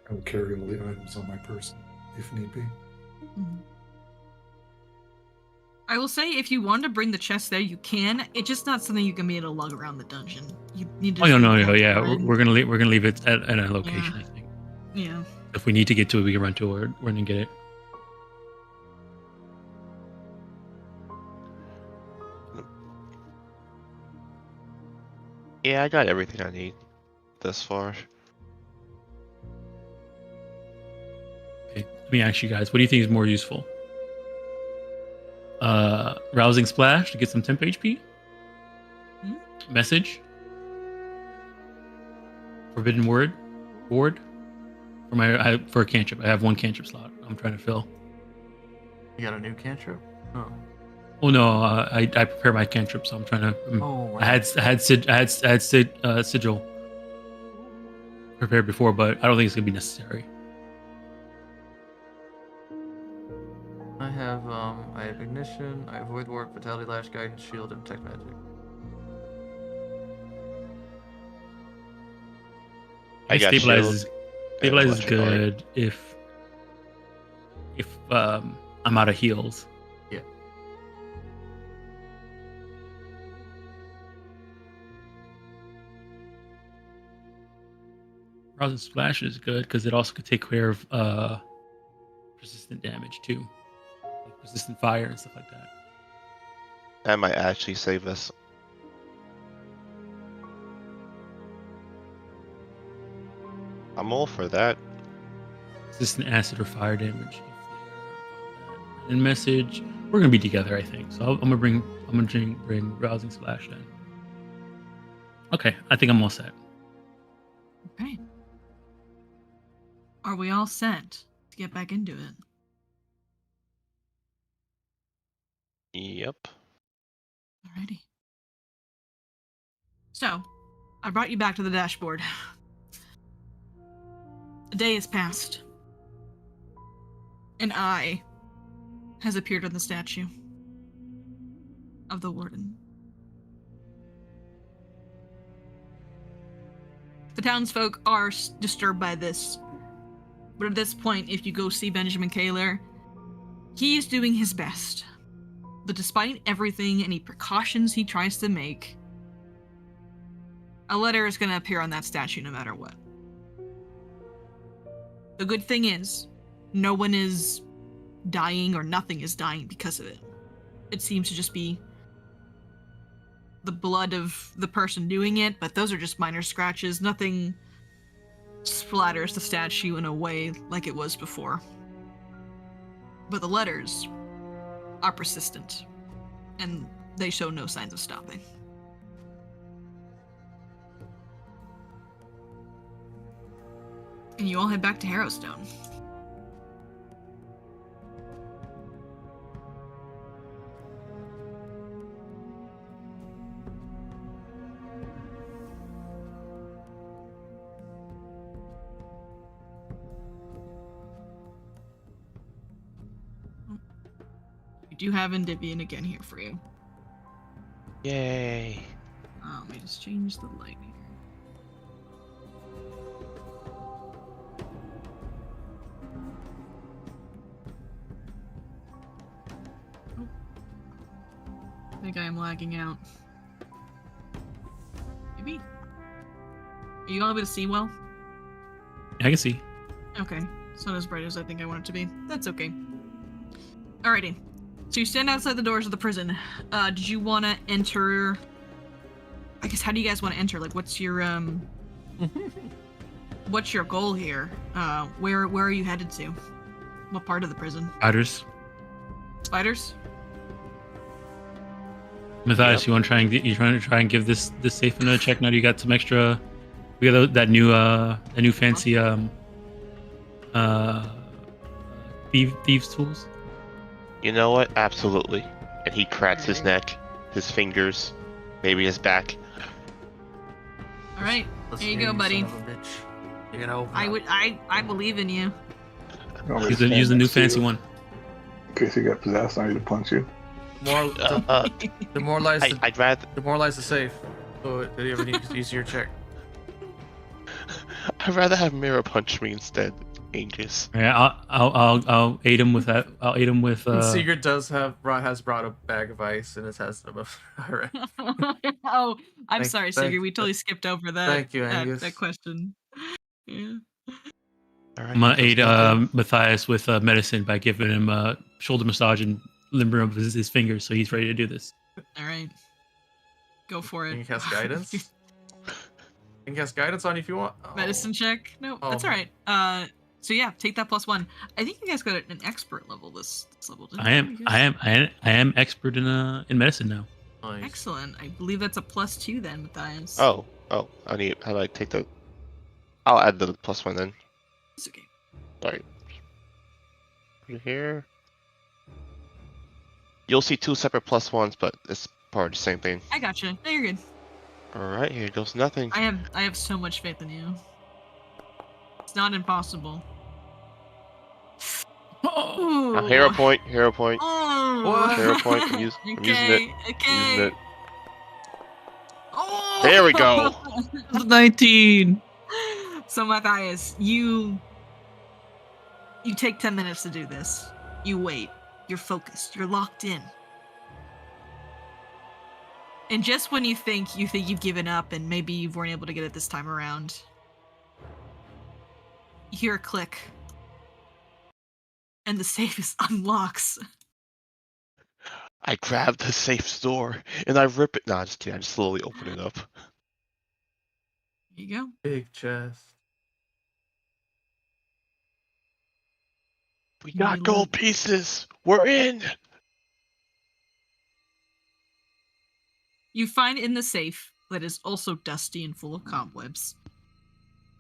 [SPEAKER 5] I will carry all the items on my person if need be.
[SPEAKER 1] Mhm. I will say, if you want to bring the chest there, you can. It's just not something you can be able to lug around the dungeon. You need to.
[SPEAKER 4] Oh no,
[SPEAKER 1] just-
[SPEAKER 4] yeah, we're gonna leave it at a location.
[SPEAKER 1] Yeah.
[SPEAKER 4] I think
[SPEAKER 1] Yeah.
[SPEAKER 4] if we need to get to it, we can run to it. We're gonna get it.
[SPEAKER 7] yeah, I got everything I need thus far.
[SPEAKER 4] Okay, let me ask you guys, what do you think is more useful? Rousing Splash to get some temp HP?
[SPEAKER 1] Hmm?
[SPEAKER 4] Message? Forbidden Word? Ward? For a cantrip. I have one cantrip slot I'm trying to fill.
[SPEAKER 2] You got a new cantrip? Oh.
[SPEAKER 4] Oh no, I prepare my cantrip, so I'm trying to.
[SPEAKER 2] Oh.
[SPEAKER 4] I had sigil prepared before, but I don't think it's gonna be necessary.
[SPEAKER 2] I have ignition. I have void warp, vitality lash, guidance shield, and tech magic.
[SPEAKER 7] I got
[SPEAKER 4] stabilize
[SPEAKER 7] shield
[SPEAKER 4] is
[SPEAKER 7] and
[SPEAKER 4] stabilize is
[SPEAKER 7] electric arc.
[SPEAKER 4] good if I'm out of heals.
[SPEAKER 2] Yeah.
[SPEAKER 4] Rousing Splash is good because it also could take care of persistent damage too, like persistent fire and stuff like that.
[SPEAKER 7] That might actually save us. I'm all for that.
[SPEAKER 4] Persistent acid or fire damage. If they are on that. And message, we're gonna be together, I think. So I'm gonna bring Rousing Splash then. Okay, I think I'm all set.
[SPEAKER 1] Okay. Are we all set to get back into it?
[SPEAKER 7] Yep.
[SPEAKER 1] Alrighty. So, I brought you back to the dashboard. A day has passed. An eye has appeared on the statue of the warden. The townsfolk are disturbed by this. But at this point, if you go see Benjamin Kaler, he is doing his best. But despite everything, any precautions he tries to make, a letter is going to appear on that statue no matter what. The good thing is, no one is dying or nothing is dying because of it. It seems to just be the blood of the person doing it, but those are just minor scratches. Nothing splatters the statue in a way like it was before. But the letters are persistent, and they show no signs of stopping. And you all head back to Harrowstone. We do have Endymion again here for you.
[SPEAKER 7] Yay.
[SPEAKER 1] Let me just change the light here. Oh. I think I am lagging out. Maybe? Are you all able to see well?
[SPEAKER 4] I can see.
[SPEAKER 1] Okay. It's not as bright as I think I want it to be. That's okay. Alrighty. So you stand outside the doors of the prison. Did you want to enter... I guess, how do you guys want to enter? Like, what's your, what's your goal here? Where are you headed to? What part of the prison?
[SPEAKER 4] Spiders.
[SPEAKER 1] Spiders?
[SPEAKER 4] Matthias, you want to try and give this safe another check? Now that you got some extra. We got that new fancy thieves tools.
[SPEAKER 7] You know what? Absolutely. And he cracks his neck, his fingers, maybe his back.
[SPEAKER 1] Alright,
[SPEAKER 2] Listen
[SPEAKER 1] here you
[SPEAKER 2] here,
[SPEAKER 1] go, buddy.
[SPEAKER 2] son of a bitch. You gotta open up.
[SPEAKER 1] I believe in you.
[SPEAKER 6] You want me to
[SPEAKER 4] Use the
[SPEAKER 6] stand
[SPEAKER 4] new
[SPEAKER 6] next to
[SPEAKER 4] fancy
[SPEAKER 6] you
[SPEAKER 4] one.
[SPEAKER 6] In case you get possessed, I need to punch you.
[SPEAKER 2] Demoralize
[SPEAKER 7] I'd rather.
[SPEAKER 2] demoralize the safe. So if you ever need to use your check.
[SPEAKER 7] I'd rather have Mirror punch me instead, Angus.
[SPEAKER 4] Yeah, I'll aid him with that. I'll aid him with.
[SPEAKER 2] And Sigrid has brought a bag of ice and it has them. Alright.
[SPEAKER 1] Oh, I'm
[SPEAKER 2] Thank-
[SPEAKER 1] sorry,
[SPEAKER 2] thank-
[SPEAKER 1] Sigrid. We totally skipped over that.
[SPEAKER 2] Thank you, Angus.
[SPEAKER 1] That question. Yeah.
[SPEAKER 7] All right.
[SPEAKER 4] I'm gonna aid Matthias with medicine by giving him a shoulder massage and limbering up his fingers, so he's ready to do this.
[SPEAKER 1] All right. Go for it.
[SPEAKER 2] Can you cast guidance? You can cast guidance on you if you want. Oh.
[SPEAKER 1] Medicine check? No, that's
[SPEAKER 2] Oh.
[SPEAKER 1] all right. So yeah, take that +1. I think you guys got an expert level this level. Didn't
[SPEAKER 4] I
[SPEAKER 1] you?
[SPEAKER 4] am expert in medicine now.
[SPEAKER 2] Nice.
[SPEAKER 1] Excellent. I believe that's a +2 then, Matthias.
[SPEAKER 7] Oh, I need. How do I take the? I'll add the +1 then.
[SPEAKER 1] It's okay.
[SPEAKER 7] Sorry. Put it here. You'll see 2 separate +1s, but it's part of the same thing.
[SPEAKER 1] I gotcha. No, you're good.
[SPEAKER 7] All right, here goes nothing.
[SPEAKER 1] I have so much faith in you. It's not impossible. Ooh.
[SPEAKER 7] Hero point.
[SPEAKER 1] Oh.
[SPEAKER 2] What?
[SPEAKER 7] Hero point. I'm using it.
[SPEAKER 1] Okay.
[SPEAKER 7] Using it.
[SPEAKER 1] Oh.
[SPEAKER 7] There we go.
[SPEAKER 4] 19.
[SPEAKER 1] So Matthias, you take 10 minutes to do this. You wait. You're focused. You're locked in. And just when you think you've given up and maybe you weren't able to get it this time around, you hear a click. And the safe unlocks.
[SPEAKER 7] I grab the safe door and I rip it. Nah, just kidding. I just slowly open it up.
[SPEAKER 1] There you go.
[SPEAKER 2] Big chest.
[SPEAKER 7] We got gold pieces. We're in.
[SPEAKER 1] You find in the safe, that is also dusty and full of cobwebs,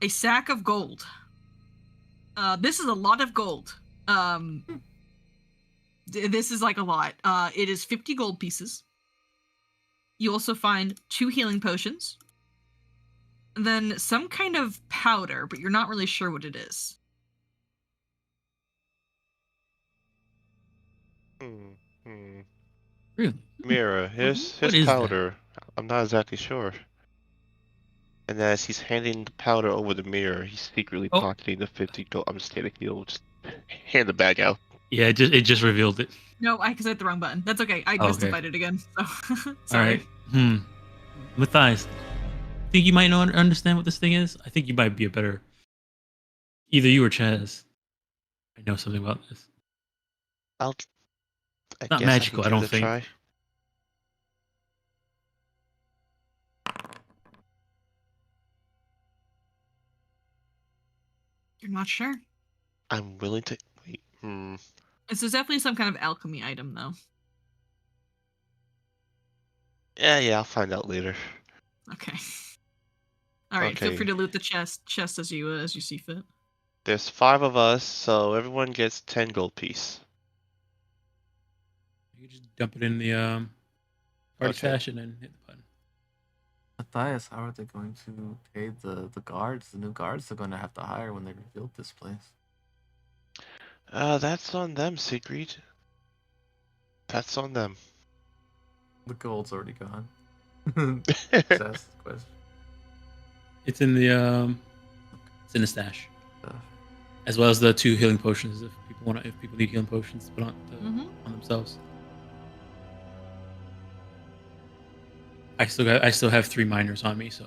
[SPEAKER 1] a sack of gold. This is a lot of gold. This is like a lot. It is 50 gold pieces. You also find 2 healing potions. And then some kind of powder, but you're not really sure what it is.
[SPEAKER 4] Really?
[SPEAKER 7] Mirror, here's
[SPEAKER 4] What is that?
[SPEAKER 7] powder. I'm not exactly sure. And as he's handing the powder over the mirror, he's secretly
[SPEAKER 4] Oh.
[SPEAKER 7] pocketing the 50 gold. I'm just kidding. He'll just hand the bag out.
[SPEAKER 4] Yeah, it just revealed it.
[SPEAKER 1] No, I hit the wrong button. That's okay. I
[SPEAKER 4] Okay.
[SPEAKER 1] mystified it again. So
[SPEAKER 4] All
[SPEAKER 1] sorry.
[SPEAKER 4] right. Matthias, think you might not understand what this thing is? I think you might be a better. Either you or Chaz. I know something about this.
[SPEAKER 7] I
[SPEAKER 4] Not
[SPEAKER 7] guess
[SPEAKER 4] magical,
[SPEAKER 7] I
[SPEAKER 4] I
[SPEAKER 7] can
[SPEAKER 4] don't
[SPEAKER 7] give it a
[SPEAKER 4] think.
[SPEAKER 7] try.
[SPEAKER 1] You're not sure.
[SPEAKER 7] I'm willing to wait.
[SPEAKER 1] This is definitely some kind of alchemy item, though.
[SPEAKER 7] Yeah, I'll find out later.
[SPEAKER 1] Okay. All right. Feel
[SPEAKER 7] Okay.
[SPEAKER 1] free to loot the chest as you see fit.
[SPEAKER 7] There's 5 of us, so everyone gets 10 gold piece.
[SPEAKER 4] You just dump it in the party
[SPEAKER 7] Okay.
[SPEAKER 4] stash and then hit the button.
[SPEAKER 2] Matthias, how are they going to pay the guards, the new guards they're going to have to hire when they rebuild this place?
[SPEAKER 7] That's on them, Sigrid. That's on them.
[SPEAKER 2] The gold's already gone. Just ask the question.
[SPEAKER 4] It's in the stash,
[SPEAKER 2] Stuff.
[SPEAKER 4] as well as the 2 healing potions. If people need healing potions, to put on themselves. I still have 3 minors on me, so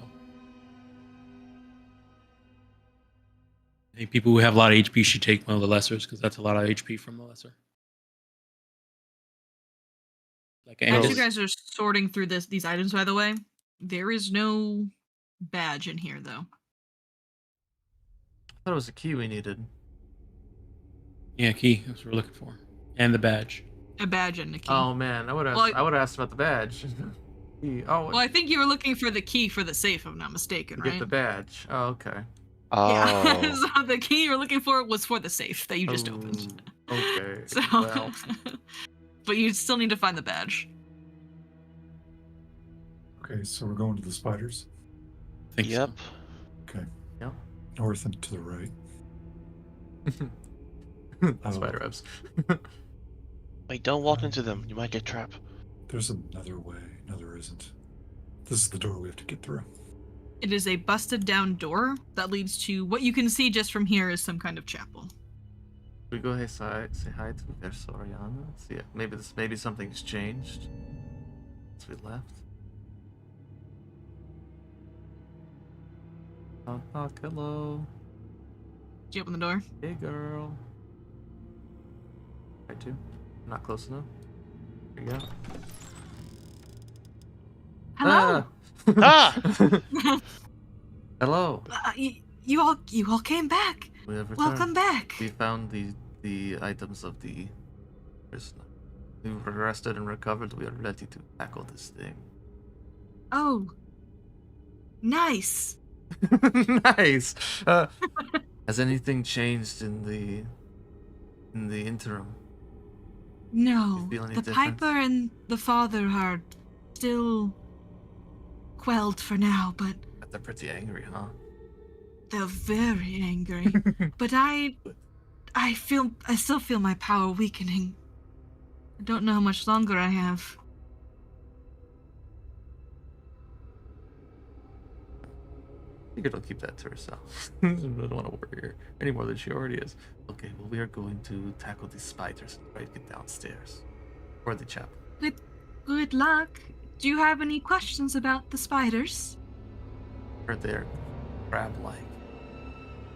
[SPEAKER 4] I think people who have a lot of HP should take one of the lessers because that's a lot of HP from the lesser. Like
[SPEAKER 1] As you
[SPEAKER 4] Angus.
[SPEAKER 1] guys are sorting through these items, by the way, there is no badge in here, though.
[SPEAKER 2] I thought it was a key we needed.
[SPEAKER 4] Yeah, key. That's what we're looking for, and the badge.
[SPEAKER 1] A badge and a key.
[SPEAKER 2] Oh man, I would have asked about the badge.
[SPEAKER 1] Well, I think you were looking for the key for the safe, if I'm not mistaken,
[SPEAKER 2] to
[SPEAKER 1] right?
[SPEAKER 2] get the badge. Oh, okay.
[SPEAKER 1] Yeah.
[SPEAKER 7] Oh.
[SPEAKER 1] So the key you were looking for was for the safe that you just opened.
[SPEAKER 2] Okay.
[SPEAKER 1] So,
[SPEAKER 2] Well,
[SPEAKER 1] but you still need to find the badge.
[SPEAKER 5] Okay, so we're going to the spiders.
[SPEAKER 4] I think so.
[SPEAKER 7] Yep.
[SPEAKER 5] Okay.
[SPEAKER 2] Yep.
[SPEAKER 5] North and to the right.
[SPEAKER 2] Spider webs.
[SPEAKER 7] Wait, don't walk into them. You might get trapped.
[SPEAKER 5] There's another way. No, there isn't. This is the door we have to get through.
[SPEAKER 1] It is a busted down door that leads to what you can see just from here is some kind of chapel.
[SPEAKER 2] We go say hi to their Soriana. See, maybe something's changed since we left. Knock, hello.
[SPEAKER 1] Did you open the door?
[SPEAKER 2] Hey, girl. Try to. Not close enough. There you go.
[SPEAKER 1] Hello.
[SPEAKER 7] Ah!
[SPEAKER 2] Hello.
[SPEAKER 1] You all came back.
[SPEAKER 2] We have returned.
[SPEAKER 1] Welcome back.
[SPEAKER 2] We found the items of the prisoner. We were arrested and recovered. We are ready to tackle this thing.
[SPEAKER 1] Oh, nice.
[SPEAKER 2] Nice. Has anything changed in the interim?
[SPEAKER 1] No,
[SPEAKER 2] You feel any
[SPEAKER 1] the
[SPEAKER 2] difference?
[SPEAKER 1] Piper and the father are still quelled for now, but
[SPEAKER 2] They're pretty angry, huh?
[SPEAKER 1] they're very angry. But I still feel my power weakening. I don't know how much longer I have.
[SPEAKER 2] Sigrid will keep that to herself. I don't want to worry her any more than she already is. Okay, well, we are going to tackle these spiders and try to get downstairs. For the chapel.
[SPEAKER 1] Good luck. Do you have any questions about the spiders?
[SPEAKER 2] Or they're crab-like.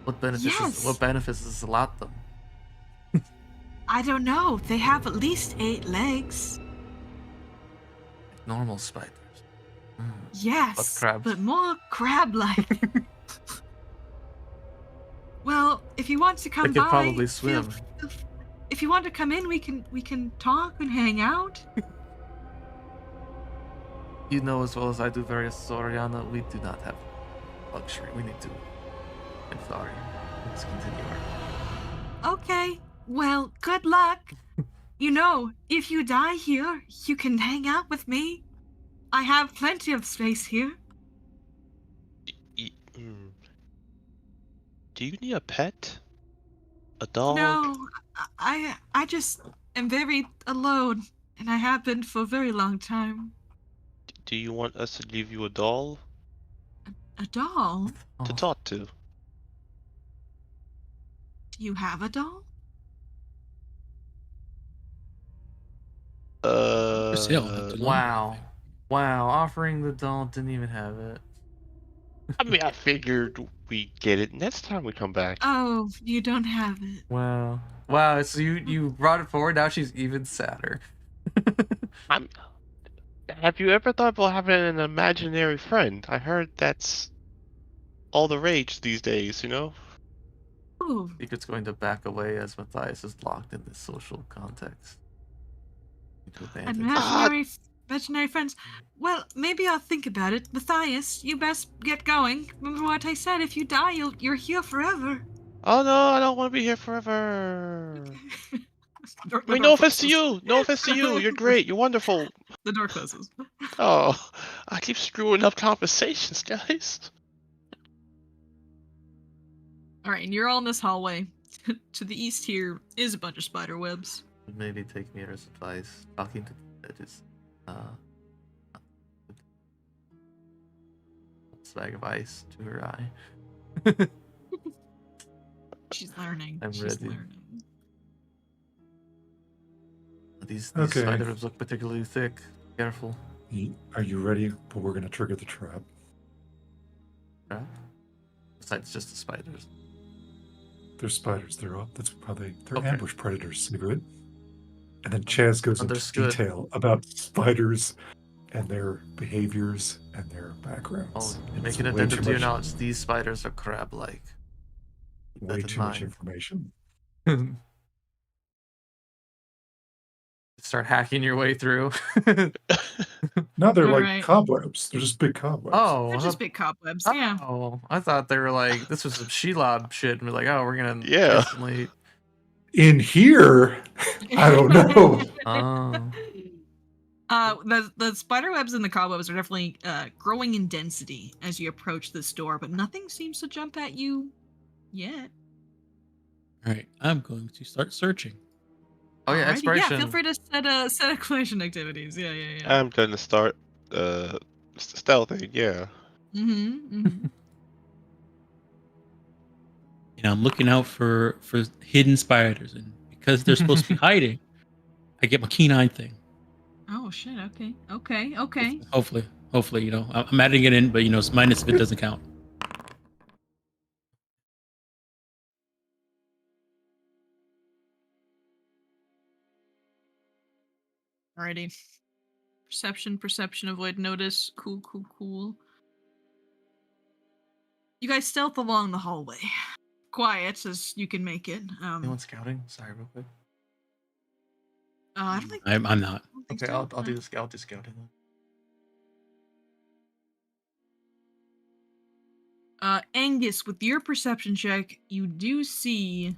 [SPEAKER 2] What benefits?
[SPEAKER 1] Yes.
[SPEAKER 2] What benefits does it allot them?
[SPEAKER 1] I don't know. They have at least 8 legs.
[SPEAKER 2] Like normal spiders.
[SPEAKER 1] Yes,
[SPEAKER 2] crabs.
[SPEAKER 1] but more crab-like. Well, if you want to come
[SPEAKER 2] They
[SPEAKER 1] by,
[SPEAKER 2] could probably swim.
[SPEAKER 1] If you want to come in, we can talk and hang out.
[SPEAKER 2] You know as well as I do, Various Soriana, we do not have luxury. We need to. I'm sorry. Let's continue our.
[SPEAKER 1] Okay. Well, good luck. You know, if you die here, you can hang out with me. I have plenty of space here.
[SPEAKER 7] Do you need a pet? A dog?
[SPEAKER 1] No, I just am very alone, and I have been for a very long time.
[SPEAKER 7] Do you want us to leave you a doll
[SPEAKER 1] A doll?
[SPEAKER 7] to talk to?
[SPEAKER 1] Do you have a doll?
[SPEAKER 4] For sale. Not too long.
[SPEAKER 2] Wow. Offering the doll, didn't even have it.
[SPEAKER 7] I mean, I figured we'd get it next time we come back.
[SPEAKER 1] Oh, you don't have it.
[SPEAKER 2] Wow. So you brought it forward. Now she's even sadder.
[SPEAKER 7] Have you ever thought about having an imaginary friend? I heard that's all the rage these days, you know?
[SPEAKER 1] Oh,
[SPEAKER 2] Secret's going to back away as Matthias is locked in this social context.
[SPEAKER 1] imaginary friends. Well, maybe I'll think about it. Matthias, you best get going. Remember what I said, if you die, you're here forever.
[SPEAKER 7] Oh no, I don't want to be here forever. I mean, no offense to you. No offense to you. You're great. You're wonderful.
[SPEAKER 1] The door closes.
[SPEAKER 7] Oh, I keep screwing up conversations, guys.
[SPEAKER 1] Alright, and you're all in this hallway. To the east here is a bunch of spider webs.
[SPEAKER 2] Maybe take me as advice. Talking to that is bag of ice to her eye.
[SPEAKER 1] She's learning.
[SPEAKER 2] I'm
[SPEAKER 1] She's
[SPEAKER 2] ready.
[SPEAKER 1] learning.
[SPEAKER 2] These
[SPEAKER 5] Okay.
[SPEAKER 2] spider webs look particularly thick. Careful.
[SPEAKER 5] Are you ready? But we're going to trigger the trap.
[SPEAKER 2] Yeah. Besides just the spiders.
[SPEAKER 5] They're spiders. They're
[SPEAKER 2] Okay.
[SPEAKER 5] ambush predators, Sigrid. And then Chaz goes into
[SPEAKER 2] Understood.
[SPEAKER 5] detail about spiders and their behaviors and their backgrounds.
[SPEAKER 2] Oh,
[SPEAKER 5] And
[SPEAKER 2] make
[SPEAKER 5] it's
[SPEAKER 2] an
[SPEAKER 5] way
[SPEAKER 2] addendum
[SPEAKER 5] too
[SPEAKER 2] to your
[SPEAKER 5] much-
[SPEAKER 2] knowledge. These spiders are crab-like. Keep
[SPEAKER 5] Way
[SPEAKER 2] that in
[SPEAKER 5] too much
[SPEAKER 2] mind.
[SPEAKER 5] information.
[SPEAKER 2] Start hacking your way through.
[SPEAKER 5] No, they're like
[SPEAKER 1] Alright.
[SPEAKER 5] cobwebs. They're just big cobwebs.
[SPEAKER 2] Oh,
[SPEAKER 1] They're just big cobwebs, yeah.
[SPEAKER 2] Oh, I thought they were like this was some Shelob shit, and we're like, oh, we're gonna
[SPEAKER 7] Yeah.
[SPEAKER 2] instantly.
[SPEAKER 5] In here, I don't know.
[SPEAKER 2] Oh,
[SPEAKER 1] The spider webs and the cobwebs are definitely growing in density as you approach this door, but nothing seems to jump at you yet.
[SPEAKER 4] All right, I'm going to start searching.
[SPEAKER 2] oh yeah,
[SPEAKER 1] Alrighty,
[SPEAKER 2] exploration.
[SPEAKER 1] Yeah, feel free to set exploration activities. Yeah.
[SPEAKER 7] I'm gonna start stealthing, yeah.
[SPEAKER 1] Mm-hmm.
[SPEAKER 4] You know, I'm looking out for hidden spiders, and because they're supposed to be hiding, I get my keen eye thing.
[SPEAKER 1] Oh shit. Okay.
[SPEAKER 4] Hopefully, you know, I'm adding it in, but you know, it's minus if it doesn't count.
[SPEAKER 1] Alrighty. Perception, avoid notice. Cool. You guys stealth along the hallway. Quiet as you can make it.
[SPEAKER 2] Anyone scouting? Sorry, real quick.
[SPEAKER 1] I don't think.
[SPEAKER 4] I'm not.
[SPEAKER 1] I don't think
[SPEAKER 2] Okay,
[SPEAKER 1] so,
[SPEAKER 2] I'll do
[SPEAKER 1] no.
[SPEAKER 2] the scout. I'll do scouting then.
[SPEAKER 1] Angus, with your perception check, you do see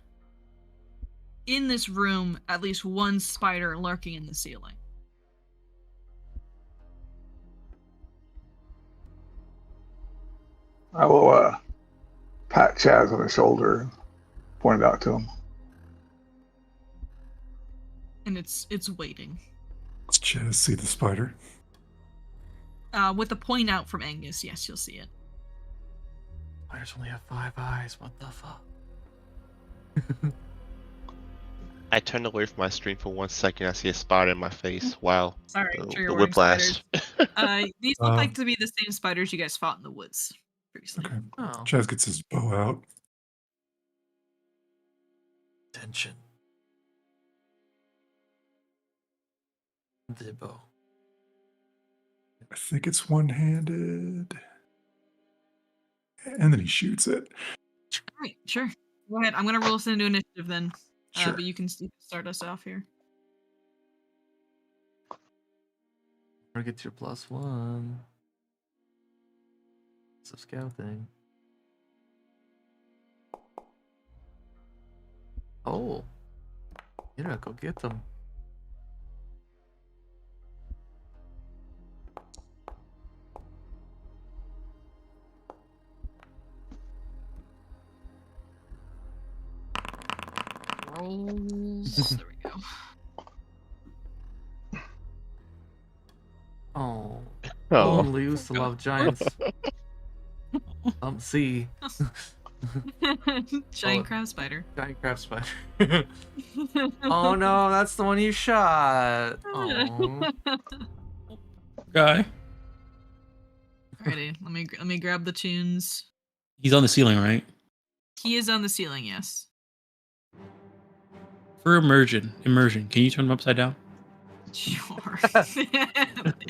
[SPEAKER 1] in this room at least one spider lurking in the ceiling.
[SPEAKER 6] I will pat Chaz on the shoulder and point it out to him.
[SPEAKER 1] And it's waiting.
[SPEAKER 5] Does Chaz see the spider?
[SPEAKER 1] With a point out from Angus, yes, you'll see it.
[SPEAKER 2] Spiders only have 5 eyes. What the fuck?
[SPEAKER 7] I turned away from my screen for 1 second. I see a spider in my face. Wow.
[SPEAKER 1] Sorry,
[SPEAKER 7] The,
[SPEAKER 1] I'm sure
[SPEAKER 7] the
[SPEAKER 1] you're wearing
[SPEAKER 7] whiplash.
[SPEAKER 1] These look like to be the same spiders you guys fought in the woods previously.
[SPEAKER 5] Okay.
[SPEAKER 2] Oh.
[SPEAKER 5] Chaz gets his bow out.
[SPEAKER 2] Tension. The bow.
[SPEAKER 5] I think it's one-handed. And then he shoots it.
[SPEAKER 1] All right, sure. Go ahead. I'm gonna roll us into initiative then.
[SPEAKER 5] Sure.
[SPEAKER 1] But you can start us off here.
[SPEAKER 2] Or get your +1. It's a scout thing. Oh. Yeah, go get them.
[SPEAKER 1] Rolls. There we go.
[SPEAKER 2] Oh.
[SPEAKER 3] Oh,
[SPEAKER 2] Only Ustalav giants. See.
[SPEAKER 1] Giant crab spider.
[SPEAKER 2] Giant crab spider. Oh no, that's the one you shot. Oh.
[SPEAKER 4] Guy.
[SPEAKER 1] Alrighty, let me grab the tunes.
[SPEAKER 4] He's on the ceiling, right?
[SPEAKER 1] He is on the ceiling, yes.
[SPEAKER 4] For immersion, can you turn him upside down?
[SPEAKER 1] Sure. There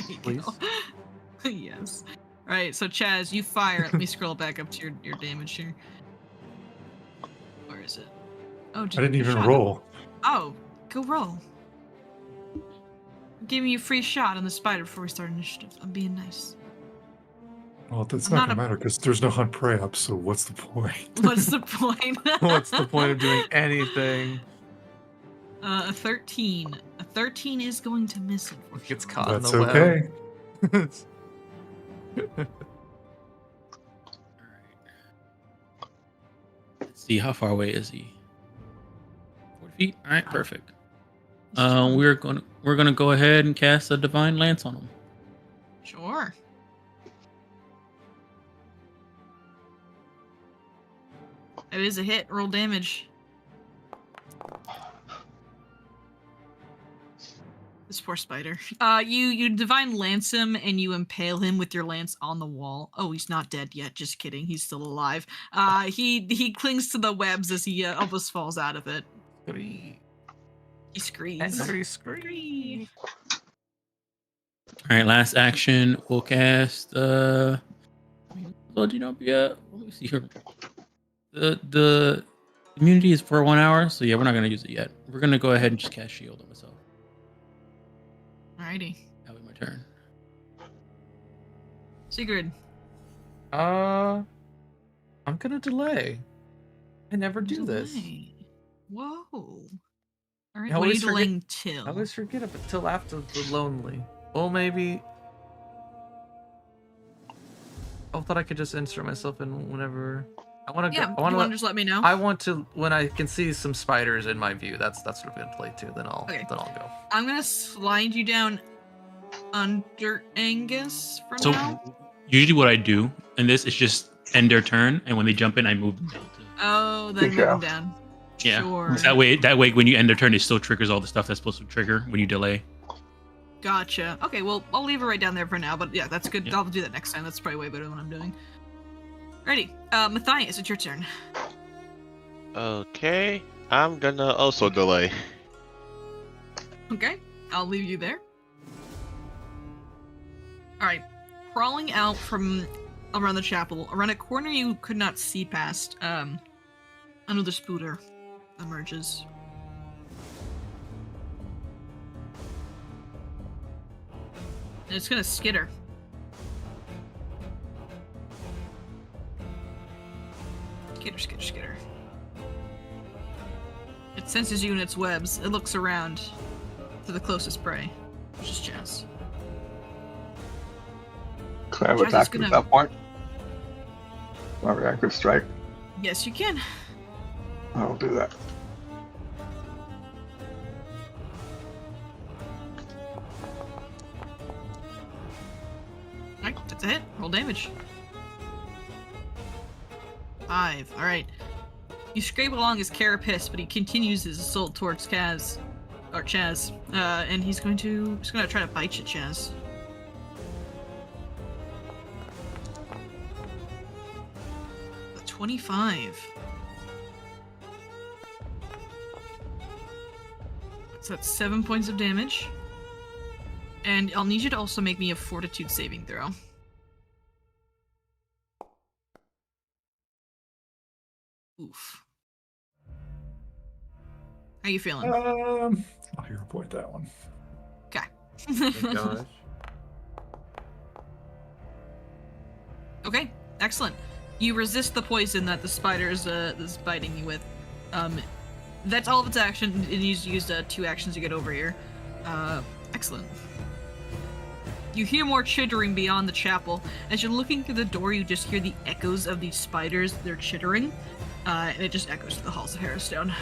[SPEAKER 1] you
[SPEAKER 2] Please.
[SPEAKER 1] go. Yes. Alright, so Chaz, you fire. Let me scroll back up to your damage here. Where is it? Oh,
[SPEAKER 5] I didn't even
[SPEAKER 1] shot
[SPEAKER 5] roll.
[SPEAKER 1] him. Oh, go roll. I'm giving you a free shot on the spider before we start initiative. I'm being nice.
[SPEAKER 5] Well, that's
[SPEAKER 1] I'm
[SPEAKER 5] not
[SPEAKER 1] not
[SPEAKER 5] going to matter because there's no hunt prey up, so what's the point?
[SPEAKER 1] What's the point?
[SPEAKER 2] What's the point of doing anything?
[SPEAKER 1] A 13. A 13 is going to miss, unfortunately.
[SPEAKER 2] Gets caught
[SPEAKER 5] That's
[SPEAKER 2] in the
[SPEAKER 5] okay.
[SPEAKER 2] web.
[SPEAKER 4] Let's see, how far away is he? 40 feet. All right, perfect. We're gonna go ahead and cast a divine lance on him.
[SPEAKER 1] Sure. It is a hit. Roll damage. This poor spider. You divine lance him and you impale him with your lance on the wall. Oh, he's not dead yet. Just kidding. He's still alive. He clings to the webs as he almost falls out of it. He screams.
[SPEAKER 2] Angry scream.
[SPEAKER 4] All right, last action. We'll cast. Let me see here. The immunity is for 1 hour, so yeah, we're not gonna use it yet. We're gonna go ahead and just cast shield on myself.
[SPEAKER 1] Alrighty.
[SPEAKER 4] That was my turn.
[SPEAKER 1] Sigrid.
[SPEAKER 2] I'm gonna delay. I never do this.
[SPEAKER 1] Delay. Whoa. Alright,
[SPEAKER 2] I
[SPEAKER 1] what are you
[SPEAKER 2] always forget-
[SPEAKER 1] delaying till?
[SPEAKER 2] I always forget up until after the lonely. Well, maybe. I thought I could just insert myself in whenever. I want to
[SPEAKER 1] Yeah,
[SPEAKER 2] go.
[SPEAKER 1] you want to just let me know?
[SPEAKER 2] I want to when I can see some spiders in my view. That's what I'm gonna play too. Then I'll go.
[SPEAKER 1] I'm gonna slide you down under Angus for
[SPEAKER 4] So
[SPEAKER 1] now.
[SPEAKER 4] usually what I do in this is just end their turn, and when they jump in, I move them down.
[SPEAKER 1] Oh, then move
[SPEAKER 6] Yeah.
[SPEAKER 1] him down.
[SPEAKER 4] Yeah.
[SPEAKER 1] Sure.
[SPEAKER 4] That way, when you end their turn, it still triggers all the stuff that's supposed to trigger when you delay.
[SPEAKER 1] Gotcha. Okay, well, I'll leave it right down there for now, but yeah, that's good.
[SPEAKER 4] Yeah.
[SPEAKER 1] I'll do that next time. That's probably way better than what I'm doing. Ready. Matthias, it's your turn.
[SPEAKER 7] Okay, I'm gonna also delay.
[SPEAKER 1] Okay, I'll leave you there. Alright, crawling out from around the chapel, around a corner you could not see past, another spooter emerges. And it's gonna skitter. Skitter. It senses you in its webs. It looks around to the closest prey, which is Chaz.
[SPEAKER 6] Can I have
[SPEAKER 1] Chaz is
[SPEAKER 6] attack
[SPEAKER 1] gonna-
[SPEAKER 6] at that point? My reactive strike.
[SPEAKER 1] Yes, you can.
[SPEAKER 6] I'll do that.
[SPEAKER 1] Alright, that's a hit. Roll damage. 5. All right. You scrape along his carapace, but he continues his assault towards Chaz, and he's gonna try to bite you, Chaz. A 25. So that's 7 points of damage. And I'll need you to also make me a fortitude saving throw. Oof. How you feeling?
[SPEAKER 5] I'll hero point that one.
[SPEAKER 1] Okay.
[SPEAKER 8] Gosh.
[SPEAKER 1] Okay, excellent. You resist the poison that the spider is biting you with. That's all of its action. It needs to use 2 actions to get over here. Excellent. You hear more chittering beyond the chapel. As you're looking through the door, you just hear the echoes of these spiders. They're chittering, and it just echoes through the halls of Harrowstone.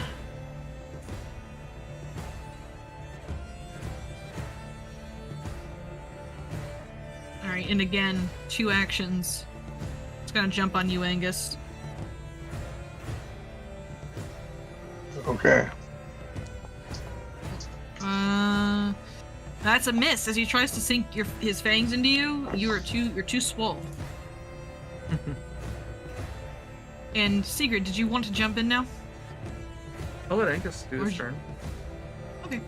[SPEAKER 1] Alright, and again, 2 actions. It's gonna jump on you, Angus.
[SPEAKER 6] Okay.
[SPEAKER 1] That's a miss. As he tries to sink his fangs into you, you're too swole. And Sigrid, did you want to jump in now?
[SPEAKER 2] I'll let Angus do his turn.
[SPEAKER 1] Okay.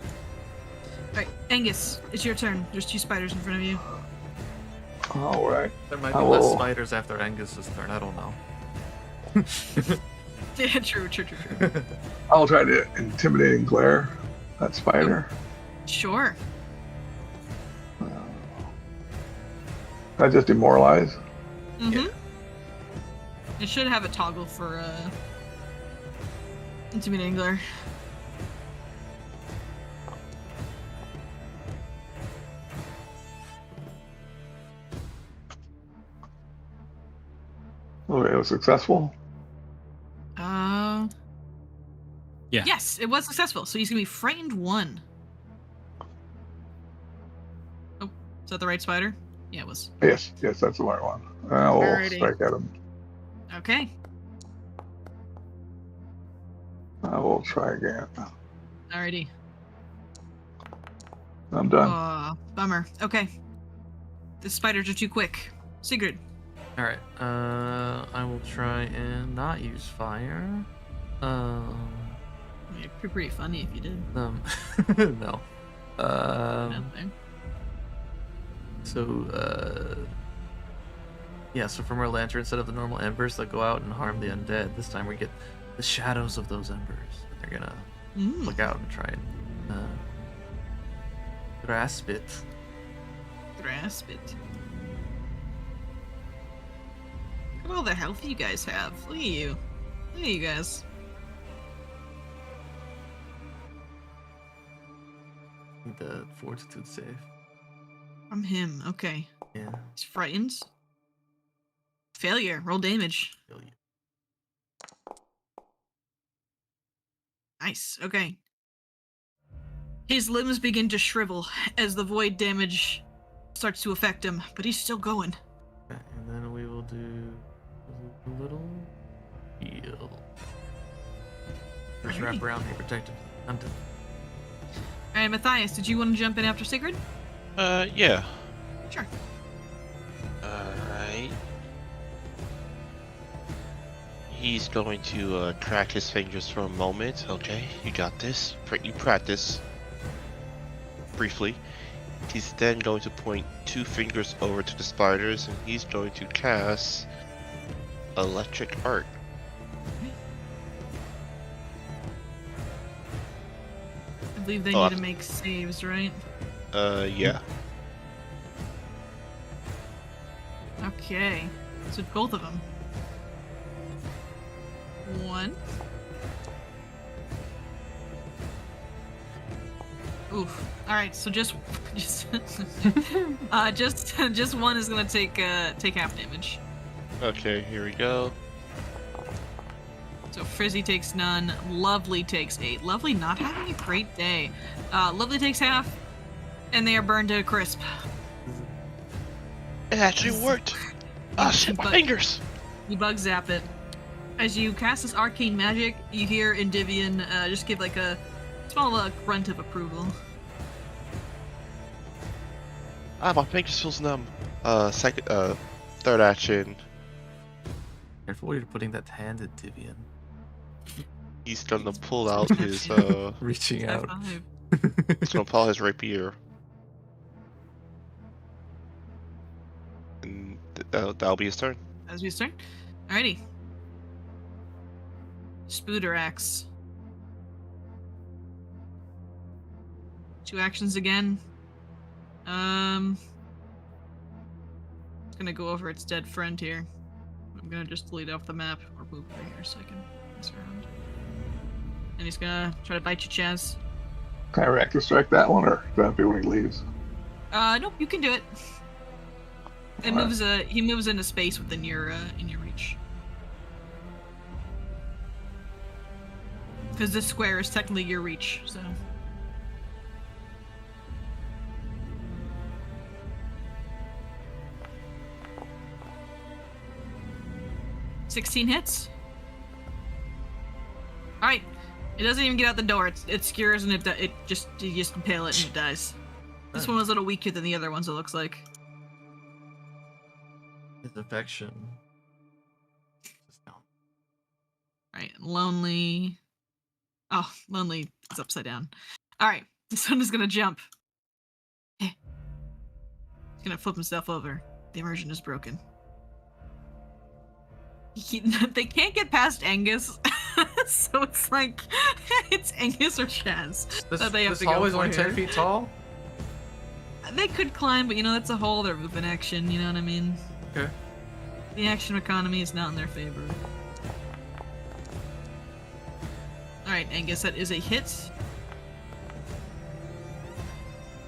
[SPEAKER 1] Alright, Angus, it's your turn. There's 2 spiders in front of you.
[SPEAKER 6] All right.
[SPEAKER 2] There might be
[SPEAKER 6] I
[SPEAKER 2] less
[SPEAKER 6] will-
[SPEAKER 2] spiders after Angus's turn. I don't know.
[SPEAKER 1] Yeah, true.
[SPEAKER 6] I'll try to intimidating glare that spider.
[SPEAKER 1] Sure.
[SPEAKER 6] Can I just demoralize?
[SPEAKER 1] Mm-hmm. It should have a toggle for intimidating glare.
[SPEAKER 6] Okay, it was successful.
[SPEAKER 4] Yeah.
[SPEAKER 1] Yes, it was successful. So he's gonna be frightened 1. Oh, is that the right spider? Yeah, it was.
[SPEAKER 6] Yes, that's the right one. I will
[SPEAKER 1] Alrighty.
[SPEAKER 6] strike at him.
[SPEAKER 1] Okay.
[SPEAKER 6] I will try again.
[SPEAKER 1] Alrighty.
[SPEAKER 6] I'm done.
[SPEAKER 1] Bummer. Okay. The spiders are too quick. Sigrid.
[SPEAKER 2] All right. I will try and not use fire.
[SPEAKER 1] It'd be pretty funny if you did.
[SPEAKER 2] No.
[SPEAKER 1] Nothing.
[SPEAKER 2] So, yeah, so from our lantern, instead of the normal embers that go out and harm the undead, this time we get the shadows of those embers. They're gonna look out and try and grasp it.
[SPEAKER 1] Grasp it. Look at all the health you guys have. Look at you. Look at you guys.
[SPEAKER 2] Need the fortitude save.
[SPEAKER 1] From him. Okay.
[SPEAKER 2] Yeah.
[SPEAKER 1] He's frightened. Failure. Roll damage.
[SPEAKER 2] Failure.
[SPEAKER 1] Nice. Okay. His limbs begin to shrivel as the void damage starts to affect him, but he's still going.
[SPEAKER 2] Okay, and then we will do a little heal. First wrap
[SPEAKER 1] Alrighty.
[SPEAKER 2] around me, protected. I'm done.
[SPEAKER 1] Alright, Matthias, did you want to jump in after Sigrid?
[SPEAKER 7] Yeah.
[SPEAKER 1] Sure.
[SPEAKER 7] Alright. He's going to crack his fingers for a moment. Okay, you got this. You practice. Briefly. He's then going to point 2 fingers over to the spiders, and he's going to cast Electric Arc.
[SPEAKER 1] I believe they
[SPEAKER 7] Oh,
[SPEAKER 1] need to make saves, right?
[SPEAKER 7] Yeah.
[SPEAKER 1] Okay. So both of them. 1. Oof. All right. So just one is gonna take half damage.
[SPEAKER 7] Okay, here we go.
[SPEAKER 1] So Frizzy takes none. Lovely takes 8. Lovely not having a great day. Lovely takes half, and they are burned to a crisp.
[SPEAKER 7] It actually worked! Ah, shit, my
[SPEAKER 1] But-
[SPEAKER 7] fingers!
[SPEAKER 1] You bug zap it. As you cast this arcane magic, you hear Endymion just give like a small grunt of approval.
[SPEAKER 7] My fingers feels numb. Third action.
[SPEAKER 2] Careful where you're putting that hand at Divian.
[SPEAKER 7] He's gonna pull out his
[SPEAKER 2] Reaching
[SPEAKER 1] High
[SPEAKER 2] out.
[SPEAKER 1] five.
[SPEAKER 7] he's gonna pull out his rapier. And that'll be his turn.
[SPEAKER 1] As we start. Alrighty. Spooder axe. 2 actions again. It's gonna go over its dead friend here. I'm gonna just delete off the map or move over here so I can mess around. And he's gonna try to bite you, Chaz.
[SPEAKER 6] Can I react to strike that one, or does that be when he leaves?
[SPEAKER 1] Nope, you can do it. It
[SPEAKER 6] Alright.
[SPEAKER 1] moves. He moves into space within your reach. Because this square is technically your reach, so. $16 hits. All right, it doesn't even get out the door. It skewers and you just impale it and it dies. This one was a little weaker than the other ones. It looks like.
[SPEAKER 2] His affection.
[SPEAKER 1] Alright, lonely. Oh, lonely is upside down. Alright, this one is gonna jump. He's gonna flip himself over. The immersion is broken. They can't get past Angus, so it's like it's Angus or Chaz that they have to go
[SPEAKER 2] hallway's
[SPEAKER 1] for
[SPEAKER 2] only
[SPEAKER 1] here.
[SPEAKER 2] 10 feet tall?
[SPEAKER 1] They could climb, but that's a hole. They're moving action. You know what I mean?
[SPEAKER 2] Okay.
[SPEAKER 1] The action economy is not in their favor. Alright, Angus, that is a hit.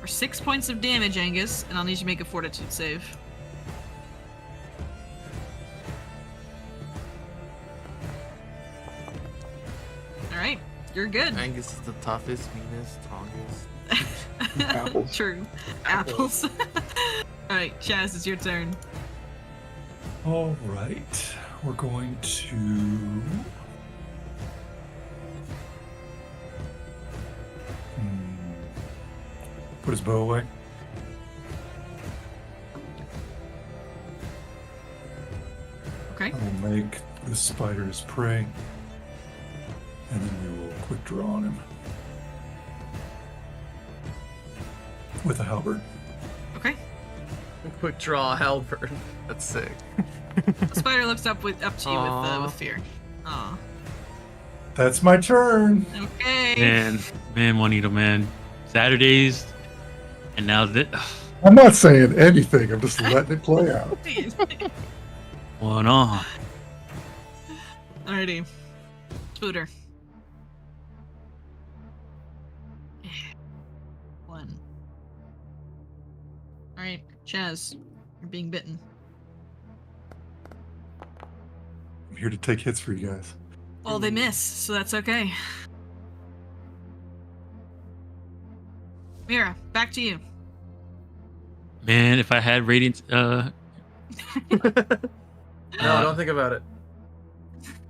[SPEAKER 1] For 6 points of damage, Angus, and I'll need you to make a fortitude save. Alright, you're good.
[SPEAKER 2] Angus is the toughest, meanest, strongest.
[SPEAKER 6] Apples.
[SPEAKER 1] True. Apples. Alright, Chaz, it's your turn.
[SPEAKER 5] All right, we're going to put his bow away.
[SPEAKER 1] Okay.
[SPEAKER 5] I will make the spider his prey, and then we will quick draw on him with a halberd.
[SPEAKER 1] Okay.
[SPEAKER 2] Quick draw, halberd. That's sick.
[SPEAKER 1] The spider looks up to you
[SPEAKER 2] Aw.
[SPEAKER 1] with fear. Aw.
[SPEAKER 5] That's my turn.
[SPEAKER 1] Okay.
[SPEAKER 4] Man, Juanito, man. Saturdays, and now this.
[SPEAKER 5] I'm not saying anything. I'm just letting it play out.
[SPEAKER 4] One on.
[SPEAKER 1] Alrighty. Spooder. 1. Alright, Chaz. You're being bitten.
[SPEAKER 5] I'm here to take hits for you guys.
[SPEAKER 1] Well, they miss, so that's okay. Mira, back to you.
[SPEAKER 4] Man, if I had radiant,
[SPEAKER 2] No, don't think about it.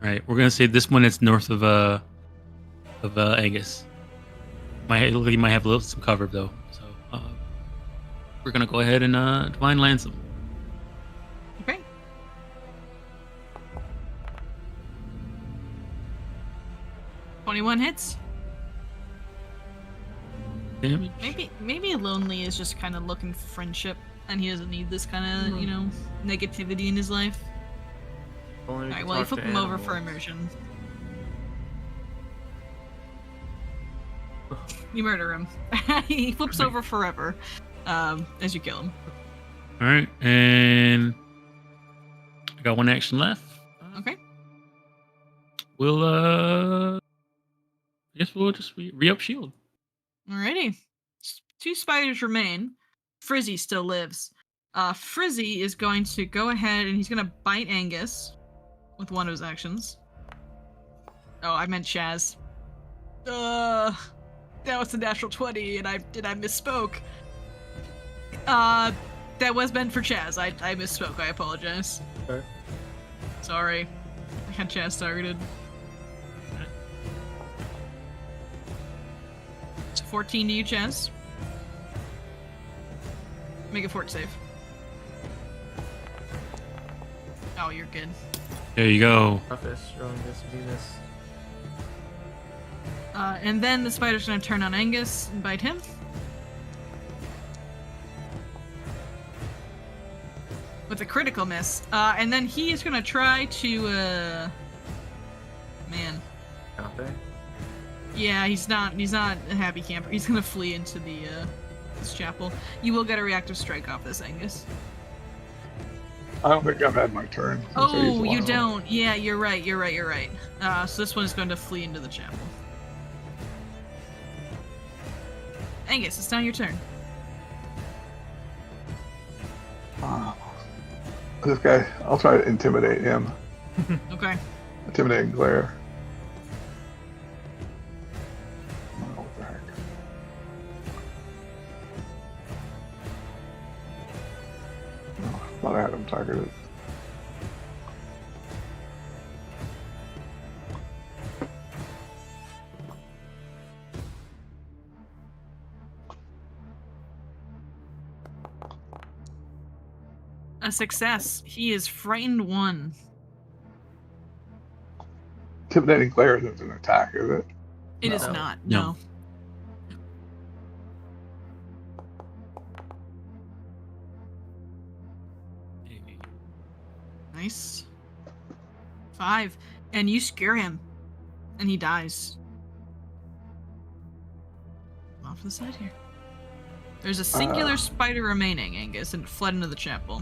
[SPEAKER 4] Right, we're gonna say this one is north of Angus. He might have some cover though, so we're gonna go ahead and divine lance him.
[SPEAKER 1] Okay. $21 hits.
[SPEAKER 4] Damage.
[SPEAKER 1] Maybe Lonely is just kind of looking for friendship, and he doesn't need this kind of negativity in his life.
[SPEAKER 2] Only we
[SPEAKER 1] Alright,
[SPEAKER 2] can
[SPEAKER 1] well, you
[SPEAKER 2] talk
[SPEAKER 1] flip
[SPEAKER 2] to
[SPEAKER 1] him over for
[SPEAKER 2] animals.
[SPEAKER 1] immersion. You murder him. He flips over forever as you kill him.
[SPEAKER 4] All right, and I got one action left.
[SPEAKER 1] Okay.
[SPEAKER 4] We'll I guess we'll just re-up shield.
[SPEAKER 1] Alrighty. 2 spiders remain. Frizzy still lives. Frizzy is going to go ahead and he's going to bite Angus with one of his actions. Oh, I meant Chaz. That was a natural 20 and I misspoke. That was meant for Chaz. I misspoke. I apologize.
[SPEAKER 2] Okay.
[SPEAKER 1] Sorry. I got Chaz targeted. It's a 14 to you, Chaz. Make a fort save. Oh, you're good.
[SPEAKER 4] There you go.
[SPEAKER 2] Toughest, strongest, Venus.
[SPEAKER 1] And then the spider's gonna turn on Angus and bite him. With a critical miss. And then he is gonna try to, man.
[SPEAKER 2] Campe.
[SPEAKER 1] Yeah, he's not a happy camper. He's gonna flee into the, this chapel. You will get a reactive strike off this, Angus.
[SPEAKER 6] I don't think I've had my turn. since I used
[SPEAKER 1] Oh,
[SPEAKER 6] one
[SPEAKER 1] you
[SPEAKER 6] of them.
[SPEAKER 1] don't. Yeah, you're right. So this one is going to flee into the chapel. Angus, it's now your turn.
[SPEAKER 6] This guy, I'll try to intimidate him.
[SPEAKER 1] Okay.
[SPEAKER 6] Intimidate and glare. Oh, what the heck? Oh, I thought I had him targeted.
[SPEAKER 1] A success. He is frightened 1.
[SPEAKER 6] Intimidating glare isn't an attack, is it?
[SPEAKER 1] It is
[SPEAKER 2] No.
[SPEAKER 1] not.
[SPEAKER 4] No.
[SPEAKER 1] Nice. 5. And you scare him. And he dies. Off to the side here. There's a singular spider remaining, Angus, and it fled into the chapel.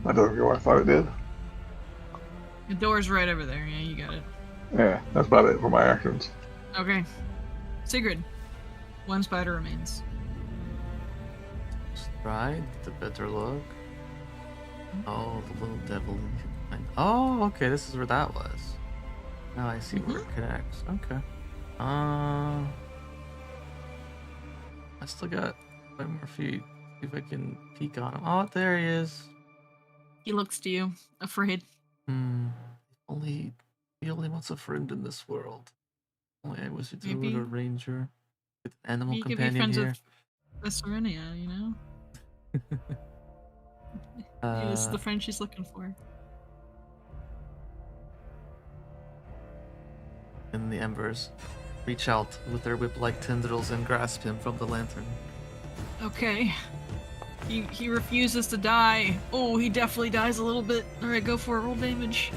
[SPEAKER 6] That doesn't go where I thought it did.
[SPEAKER 1] The door's right over there. Yeah, you got it.
[SPEAKER 6] Yeah, that's about it for my actions.
[SPEAKER 1] Okay. Sigrid. 1 spider remains.
[SPEAKER 2] Right, the better look. Oh, the little devil. Oh, okay, this is where that was. Now I see where it connects. Okay. I still got 5 more feet. See if I can peek on him. Oh, there he is.
[SPEAKER 1] He looks to you, afraid.
[SPEAKER 2] He only wants a friend in this world. Only I was a druid
[SPEAKER 1] Maybe-
[SPEAKER 2] or ranger with an animal
[SPEAKER 1] He could be
[SPEAKER 2] companion
[SPEAKER 1] friends
[SPEAKER 2] here.
[SPEAKER 1] with Serenia, you know? This is the friend she's looking for.
[SPEAKER 2] And the embers reach out with their whip-like tendrils and grasp him from the lantern.
[SPEAKER 1] Okay. He refuses to die. Oh, he definitely dies a little bit. Alright, go for it. Roll damage.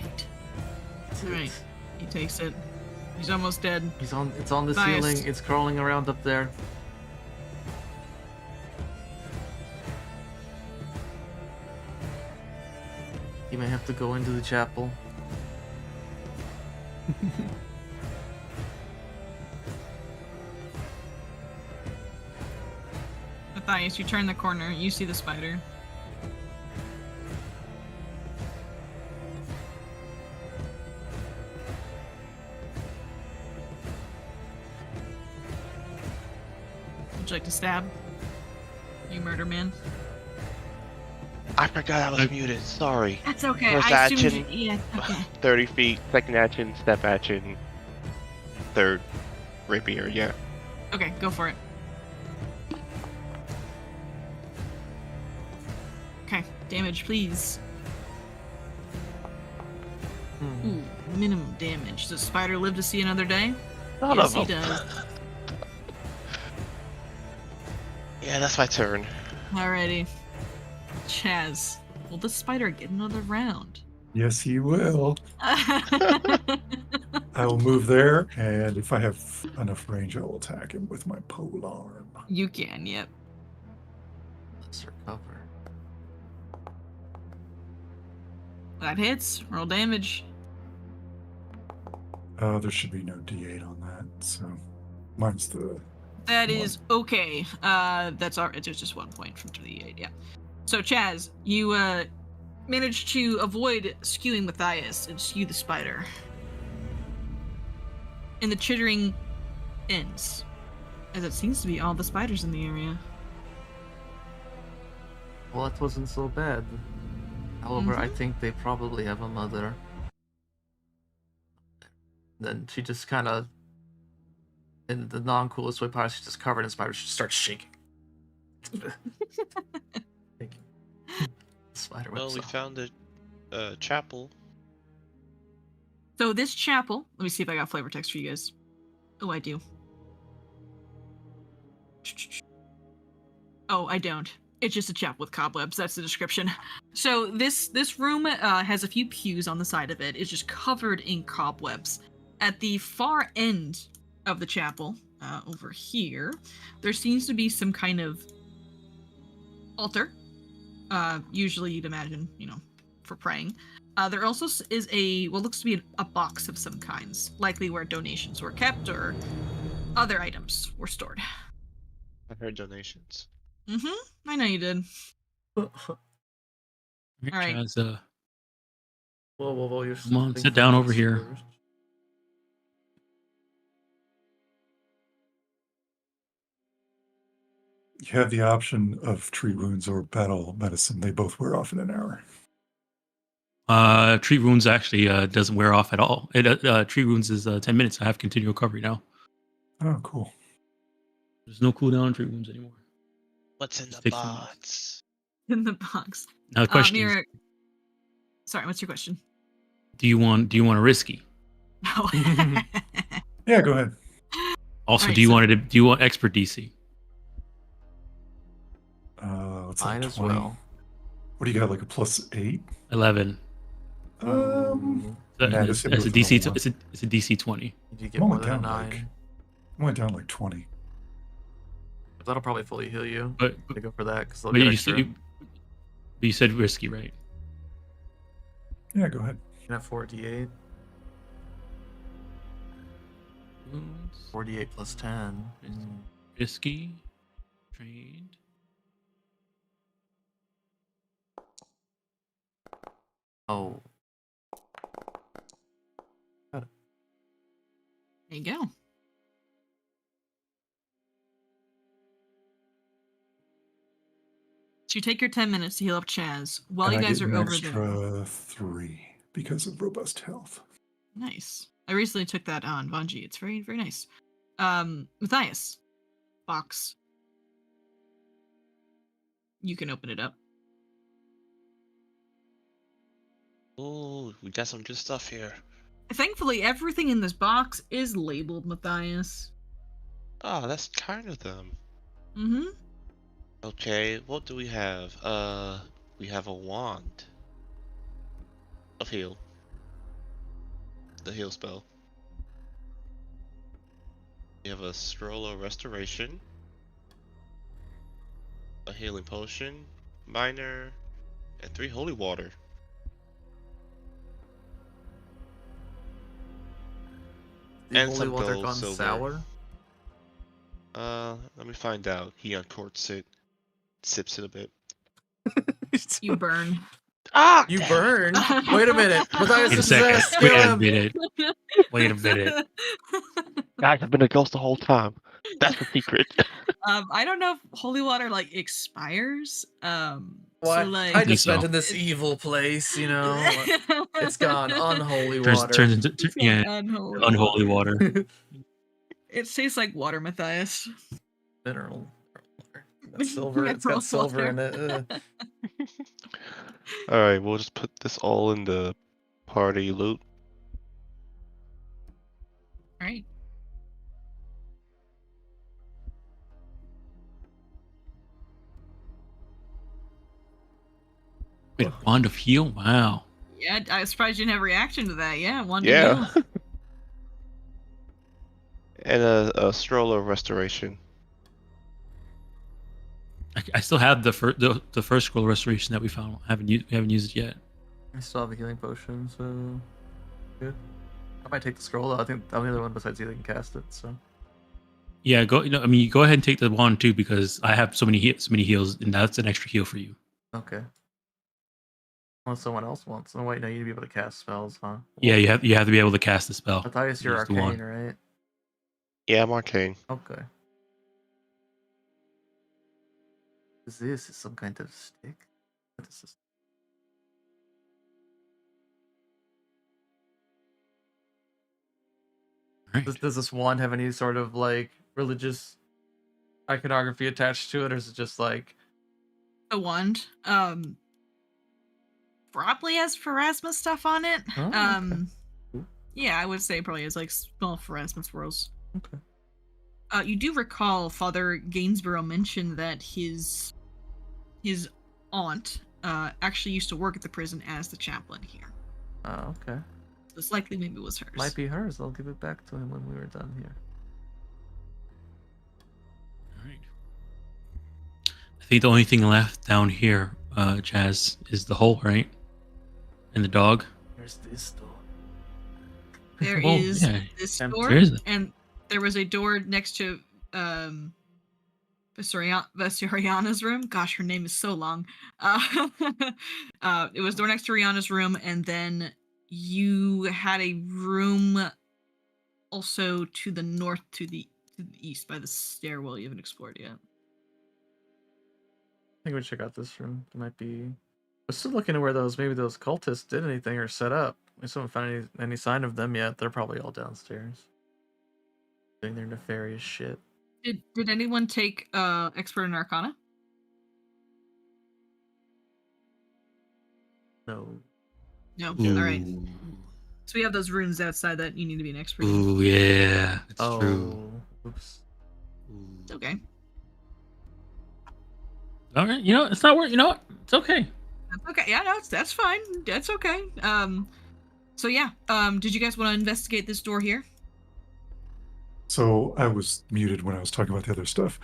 [SPEAKER 1] 8. Alright. He takes it. He's almost dead.
[SPEAKER 2] It's on the
[SPEAKER 1] Nice.
[SPEAKER 2] ceiling. It's crawling around up there. You may have to go into the chapel.
[SPEAKER 1] Matthias, you turn the corner. You see the spider. Would you like to stab? You murder man.
[SPEAKER 7] I forgot I was muted. Sorry.
[SPEAKER 1] That's okay.
[SPEAKER 7] First
[SPEAKER 1] I assumed
[SPEAKER 7] action.
[SPEAKER 1] yeah, okay.
[SPEAKER 3] 30 feet, second action, step action, third rapier, yeah.
[SPEAKER 1] Okay, go for it. Okay, damage, please. Ooh, minimum damage. Does the spider live to see another day?
[SPEAKER 7] None
[SPEAKER 1] Yes,
[SPEAKER 7] of
[SPEAKER 1] he
[SPEAKER 7] them.
[SPEAKER 1] does.
[SPEAKER 7] Yeah, that's my turn.
[SPEAKER 1] Alrighty. Chaz, will the spider get another round?
[SPEAKER 5] Yes, he will. I will move there, and if I have enough range, I will attack him with my pole arm.
[SPEAKER 1] You can, yep.
[SPEAKER 2] Let's recover.
[SPEAKER 1] That hits. Roll damage.
[SPEAKER 5] There should be no D8 on that, so mine's the.
[SPEAKER 1] That is okay. That's all. It's just 1 point from 3d8. Yeah. So Chaz, you managed to avoid skewing Matthias and skew the spider, and the chittering ends. as it seems to be all the spiders in the area.
[SPEAKER 2] Well, it wasn't so bad. However, I think they probably have a mother. Then she just kind of, in the non-coolest way possible, she's just covered in spiders. She just starts shaking. Spider
[SPEAKER 7] Well, we found a chapel.
[SPEAKER 1] So this chapel, let me see if I got flavor text for you guys. Oh, I do. Oh, I don't. It's just a chapel with cobwebs. That's the description. So this room has a few pews on the side of it. It's just covered in cobwebs. At the far end of the chapel, over here, there seems to be some kind of altar. Usually you'd imagine, for praying. There also is what looks to be a box of some kinds, likely where donations were kept or other items were stored.
[SPEAKER 7] I heard donations.
[SPEAKER 1] I know you did. All right.
[SPEAKER 2] Whoa, you're
[SPEAKER 4] Come on, sit down over here.
[SPEAKER 2] First.
[SPEAKER 5] You have the option of treat wounds or battle medicine. They both wear off in an hour.
[SPEAKER 4] Treat wounds actually doesn't wear off at all. Treat wounds is 10 minutes. I have continual recovery now.
[SPEAKER 5] Oh, cool.
[SPEAKER 4] There's no cooldown on treat wounds anymore.
[SPEAKER 7] What's in
[SPEAKER 4] Just
[SPEAKER 7] the
[SPEAKER 4] take 10 minutes.
[SPEAKER 7] box?
[SPEAKER 1] In the box.
[SPEAKER 4] Now the question is,
[SPEAKER 1] Mira, sorry, what's your question?
[SPEAKER 4] do you want a risky?
[SPEAKER 1] No.
[SPEAKER 5] Yeah, go ahead.
[SPEAKER 4] Also,
[SPEAKER 1] Alright,
[SPEAKER 4] do you
[SPEAKER 1] so-
[SPEAKER 4] want expert DC?
[SPEAKER 5] What's
[SPEAKER 2] Mine
[SPEAKER 5] that,
[SPEAKER 2] as
[SPEAKER 5] 20?
[SPEAKER 2] well.
[SPEAKER 5] What do you got, like a +8?
[SPEAKER 4] 11. It's
[SPEAKER 5] Madison
[SPEAKER 4] a
[SPEAKER 5] with
[SPEAKER 4] DC.
[SPEAKER 5] a 1.
[SPEAKER 4] It's a DC 20.
[SPEAKER 2] Did you
[SPEAKER 5] I'm
[SPEAKER 2] get
[SPEAKER 5] only
[SPEAKER 2] more than a
[SPEAKER 5] down
[SPEAKER 2] 9?
[SPEAKER 5] I went down like 20.
[SPEAKER 2] That'll probably fully heal you.
[SPEAKER 4] But
[SPEAKER 2] To go for that, because they'll
[SPEAKER 4] but
[SPEAKER 2] get
[SPEAKER 4] you
[SPEAKER 2] extra.
[SPEAKER 4] said you said risky, right?
[SPEAKER 5] Yeah, go ahead.
[SPEAKER 2] You can have 4d8.
[SPEAKER 4] Wounds,
[SPEAKER 2] 4d8 plus 10.
[SPEAKER 4] risky, trained.
[SPEAKER 2] Oh.
[SPEAKER 1] There you go. So you take your 10 minutes to heal up Chaz while
[SPEAKER 5] And
[SPEAKER 1] you
[SPEAKER 5] I
[SPEAKER 1] guys
[SPEAKER 5] get
[SPEAKER 1] are
[SPEAKER 5] an
[SPEAKER 1] over
[SPEAKER 5] extra 3 because of robust health.
[SPEAKER 1] there. Nice. I recently took that on Bungie. It's very, very nice. Matthias, box. You can open it up.
[SPEAKER 7] Oh, we got some good stuff here.
[SPEAKER 1] Thankfully, everything in this box is labeled, Matthias.
[SPEAKER 7] Oh, that's kind of them.
[SPEAKER 1] Mm-hmm.
[SPEAKER 7] Okay, what do we have? We have a wand of heal. The heal spell. We have a scroll of restoration, a healing potion, minor, and 3 holy water.
[SPEAKER 2] The
[SPEAKER 7] And
[SPEAKER 2] holy
[SPEAKER 7] some
[SPEAKER 2] water
[SPEAKER 7] gold,
[SPEAKER 2] gone
[SPEAKER 7] silver.
[SPEAKER 2] sour?
[SPEAKER 7] Let me find out. He uncorks it, sips it a bit.
[SPEAKER 1] You burn.
[SPEAKER 7] Ah!
[SPEAKER 2] You
[SPEAKER 7] damn.
[SPEAKER 2] burn? Wait a minute. Matthias,
[SPEAKER 4] Wait a
[SPEAKER 2] this is
[SPEAKER 4] second.
[SPEAKER 2] a
[SPEAKER 4] Wait a
[SPEAKER 2] scam.
[SPEAKER 4] minute. Wait a minute.
[SPEAKER 3] Guys, I've been a ghost the whole time. That's the secret.
[SPEAKER 1] I don't know if holy water expires.
[SPEAKER 2] What?
[SPEAKER 1] So
[SPEAKER 2] I
[SPEAKER 4] think
[SPEAKER 2] just
[SPEAKER 4] so.
[SPEAKER 2] spent in this evil place, It's gone. Unholy
[SPEAKER 4] Turns
[SPEAKER 2] water.
[SPEAKER 4] into yeah,
[SPEAKER 1] unholy.
[SPEAKER 4] unholy water.
[SPEAKER 1] It tastes like water, Matthias.
[SPEAKER 2] Mineral water. Got silver. It's got silver in it.
[SPEAKER 3] Alright, we'll just put this all in the party loot.
[SPEAKER 1] Right.
[SPEAKER 4] Wait, a wand of heal? Wow.
[SPEAKER 1] Yeah, I was surprised you didn't have a reaction to that. Yeah, one to
[SPEAKER 3] Yeah.
[SPEAKER 1] heal.
[SPEAKER 3] And a scroll of restoration.
[SPEAKER 4] I still have the first scroll of restoration that we found. We haven't used it yet.
[SPEAKER 2] I still have a healing potion, so good. I might take the scroll though. I think the only other one besides you that can cast it. So
[SPEAKER 4] Yeah, go. You go ahead and take the wand too because I have so many heals, and that's an extra heal for you.
[SPEAKER 2] okay. Unless someone else wants. Oh wait, no, you need to be able to cast spells, huh?
[SPEAKER 4] Yeah, you have to be able to cast the spell.
[SPEAKER 2] Matthias, you're
[SPEAKER 4] Use the
[SPEAKER 2] arcane,
[SPEAKER 4] wand.
[SPEAKER 2] right?
[SPEAKER 3] Yeah, I'm arcane.
[SPEAKER 2] Okay. Is this some kind of stick? What is this?
[SPEAKER 4] Right.
[SPEAKER 2] Does this wand have any sort of like religious iconography attached to it, or is it just like
[SPEAKER 1] The wand. Probably has Pharasma stuff on it.
[SPEAKER 2] Oh, okay. Cool.
[SPEAKER 1] Yeah, I would say it probably has like small Pharasma swirls.
[SPEAKER 2] Okay.
[SPEAKER 1] You do recall Father Gainsborough mentioned that his aunt actually used to work at the prison as the chaplain here.
[SPEAKER 2] Oh, okay.
[SPEAKER 1] So it's likely maybe it was hers.
[SPEAKER 2] Might be hers. I'll give it back to him when we were done here.
[SPEAKER 4] All right. I think the only thing left down here, Jazz, is the hole, right? And the dog.
[SPEAKER 2] Here's this door.
[SPEAKER 1] There
[SPEAKER 4] Oh,
[SPEAKER 1] is
[SPEAKER 4] yeah.
[SPEAKER 1] this
[SPEAKER 2] Empty.
[SPEAKER 1] door,
[SPEAKER 4] There is a-
[SPEAKER 1] and there was a door next to Viseriana's room. Gosh, her name is so long. It was door next to Rihanna's room, and then you had a room also to the north, to the east by the stairwell. You haven't explored yet.
[SPEAKER 2] I think we check out this room. It might be. We're still looking at where maybe those cultists did anything or set up. We still haven't found any sign of them yet. They're probably all downstairs doing their nefarious shit.
[SPEAKER 1] Did anyone take expert in Arcana?
[SPEAKER 2] No.
[SPEAKER 1] No.
[SPEAKER 4] Ooh.
[SPEAKER 1] All right. So we have those runes outside that you need to be an expert in.
[SPEAKER 4] Ooh, yeah. It's
[SPEAKER 2] Oh.
[SPEAKER 4] true.
[SPEAKER 2] Oops.
[SPEAKER 1] It's okay.
[SPEAKER 4] All right. You know, it's not worth. You know what? It's okay.
[SPEAKER 1] That's okay. Yeah, no, that's fine. That's okay. So yeah. Did you guys want to investigate this door here?
[SPEAKER 5] So I was muted when I was talking about the other stuff.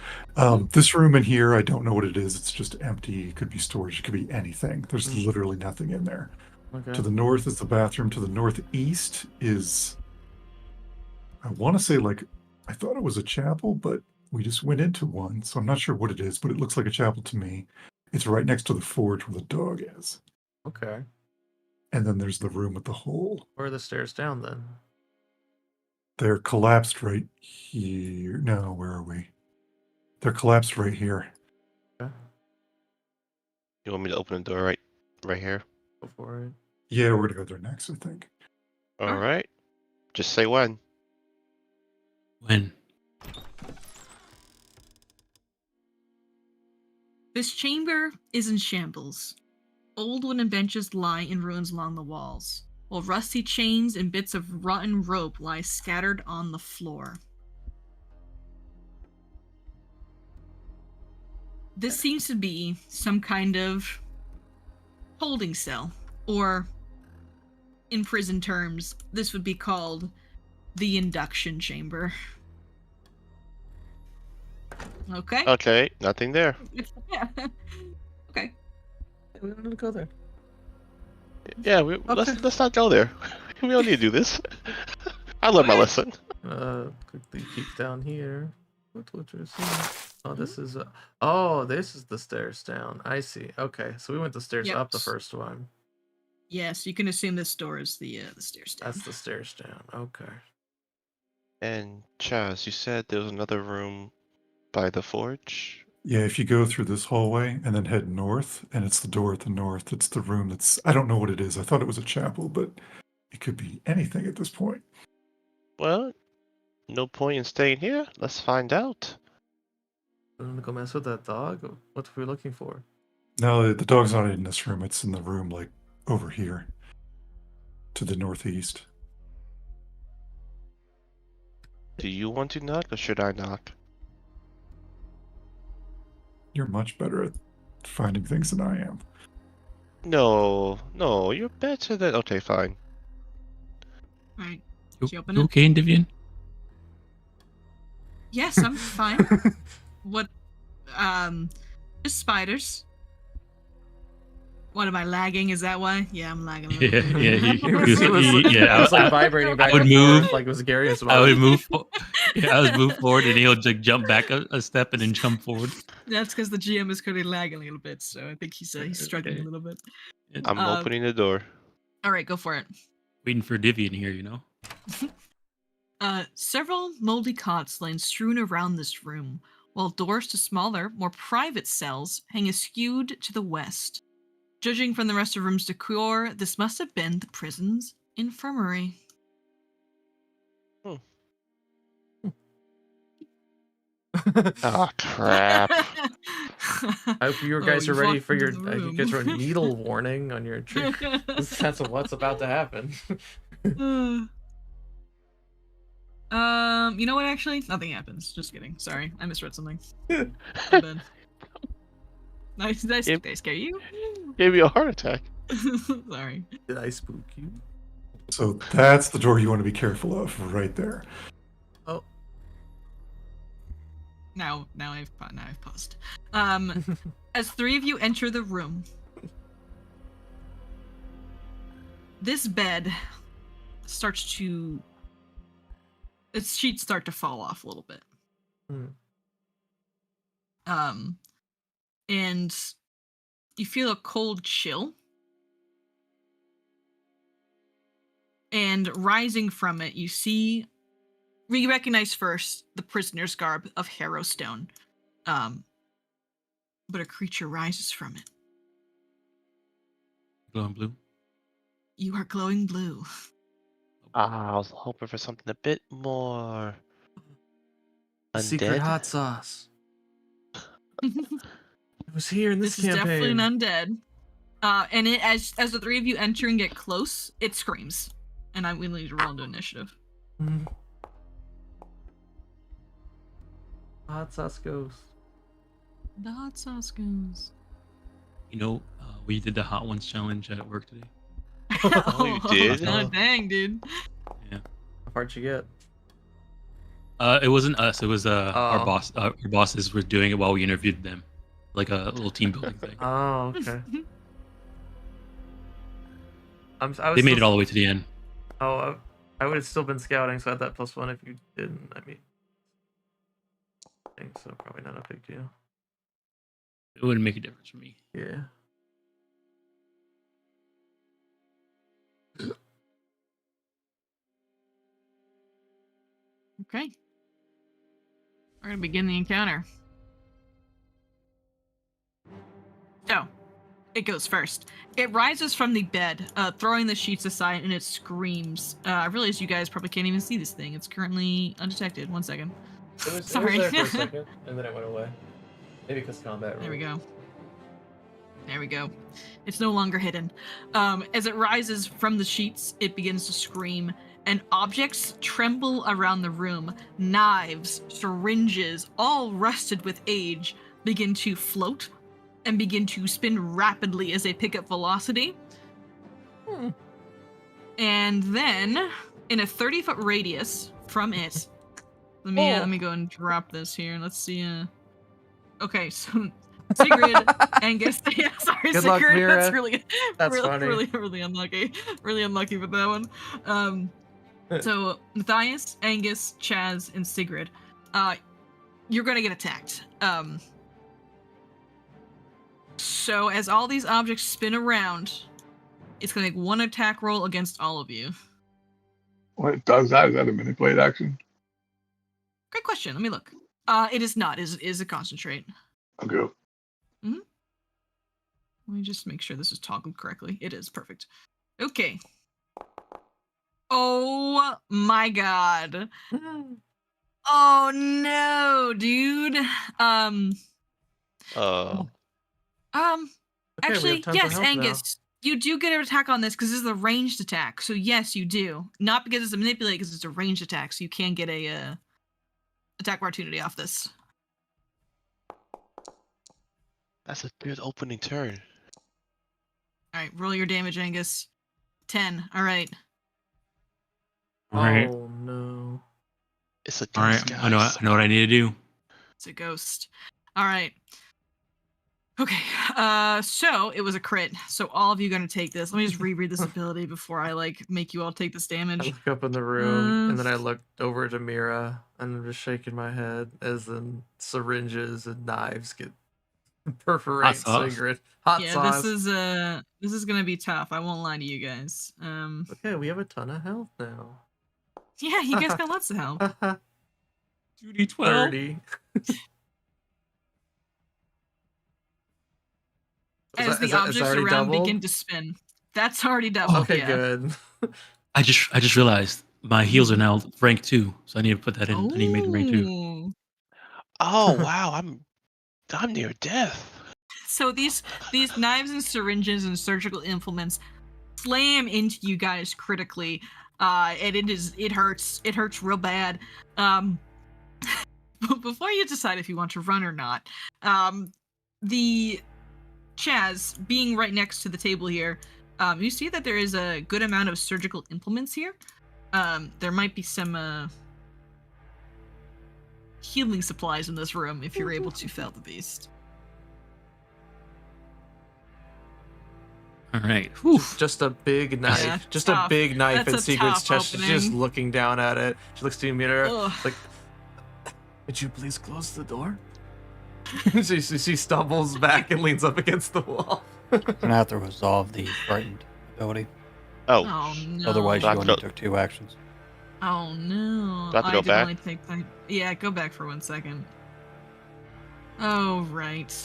[SPEAKER 5] This room in here, I don't know what it is. It's just empty. It could be storage. It could be anything. There's literally nothing in there.
[SPEAKER 2] Okay.
[SPEAKER 5] To the north is the bathroom. To the northeast is, I want to say, like, I thought it was a chapel, but we just went into one. So I'm not sure what it is, but it looks like a chapel to me. It's right next to the forge where the dog is.
[SPEAKER 2] Okay.
[SPEAKER 5] And then there's the room with the hole.
[SPEAKER 2] Where are the stairs down then?
[SPEAKER 5] They're collapsed right here. No, where are we? They're collapsed right here.
[SPEAKER 2] Okay.
[SPEAKER 3] You want me to open the door right here?
[SPEAKER 2] Go for it.
[SPEAKER 5] Yeah, we're gonna go there next, I think.
[SPEAKER 3] All right. Just say when.
[SPEAKER 4] When?
[SPEAKER 1] This chamber is in shambles. Old wooden benches lie in ruins along the walls, while rusty chains and bits of rotten rope lie scattered on the floor. This seems to be some kind of holding cell, or in prison terms, this would be called the induction chamber. Okay?
[SPEAKER 3] Okay, nothing there.
[SPEAKER 1] Yeah. Okay.
[SPEAKER 2] We don't need to go there.
[SPEAKER 3] Yeah, let's not go there. We don't need to do this. I learned my lesson.
[SPEAKER 2] Quickly peek down here. What you see? Oh, this is this is the stairs down. I see. Okay, so we went the stairs
[SPEAKER 1] Yep.
[SPEAKER 2] up the first one.
[SPEAKER 1] Yes, you can assume this door is the stairs down.
[SPEAKER 2] That's the stairs down. Okay.
[SPEAKER 3] And Chaz, you said there was another room by the forge?
[SPEAKER 5] Yeah, if you go through this hallway and then head north, and it's the door at the north, it's the room that's, I don't know what it is. I thought it was a chapel, but it could be anything at this point.
[SPEAKER 3] Well, no point in staying here. Let's find out.
[SPEAKER 2] I'm gonna go mess with that dog. What are we looking for?
[SPEAKER 5] No, the dog's not in this room. It's in the room, like, over here to the northeast.
[SPEAKER 3] Do you want to knock or should I knock?
[SPEAKER 5] You're much better at finding things than I am.
[SPEAKER 3] No, you're better than. Okay, fine.
[SPEAKER 1] Alright.
[SPEAKER 4] You,
[SPEAKER 1] Did you open
[SPEAKER 4] you
[SPEAKER 1] it?
[SPEAKER 4] okay, Indivian?
[SPEAKER 1] Yes, I'm fine. What just spiders. What am I lagging? Is that why? Yeah, I'm lagging a little
[SPEAKER 4] Yeah,
[SPEAKER 1] bit.
[SPEAKER 4] yeah.
[SPEAKER 2] It was like vibrating back
[SPEAKER 4] would
[SPEAKER 2] and
[SPEAKER 4] move.
[SPEAKER 2] forth, like it was Gary's
[SPEAKER 4] I would move. I would move forward, and he'll like jump back a step and then jump forward.
[SPEAKER 1] That's because the GM is currently lagging a little bit, so I think he's struggling
[SPEAKER 4] Okay.
[SPEAKER 1] a little bit.
[SPEAKER 3] I'm opening the door.
[SPEAKER 1] Alright, go for it.
[SPEAKER 4] Waiting for Divian here, you know.
[SPEAKER 1] Several moldy cots lay strewn around this room, while doors to smaller, more private cells hang askewed to the west. Judging from the rest of the room's decor, this must have been the prison's infirmary.
[SPEAKER 3] Oh crap!
[SPEAKER 2] I hope you guys are ready for your. You guys are a needle warning on your trick. That's what's about to happen.
[SPEAKER 1] You know what? Actually, nothing happens. Just kidding. Sorry, I misread something. My bad. Nice. Did I scare you?
[SPEAKER 3] Gave you a heart attack.
[SPEAKER 1] Sorry.
[SPEAKER 2] Did I spook you?
[SPEAKER 5] So that's the door you want to be careful of, right there.
[SPEAKER 2] Oh.
[SPEAKER 1] Now I've paused. As three of you enter the room, this bed starts to. Its sheets start to fall off a little bit. And you feel a cold chill. And rising from it, you recognize first the prisoner's garb of Harrowstone. But a creature rises from it.
[SPEAKER 4] Glowing blue.
[SPEAKER 1] You are glowing blue.
[SPEAKER 7] I was hoping for something a bit more
[SPEAKER 2] Secret
[SPEAKER 7] undead.
[SPEAKER 2] hot sauce. It was here in this
[SPEAKER 1] This is definitely
[SPEAKER 2] campaign.
[SPEAKER 1] an undead. And it as the three of you enter and get close, it screams. And we need to roll into initiative.
[SPEAKER 2] Hot sauce ghost.
[SPEAKER 1] The hot sauce goes.
[SPEAKER 4] You know, we did the Hot Ones challenge at work today.
[SPEAKER 7] Oh, you did?
[SPEAKER 1] Oh, dang, dude.
[SPEAKER 4] Yeah.
[SPEAKER 2] How far did you get?
[SPEAKER 4] It wasn't us. It was our
[SPEAKER 2] Oh.
[SPEAKER 4] boss. Our bosses were doing it while we interviewed them, like a little team building thing.
[SPEAKER 2] Oh, okay. I was
[SPEAKER 4] They made
[SPEAKER 2] still-
[SPEAKER 4] it all the way to the end.
[SPEAKER 2] Oh, I would have still been scouting, so I had that +1 if you didn't. I mean, I think so. Probably not a big deal.
[SPEAKER 4] It wouldn't make a difference for me.
[SPEAKER 2] Yeah.
[SPEAKER 1] Okay. We're gonna begin the encounter. So, it goes first. It rises from the bed, throwing the sheets aside, and it screams. I realize you guys probably can't even see this thing. It's currently undetected. 1 second.
[SPEAKER 2] It was
[SPEAKER 1] Sorry.
[SPEAKER 2] there for a second, and then it went away. Maybe because combat.
[SPEAKER 1] There we
[SPEAKER 2] rules.
[SPEAKER 1] go. There we go. It's no longer hidden. As it rises from the sheets, it begins to scream, and objects tremble around the room. Knives, syringes, all rusted with age, begin to float and begin to spin rapidly as they pick up velocity. And then, in a 30-foot radius from it, let me go and drop this here. Let's see. Okay, so Sigrid, Angus. Yeah, sorry,
[SPEAKER 2] Good luck,
[SPEAKER 1] Sigrid.
[SPEAKER 2] Mira.
[SPEAKER 1] That's really,
[SPEAKER 2] That's
[SPEAKER 1] really,
[SPEAKER 2] funny.
[SPEAKER 1] really unlucky. Really unlucky with that one. So Matthias, Angus, Chaz, and Sigrid, you're gonna get attacked. So as all these objects spin around, it's gonna make one attack roll against all of you.
[SPEAKER 6] When it does that, is that a manipulate action?
[SPEAKER 1] Great question. Let me look. It is not. It is a concentrate.
[SPEAKER 6] Okay.
[SPEAKER 1] Let me just make sure this is toggled correctly. It is perfect. Okay. Oh my god. Oh no, dude.
[SPEAKER 2] Okay, we
[SPEAKER 1] Actually,
[SPEAKER 2] have time for
[SPEAKER 1] yes,
[SPEAKER 2] help now.
[SPEAKER 1] Angus, you do get an attack on this because this is a ranged attack. So yes, you do. Not because it's a manipulate, because it's a ranged attack. So you can get a attack opportunity off this.
[SPEAKER 7] That's a good opening turn.
[SPEAKER 1] All right, roll your damage, Angus. 10. All right.
[SPEAKER 4] All right.
[SPEAKER 2] Oh no.
[SPEAKER 7] It's a
[SPEAKER 4] All
[SPEAKER 7] ghost,
[SPEAKER 4] right. I know
[SPEAKER 7] guys.
[SPEAKER 4] what I need to do.
[SPEAKER 1] It's a ghost. All right. Okay. So it was a crit. So all of you are gonna take this. Let me just reread this ability before I make you all take this
[SPEAKER 2] I
[SPEAKER 1] damage.
[SPEAKER 2] look up in the room, and then I looked over to Mira, and I'm just shaking my head as then syringes and knives get perforate
[SPEAKER 4] Hot sauce.
[SPEAKER 2] Sigrid. Hot
[SPEAKER 1] Yeah,
[SPEAKER 2] sauce.
[SPEAKER 1] this is gonna be tough. I won't lie to you guys.
[SPEAKER 2] Okay, we have a ton of health now.
[SPEAKER 1] Yeah, you guys got lots of help.
[SPEAKER 4] 2d12.
[SPEAKER 2] 30.
[SPEAKER 1] as the objects
[SPEAKER 2] already
[SPEAKER 1] around
[SPEAKER 2] doubled?
[SPEAKER 1] begin to spin. That's already doubled.
[SPEAKER 2] Okay,
[SPEAKER 1] yeah.
[SPEAKER 2] good.
[SPEAKER 4] I just realized my heals are now rank 2, so I need to put that in. I need to make them rank 2.
[SPEAKER 1] Ooh.
[SPEAKER 7] Oh wow, I'm near death.
[SPEAKER 1] So these knives and syringes and surgical implements slam into you guys critically, and it hurts real bad. Before you decide if you want to run or not, the Chaz being right next to the table here, you see that there is a good amount of surgical implements here. There might be some healing supplies in this room if you're able to fell the beast.
[SPEAKER 4] All right. Whew.
[SPEAKER 2] Just a big knife.
[SPEAKER 1] Yeah,
[SPEAKER 2] just
[SPEAKER 1] tough.
[SPEAKER 2] a big knife
[SPEAKER 1] That's
[SPEAKER 2] in
[SPEAKER 1] a
[SPEAKER 2] Sigrid's
[SPEAKER 1] tough
[SPEAKER 2] chest. She's just
[SPEAKER 1] opening.
[SPEAKER 2] looking down at it. She looks to the mirror.
[SPEAKER 1] Ugh.
[SPEAKER 2] Like, would you please close the door? she stumbles back and leans up against the wall.
[SPEAKER 8] I'm gonna have to resolve the frightened ability.
[SPEAKER 7] Oh,
[SPEAKER 1] Oh no.
[SPEAKER 8] Otherwise, you
[SPEAKER 7] Back
[SPEAKER 8] only
[SPEAKER 7] up.
[SPEAKER 8] took 2 actions.
[SPEAKER 1] Oh no.
[SPEAKER 7] Do I have to
[SPEAKER 1] I
[SPEAKER 7] go
[SPEAKER 1] did
[SPEAKER 7] back?
[SPEAKER 1] only take that. Yeah, go back for 1 second. Oh right.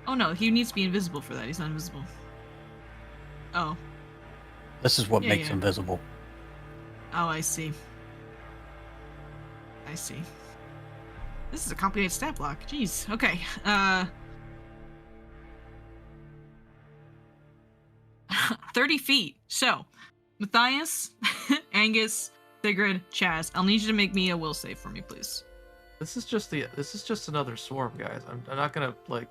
[SPEAKER 1] Oh no, he needs to be invisible for that. He's not invisible. Oh.
[SPEAKER 8] This is what
[SPEAKER 1] Yeah,
[SPEAKER 8] makes
[SPEAKER 1] yeah.
[SPEAKER 8] him visible.
[SPEAKER 1] Oh, I see. I see. This is a complicated stat block. Jeez. Okay. 30 feet. So, Matthias, Angus, Sigrid, Chaz, I'll need you to make me a will save for me, please.
[SPEAKER 2] This is just another swarm, guys. I'm not gonna like.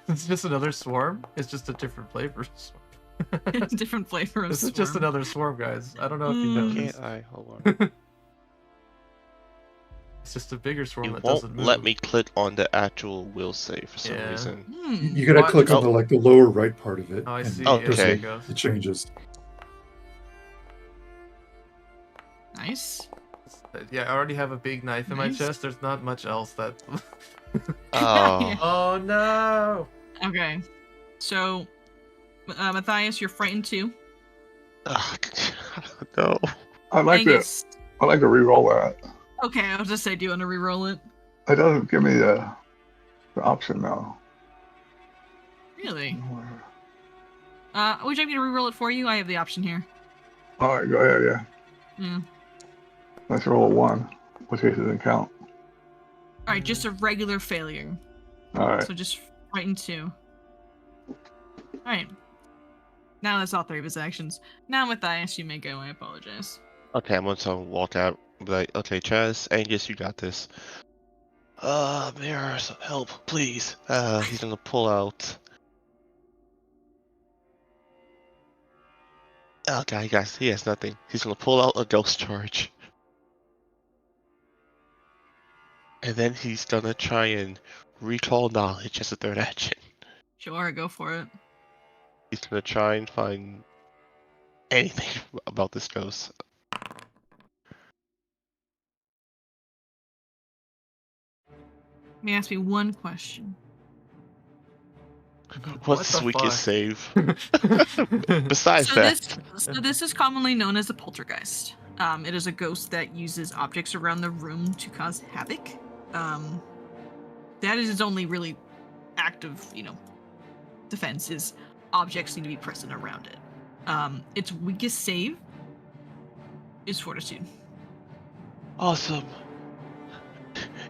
[SPEAKER 2] It's just another swarm. It's just a different flavor.
[SPEAKER 1] Different flavor of
[SPEAKER 2] This is just
[SPEAKER 1] swarm.
[SPEAKER 2] another swarm, guys. I don't know if you know.
[SPEAKER 1] Mm.
[SPEAKER 2] This.
[SPEAKER 7] can't I? Hold on.
[SPEAKER 2] It's just a bigger swarm
[SPEAKER 7] You
[SPEAKER 2] that
[SPEAKER 7] won't
[SPEAKER 2] doesn't move.
[SPEAKER 7] let me click on the actual will save for some
[SPEAKER 2] Yeah.
[SPEAKER 7] reason.
[SPEAKER 1] Hmm.
[SPEAKER 5] You gotta
[SPEAKER 2] What?
[SPEAKER 5] click on
[SPEAKER 7] Oh.
[SPEAKER 5] the lower right part of it.
[SPEAKER 2] Oh, I
[SPEAKER 5] and
[SPEAKER 2] see.
[SPEAKER 7] Oh,
[SPEAKER 2] Yeah,
[SPEAKER 5] there's
[SPEAKER 2] there
[SPEAKER 7] okay.
[SPEAKER 2] it goes.
[SPEAKER 5] It changes.
[SPEAKER 1] Nice.
[SPEAKER 2] Yeah, I already have a big knife in my
[SPEAKER 1] Nice.
[SPEAKER 2] chest. There's not much else that.
[SPEAKER 7] Oh,
[SPEAKER 2] Oh no!
[SPEAKER 1] Okay. So, Matthias, you're frightened too.
[SPEAKER 7] no.
[SPEAKER 6] I'd like to
[SPEAKER 1] Angus.
[SPEAKER 6] re-roll that.
[SPEAKER 1] Okay, I was just say, do you want to re-roll it?
[SPEAKER 6] It doesn't give me the option now.
[SPEAKER 1] Really? Would you like me to re-roll it for you? I have the option here.
[SPEAKER 6] All right, go ahead. Yeah,
[SPEAKER 1] Yeah.
[SPEAKER 6] let's roll a 1, which case it doesn't count.
[SPEAKER 1] All right, just a regular failure.
[SPEAKER 6] All right.
[SPEAKER 1] So just frightened 2. All right. Now that's all 3 of his actions. Now Matthias, you may go. I apologize.
[SPEAKER 7] Okay, I'm gonna walk out. Be like, okay, Chaz, Angus, you got this. Mirror, some help, please. He's gonna pull out. Okay, guys, he has nothing. He's gonna pull out a ghost charge. And then he's gonna try and recall knowledge as a 3rd action.
[SPEAKER 1] Sure, go for it.
[SPEAKER 7] He's gonna try and find anything about this ghost.
[SPEAKER 1] Let me ask me one question.
[SPEAKER 7] What's
[SPEAKER 2] the
[SPEAKER 7] the weakest save?
[SPEAKER 2] fuck?
[SPEAKER 7] Besides
[SPEAKER 1] So
[SPEAKER 7] that.
[SPEAKER 1] this is commonly known as a poltergeist. It is a ghost that uses objects around the room to cause havoc. That is its only really active, defense is objects need to be present around it. Its weakest save is Fortitude.
[SPEAKER 7] Awesome.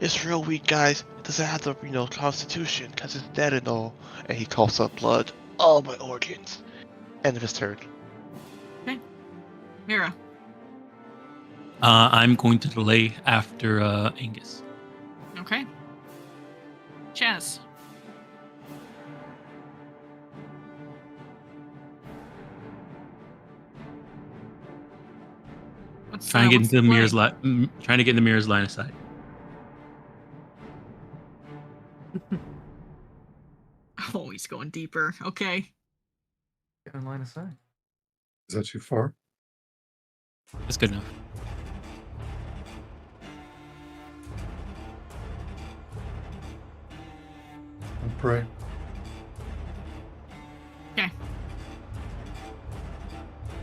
[SPEAKER 7] It's real weak, guys. It doesn't have the, constitution, because it's dead and all. And he coughs up blood. All my organs. End of his turn.
[SPEAKER 1] Mira.
[SPEAKER 4] I'm going to delay after Angus.
[SPEAKER 1] Okay. Chaz.
[SPEAKER 4] Trying to get
[SPEAKER 1] what's
[SPEAKER 4] into the
[SPEAKER 1] play?
[SPEAKER 4] mirror's trying to get in the mirror's line of sight.
[SPEAKER 1] Oh, he's going deeper. Okay.
[SPEAKER 2] Get in line of sight.
[SPEAKER 5] Is that too far?
[SPEAKER 4] That's good enough.
[SPEAKER 5] I'll pray.
[SPEAKER 1] Okay.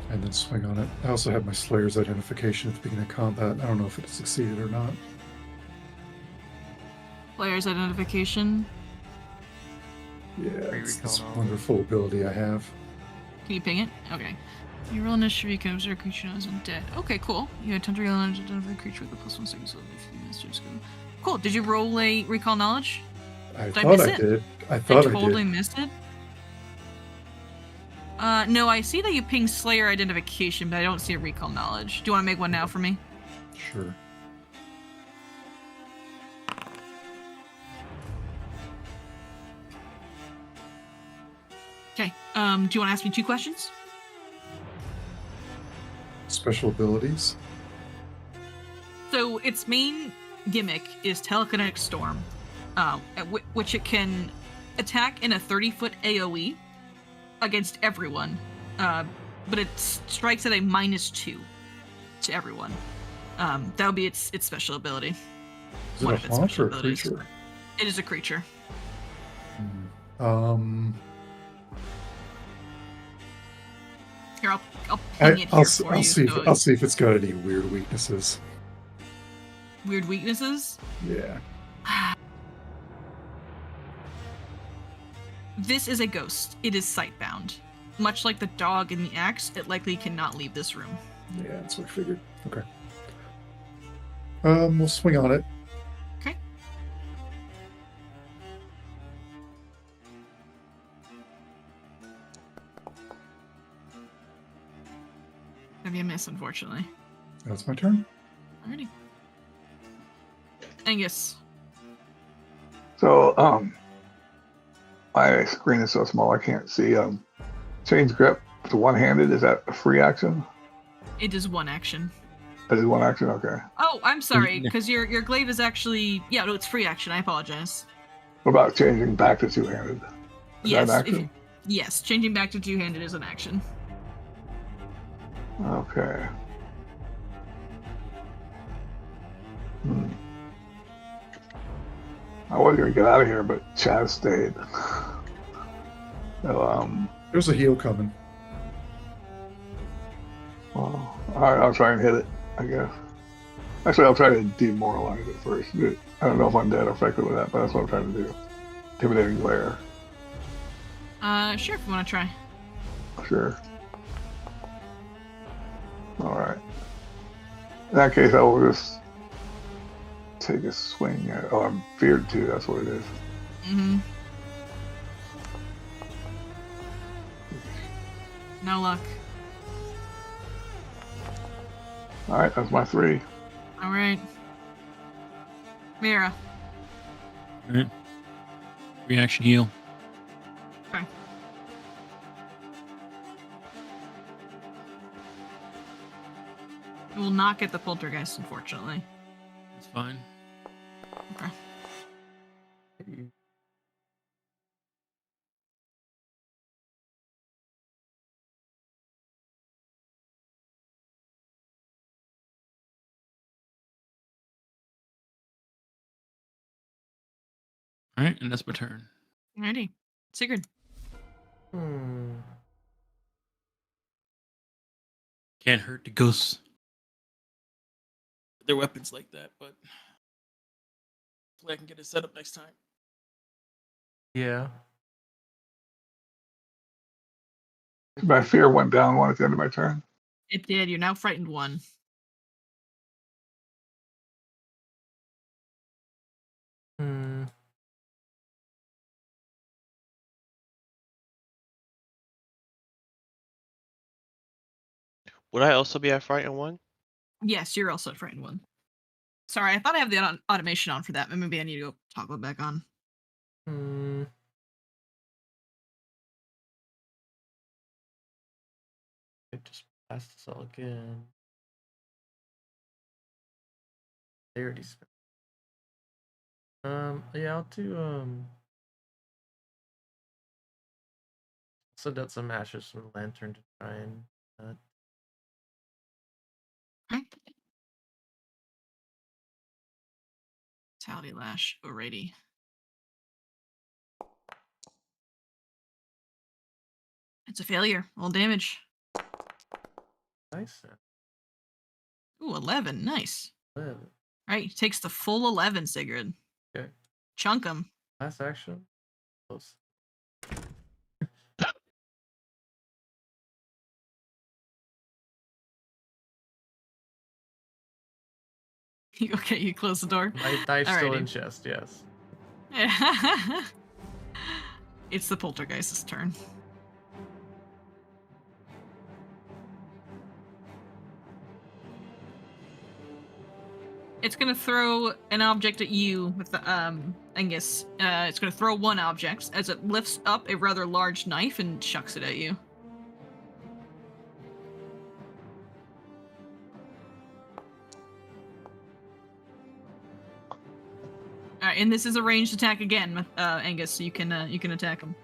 [SPEAKER 5] And then swing on it. I also have my Slayer's identification at the beginning of combat. I don't know if it succeeded or not.
[SPEAKER 1] Player's identification.
[SPEAKER 5] Yeah,
[SPEAKER 2] Free
[SPEAKER 5] it's
[SPEAKER 2] recall
[SPEAKER 5] this
[SPEAKER 2] knowledge.
[SPEAKER 5] wonderful ability I have.
[SPEAKER 1] Can you ping it? Okay. You roll initiative, you can observe a creature known as undead. Okay, cool. You attempt to recall knowledge to identify a creature with a +1 second skill if you master skill. Cool. Did you roll a recall knowledge?
[SPEAKER 5] I
[SPEAKER 1] Did I
[SPEAKER 5] thought
[SPEAKER 1] miss
[SPEAKER 5] I
[SPEAKER 1] it?
[SPEAKER 5] did. I
[SPEAKER 1] I
[SPEAKER 5] thought I
[SPEAKER 1] totally
[SPEAKER 5] did.
[SPEAKER 1] missed it. No, I see that you ping Slayer identification, but I don't see a recall knowledge. Do you want to make one now for me?
[SPEAKER 5] Sure.
[SPEAKER 1] Okay. Do you want to ask me 2 questions?
[SPEAKER 5] Special abilities.
[SPEAKER 1] So its main gimmick is Telekinetic Storm, which it can attack in a 30-foot AoE against everyone, but it strikes at a -2 to everyone. That would be its special ability.
[SPEAKER 5] Is it
[SPEAKER 1] One
[SPEAKER 5] a
[SPEAKER 1] of its
[SPEAKER 5] haunt
[SPEAKER 1] special
[SPEAKER 5] or a
[SPEAKER 1] abilities.
[SPEAKER 5] creature?
[SPEAKER 1] It is a creature. Here, I'll ping it here for you. So
[SPEAKER 5] I'll see if it's got any weird weaknesses.
[SPEAKER 1] weird weaknesses.
[SPEAKER 5] Yeah.
[SPEAKER 1] This is a ghost. It is sightbound. Much like the dog in the axe, it likely cannot leave this room.
[SPEAKER 5] Yeah, that's what I figured. Okay. We'll swing on it.
[SPEAKER 1] Okay. That'd be a miss, unfortunately.
[SPEAKER 5] That's my turn.
[SPEAKER 1] Alrighty. Angus.
[SPEAKER 6] So, my screen is so small I can't see. Change grip to one-handed. Is that a free action?
[SPEAKER 1] It is 1 action.
[SPEAKER 6] That is one action. Okay.
[SPEAKER 1] Oh, I'm sorry, because your glaive is actually no, it's free action. I apologize.
[SPEAKER 6] What about changing back to two-handed? Is
[SPEAKER 1] Yes,
[SPEAKER 6] that an action?
[SPEAKER 1] yes, changing back to 2-handed is an action.
[SPEAKER 6] Okay. I was gonna get out of here, but Chaz stayed. So,
[SPEAKER 5] There's a heal coming.
[SPEAKER 6] well, alright, I'll try and hit it, I guess. Actually, I'll try to demoralize it first. I don't know if I'm dead or affected with that, but that's what I'm trying to do. Intimidating glare.
[SPEAKER 1] Sure, if you want to try.
[SPEAKER 6] Sure. Alright. In that case, I will just take a swing at. Oh, I'm feared too, that's what it is.
[SPEAKER 1] Mm-hmm. No luck.
[SPEAKER 6] Alright, that's my 3.
[SPEAKER 1] Alright. Mira.
[SPEAKER 4] Alright. Reaction heal.
[SPEAKER 1] Okay. It will not get the poltergeist, unfortunately.
[SPEAKER 4] That's fine.
[SPEAKER 1] Okay.
[SPEAKER 4] Alright, and that's my turn.
[SPEAKER 1] Alrighty. Sigrid.
[SPEAKER 4] Can't hurt the ghosts. Their weapons like that, but hopefully I can get it set up next time.
[SPEAKER 2] Yeah.
[SPEAKER 6] My fear went down 1 at the end of my turn.
[SPEAKER 1] It did. You're now frightened 1.
[SPEAKER 2] Hmm.
[SPEAKER 7] Would I also be at frightened 1?
[SPEAKER 1] Yes, you're also at frightened 1. Sorry, I thought I have the automation on for that, but maybe I need to go toggle it back on.
[SPEAKER 2] Hmm. I just passed this all again. They already spent. Yeah, I'll do send out some ashes from the lantern to try and
[SPEAKER 1] Okay. Vitality Lash. Alrighty. It's a failure. Roll damage.
[SPEAKER 2] nice.
[SPEAKER 1] Ooh, 11. Nice.
[SPEAKER 2] Live.
[SPEAKER 1] Right, takes the full 11, Sigrid.
[SPEAKER 2] Okay.
[SPEAKER 1] Chunk him.
[SPEAKER 2] Last action. Close.
[SPEAKER 1] Okay, you close the door.
[SPEAKER 2] My knife's still in
[SPEAKER 1] Alrighty.
[SPEAKER 2] chest, yes.
[SPEAKER 1] It's the poltergeist's turn. It's gonna throw an object at you with the Angus. It's gonna throw one object as it lifts up a rather large knife and chucks it at you. Alright, and this is a ranged attack again, Angus, so you can attack him.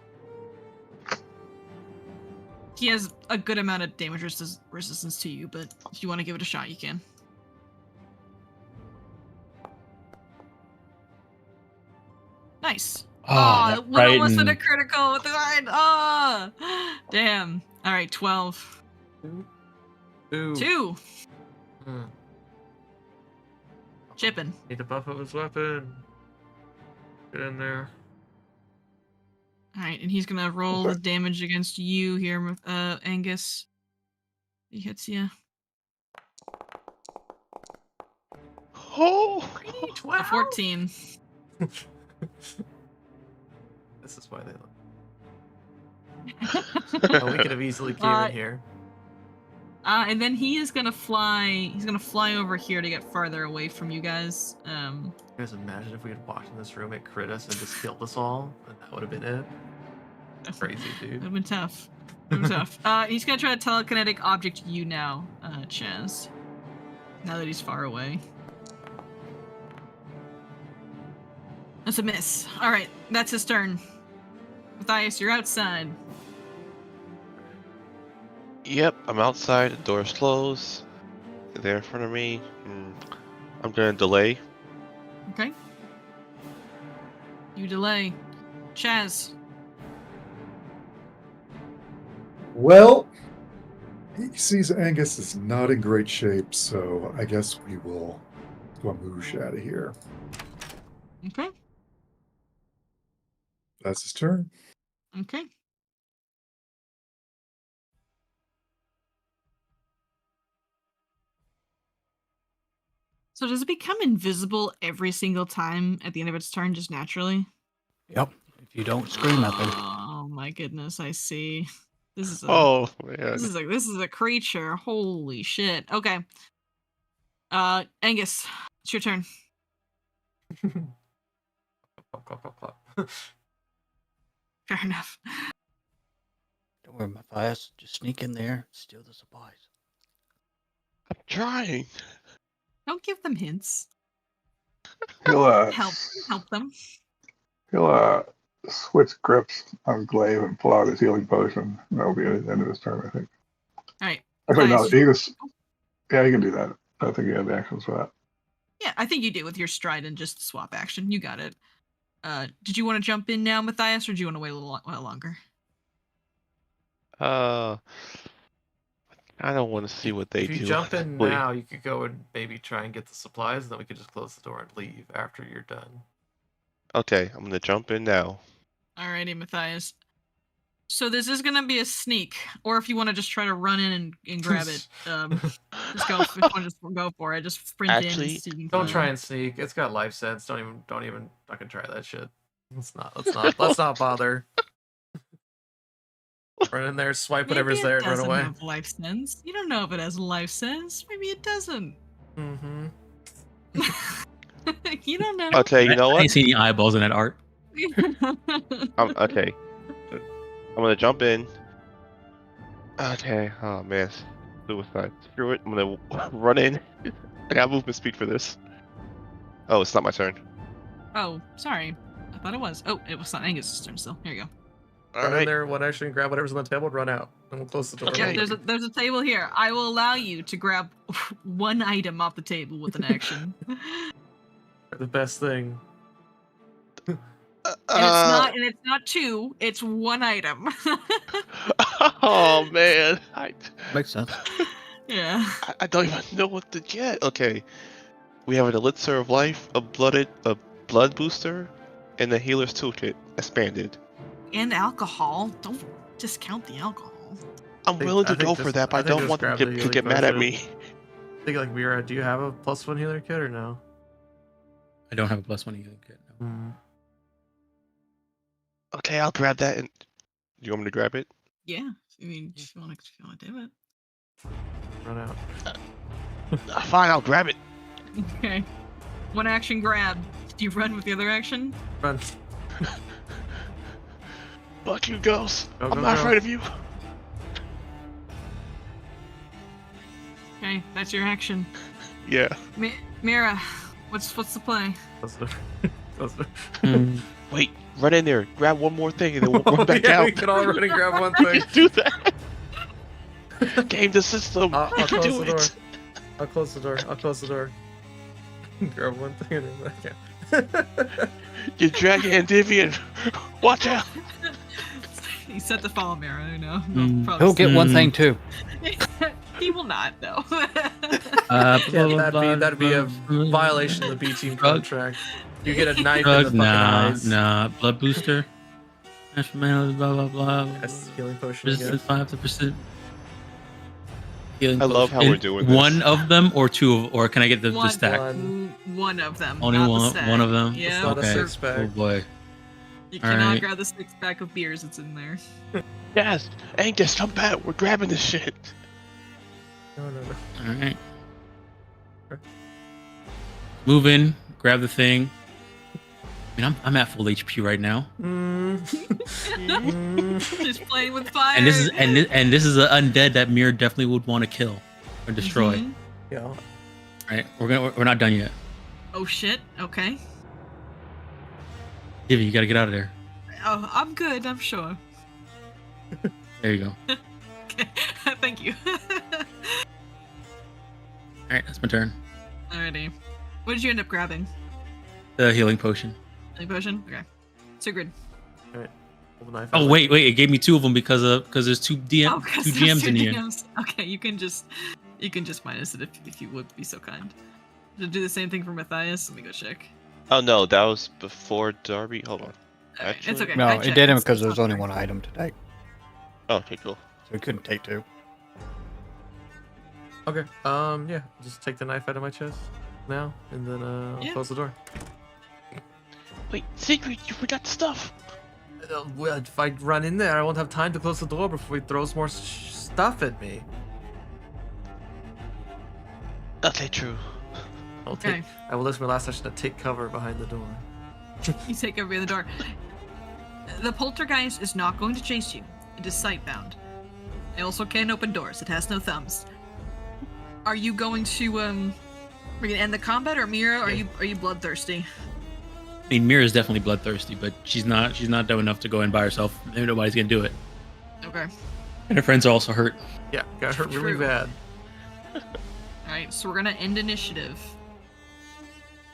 [SPEAKER 1] He has a good amount of damage resistance to you, but if you want to give it a shot, you can. Nice.
[SPEAKER 8] Oh,
[SPEAKER 1] Oh, one almost hit a critical with the line. Oh, damn. All right, 12.
[SPEAKER 2] Ooh.
[SPEAKER 1] 2.
[SPEAKER 2] Hmm.
[SPEAKER 1] Chipping.
[SPEAKER 2] Need to buff up his weapon. Get in there.
[SPEAKER 1] All right, and he's gonna roll the damage against you here, Angus. He hits you.
[SPEAKER 3] Oh,
[SPEAKER 1] A 14.
[SPEAKER 2] This is why they look. Oh, we could have easily came in here.
[SPEAKER 1] And then he is gonna fly. He's gonna fly over here to get farther away from you guys.
[SPEAKER 2] You guys imagine if we had walked in this room, it crit us and just killed us all, and that would have been it. Crazy, dude.
[SPEAKER 1] Would have been tough. Would have been tough. He's gonna try to telekinetic object you now, Chaz. Now that he's far away. That's a miss. All right, that's his turn. Matthias, you're outside.
[SPEAKER 7] Yep, I'm outside. The door's closed. They're in front of me. I'm gonna delay.
[SPEAKER 1] Okay. You delay. Chaz.
[SPEAKER 5] Well, he sees Angus is not in great shape, so I guess we will swamoosh out of here.
[SPEAKER 1] Okay.
[SPEAKER 5] That's his turn.
[SPEAKER 1] Okay. So does it become invisible every single time at the end of its turn, just naturally?
[SPEAKER 8] Yep. If you don't scream at them.
[SPEAKER 1] Oh my goodness, I see. This is a
[SPEAKER 3] oh man.
[SPEAKER 1] this is a creature. Holy shit. Okay. Angus, it's your turn. Fair enough.
[SPEAKER 8] Don't worry, Matthias. Just sneak in there, steal the supplies.
[SPEAKER 3] I'm trying.
[SPEAKER 1] Don't give them hints.
[SPEAKER 6] He'll
[SPEAKER 1] Help them.
[SPEAKER 6] he'll switch grips on Glaive and pull out his healing potion. That'll be at the end of his turn, I think.
[SPEAKER 1] All right.
[SPEAKER 6] Actually, no,
[SPEAKER 1] Nice.
[SPEAKER 6] he just yeah, he can do that. I think he has the actions for that.
[SPEAKER 1] Yeah, I think you do with your stride and just swap action. You got it. Did you want to jump in now, Matthias, or do you want to wait a little while longer?
[SPEAKER 3] I don't want to see what they
[SPEAKER 2] If you
[SPEAKER 3] do.
[SPEAKER 2] jump in
[SPEAKER 3] Wait.
[SPEAKER 2] now, you could go and maybe try and get the supplies, and then we could just close the door and leave after you're done.
[SPEAKER 3] Okay, I'm gonna jump in now.
[SPEAKER 1] Alrighty, Matthias. So this is gonna be a sneak, or if you want to just try to run in and grab it, just go. If you want to just go for it, just sprint
[SPEAKER 3] Actually,
[SPEAKER 1] in. So you can
[SPEAKER 2] Don't
[SPEAKER 1] find
[SPEAKER 2] try
[SPEAKER 1] it.
[SPEAKER 2] and sneak. It's got life sense. Don't even fucking try that shit. Let's not bother. Run in there, swipe whatever's
[SPEAKER 1] Maybe
[SPEAKER 2] there,
[SPEAKER 1] it
[SPEAKER 2] and run
[SPEAKER 1] doesn't
[SPEAKER 2] away.
[SPEAKER 1] have life sense. You don't know if it has life sense. Maybe it doesn't.
[SPEAKER 2] Mm-hmm.
[SPEAKER 1] You don't know.
[SPEAKER 3] Okay, you know
[SPEAKER 4] I
[SPEAKER 3] what?
[SPEAKER 4] ain't seen any eyeballs in that art.
[SPEAKER 3] Okay. I'm gonna jump in. Okay. Oh man. Suicide. Screw it. I'm gonna run in. I got movement speed for this. Oh, it's not my turn.
[SPEAKER 1] Oh, sorry. I thought it was. Oh, it was not Angus's turn still. Here you go.
[SPEAKER 3] All
[SPEAKER 2] Run in
[SPEAKER 3] right.
[SPEAKER 2] there, one action, grab whatever's on the table, and run out, and we'll close the door.
[SPEAKER 3] Okay.
[SPEAKER 1] Yeah, there's a table here. I will allow you to grab one item off the table with an action.
[SPEAKER 2] The best thing.
[SPEAKER 1] And it's not two, it's one item.
[SPEAKER 3] Oh man.
[SPEAKER 8] Makes sense.
[SPEAKER 1] Yeah.
[SPEAKER 3] I don't even know what to get. Okay. We have an elixir of life, a blood booster, and a healer's toolkit expanded.
[SPEAKER 1] And alcohol. Don't discount the alcohol.
[SPEAKER 3] I'm
[SPEAKER 2] think-
[SPEAKER 3] willing
[SPEAKER 2] I
[SPEAKER 3] to
[SPEAKER 2] think
[SPEAKER 3] go
[SPEAKER 2] just-
[SPEAKER 3] for that, but
[SPEAKER 2] I
[SPEAKER 3] I
[SPEAKER 2] think
[SPEAKER 3] don't
[SPEAKER 2] just
[SPEAKER 3] want them
[SPEAKER 2] grab the
[SPEAKER 3] to
[SPEAKER 2] healing
[SPEAKER 3] get mad at
[SPEAKER 2] potion.
[SPEAKER 3] me.
[SPEAKER 2] think like Mira, do you have a +1 healer kit or no?
[SPEAKER 4] I don't have a +1 healing kit. No.
[SPEAKER 3] Okay, I'll grab that. And you want me to grab it?
[SPEAKER 1] Yeah. I mean, if you want to do it.
[SPEAKER 2] Run out.
[SPEAKER 3] Fine, I'll grab it.
[SPEAKER 1] Okay. One action grab. Do you run with the other action?
[SPEAKER 2] Run.
[SPEAKER 3] Fuck you, ghost.
[SPEAKER 2] Go,
[SPEAKER 3] I'm
[SPEAKER 2] go,
[SPEAKER 3] not
[SPEAKER 2] go.
[SPEAKER 3] afraid of you.
[SPEAKER 1] Okay, that's your action.
[SPEAKER 3] Yeah.
[SPEAKER 1] Mira, what's the play?
[SPEAKER 2] Close the door. Close the door.
[SPEAKER 3] Wait, run in there. Grab one more thing and then we'll run back
[SPEAKER 2] Yeah,
[SPEAKER 3] out.
[SPEAKER 2] we can all run and grab one
[SPEAKER 3] We
[SPEAKER 2] thing.
[SPEAKER 3] can do that. Game the system.
[SPEAKER 2] I'll
[SPEAKER 3] We can
[SPEAKER 2] close
[SPEAKER 3] do
[SPEAKER 2] the door.
[SPEAKER 3] it.
[SPEAKER 2] I'll close the door. I'll close the door. Grab one thing and then back out.
[SPEAKER 3] You dragon Andivian. Watch out.
[SPEAKER 1] He said to follow Mira, you know.
[SPEAKER 8] He'll get one thing too.
[SPEAKER 1] He will not, though.
[SPEAKER 2] Yeah, that'd be a violation of the B team contract. You get a knife in the fucking eyes.
[SPEAKER 4] Nah. Blood booster. Natural mana, blah blah blah.
[SPEAKER 2] That's healing potion.
[SPEAKER 4] Resistance
[SPEAKER 2] Again.
[SPEAKER 4] 5%. Healing
[SPEAKER 3] I love
[SPEAKER 4] potion.
[SPEAKER 3] how we're doing this.
[SPEAKER 4] One of them or two of, or can I get the stack?
[SPEAKER 1] One of them.
[SPEAKER 4] Only
[SPEAKER 1] not the
[SPEAKER 4] one.
[SPEAKER 1] stack.
[SPEAKER 4] One of them.
[SPEAKER 1] Yeah.
[SPEAKER 2] not a
[SPEAKER 4] Okay.
[SPEAKER 2] six-pack.
[SPEAKER 4] Oh boy.
[SPEAKER 1] You cannot
[SPEAKER 4] Alright.
[SPEAKER 1] grab the 6-pack of beers that's in there.
[SPEAKER 3] Yes. Angus, jump out. We're grabbing this shit.
[SPEAKER 2] No.
[SPEAKER 4] All right. Move in. Grab the thing. I mean, I'm at full HP right now,
[SPEAKER 1] Just playing with fire.
[SPEAKER 4] and this is an undead that Mir definitely would want to kill or destroy.
[SPEAKER 1] Mhm.
[SPEAKER 2] Yeah.
[SPEAKER 4] Right? We're not done yet.
[SPEAKER 1] Oh shit. Okay.
[SPEAKER 4] Divvy, you gotta get out of there.
[SPEAKER 1] Oh, I'm good. I'm sure.
[SPEAKER 4] There you go. All
[SPEAKER 1] Okay. Thank you.
[SPEAKER 4] right, that's my turn.
[SPEAKER 1] Alrighty. What did you end up grabbing?
[SPEAKER 4] The healing potion.
[SPEAKER 1] Any potion? Okay. Sigrid.
[SPEAKER 2] Hold the knife
[SPEAKER 4] Oh
[SPEAKER 2] out.
[SPEAKER 4] wait, it gave me two of them because there's two
[SPEAKER 1] 'Cause
[SPEAKER 4] two
[SPEAKER 1] there's
[SPEAKER 4] GMs
[SPEAKER 1] two
[SPEAKER 4] in here.
[SPEAKER 1] DMs. Okay, you can just minus it if you would be so kind. To do the same thing for Matthias. Let me go check.
[SPEAKER 7] Oh no, that was before Darbee. Hold on.
[SPEAKER 1] Alright, it's
[SPEAKER 7] Actually-
[SPEAKER 1] okay.
[SPEAKER 8] No,
[SPEAKER 1] I
[SPEAKER 8] it
[SPEAKER 1] checked.
[SPEAKER 8] didn't
[SPEAKER 1] It's
[SPEAKER 8] because there was
[SPEAKER 1] not
[SPEAKER 8] only
[SPEAKER 1] there.
[SPEAKER 8] one item today,
[SPEAKER 7] Oh, okay, cool.
[SPEAKER 8] so we couldn't take two.
[SPEAKER 2] Okay. Yeah. Just take the knife out of my chest now, and then I'll
[SPEAKER 1] Yeah.
[SPEAKER 2] close the door.
[SPEAKER 3] Wait, Sigrid, you forgot stuff.
[SPEAKER 2] Well, if I run in there, I won't have time to close the door before he throws more stuff at me.
[SPEAKER 3] Okay, true.
[SPEAKER 2] I'll take.
[SPEAKER 1] Okay.
[SPEAKER 2] I will use my last action to take cover behind the door.
[SPEAKER 1] You take over the door. The poltergeist is not going to chase you. It is sightbound. It also can't open doors. It has no thumbs. Are you going to are you gonna end the combat, or Mira? Are you bloodthirsty?
[SPEAKER 4] I mean, Mira's definitely bloodthirsty, but she's not dumb enough to go in by herself. Nobody's gonna do it.
[SPEAKER 1] Okay.
[SPEAKER 4] And her friends are also hurt.
[SPEAKER 2] Yeah, got hurt really
[SPEAKER 1] True.
[SPEAKER 2] bad.
[SPEAKER 1] All right. So we're gonna end initiative.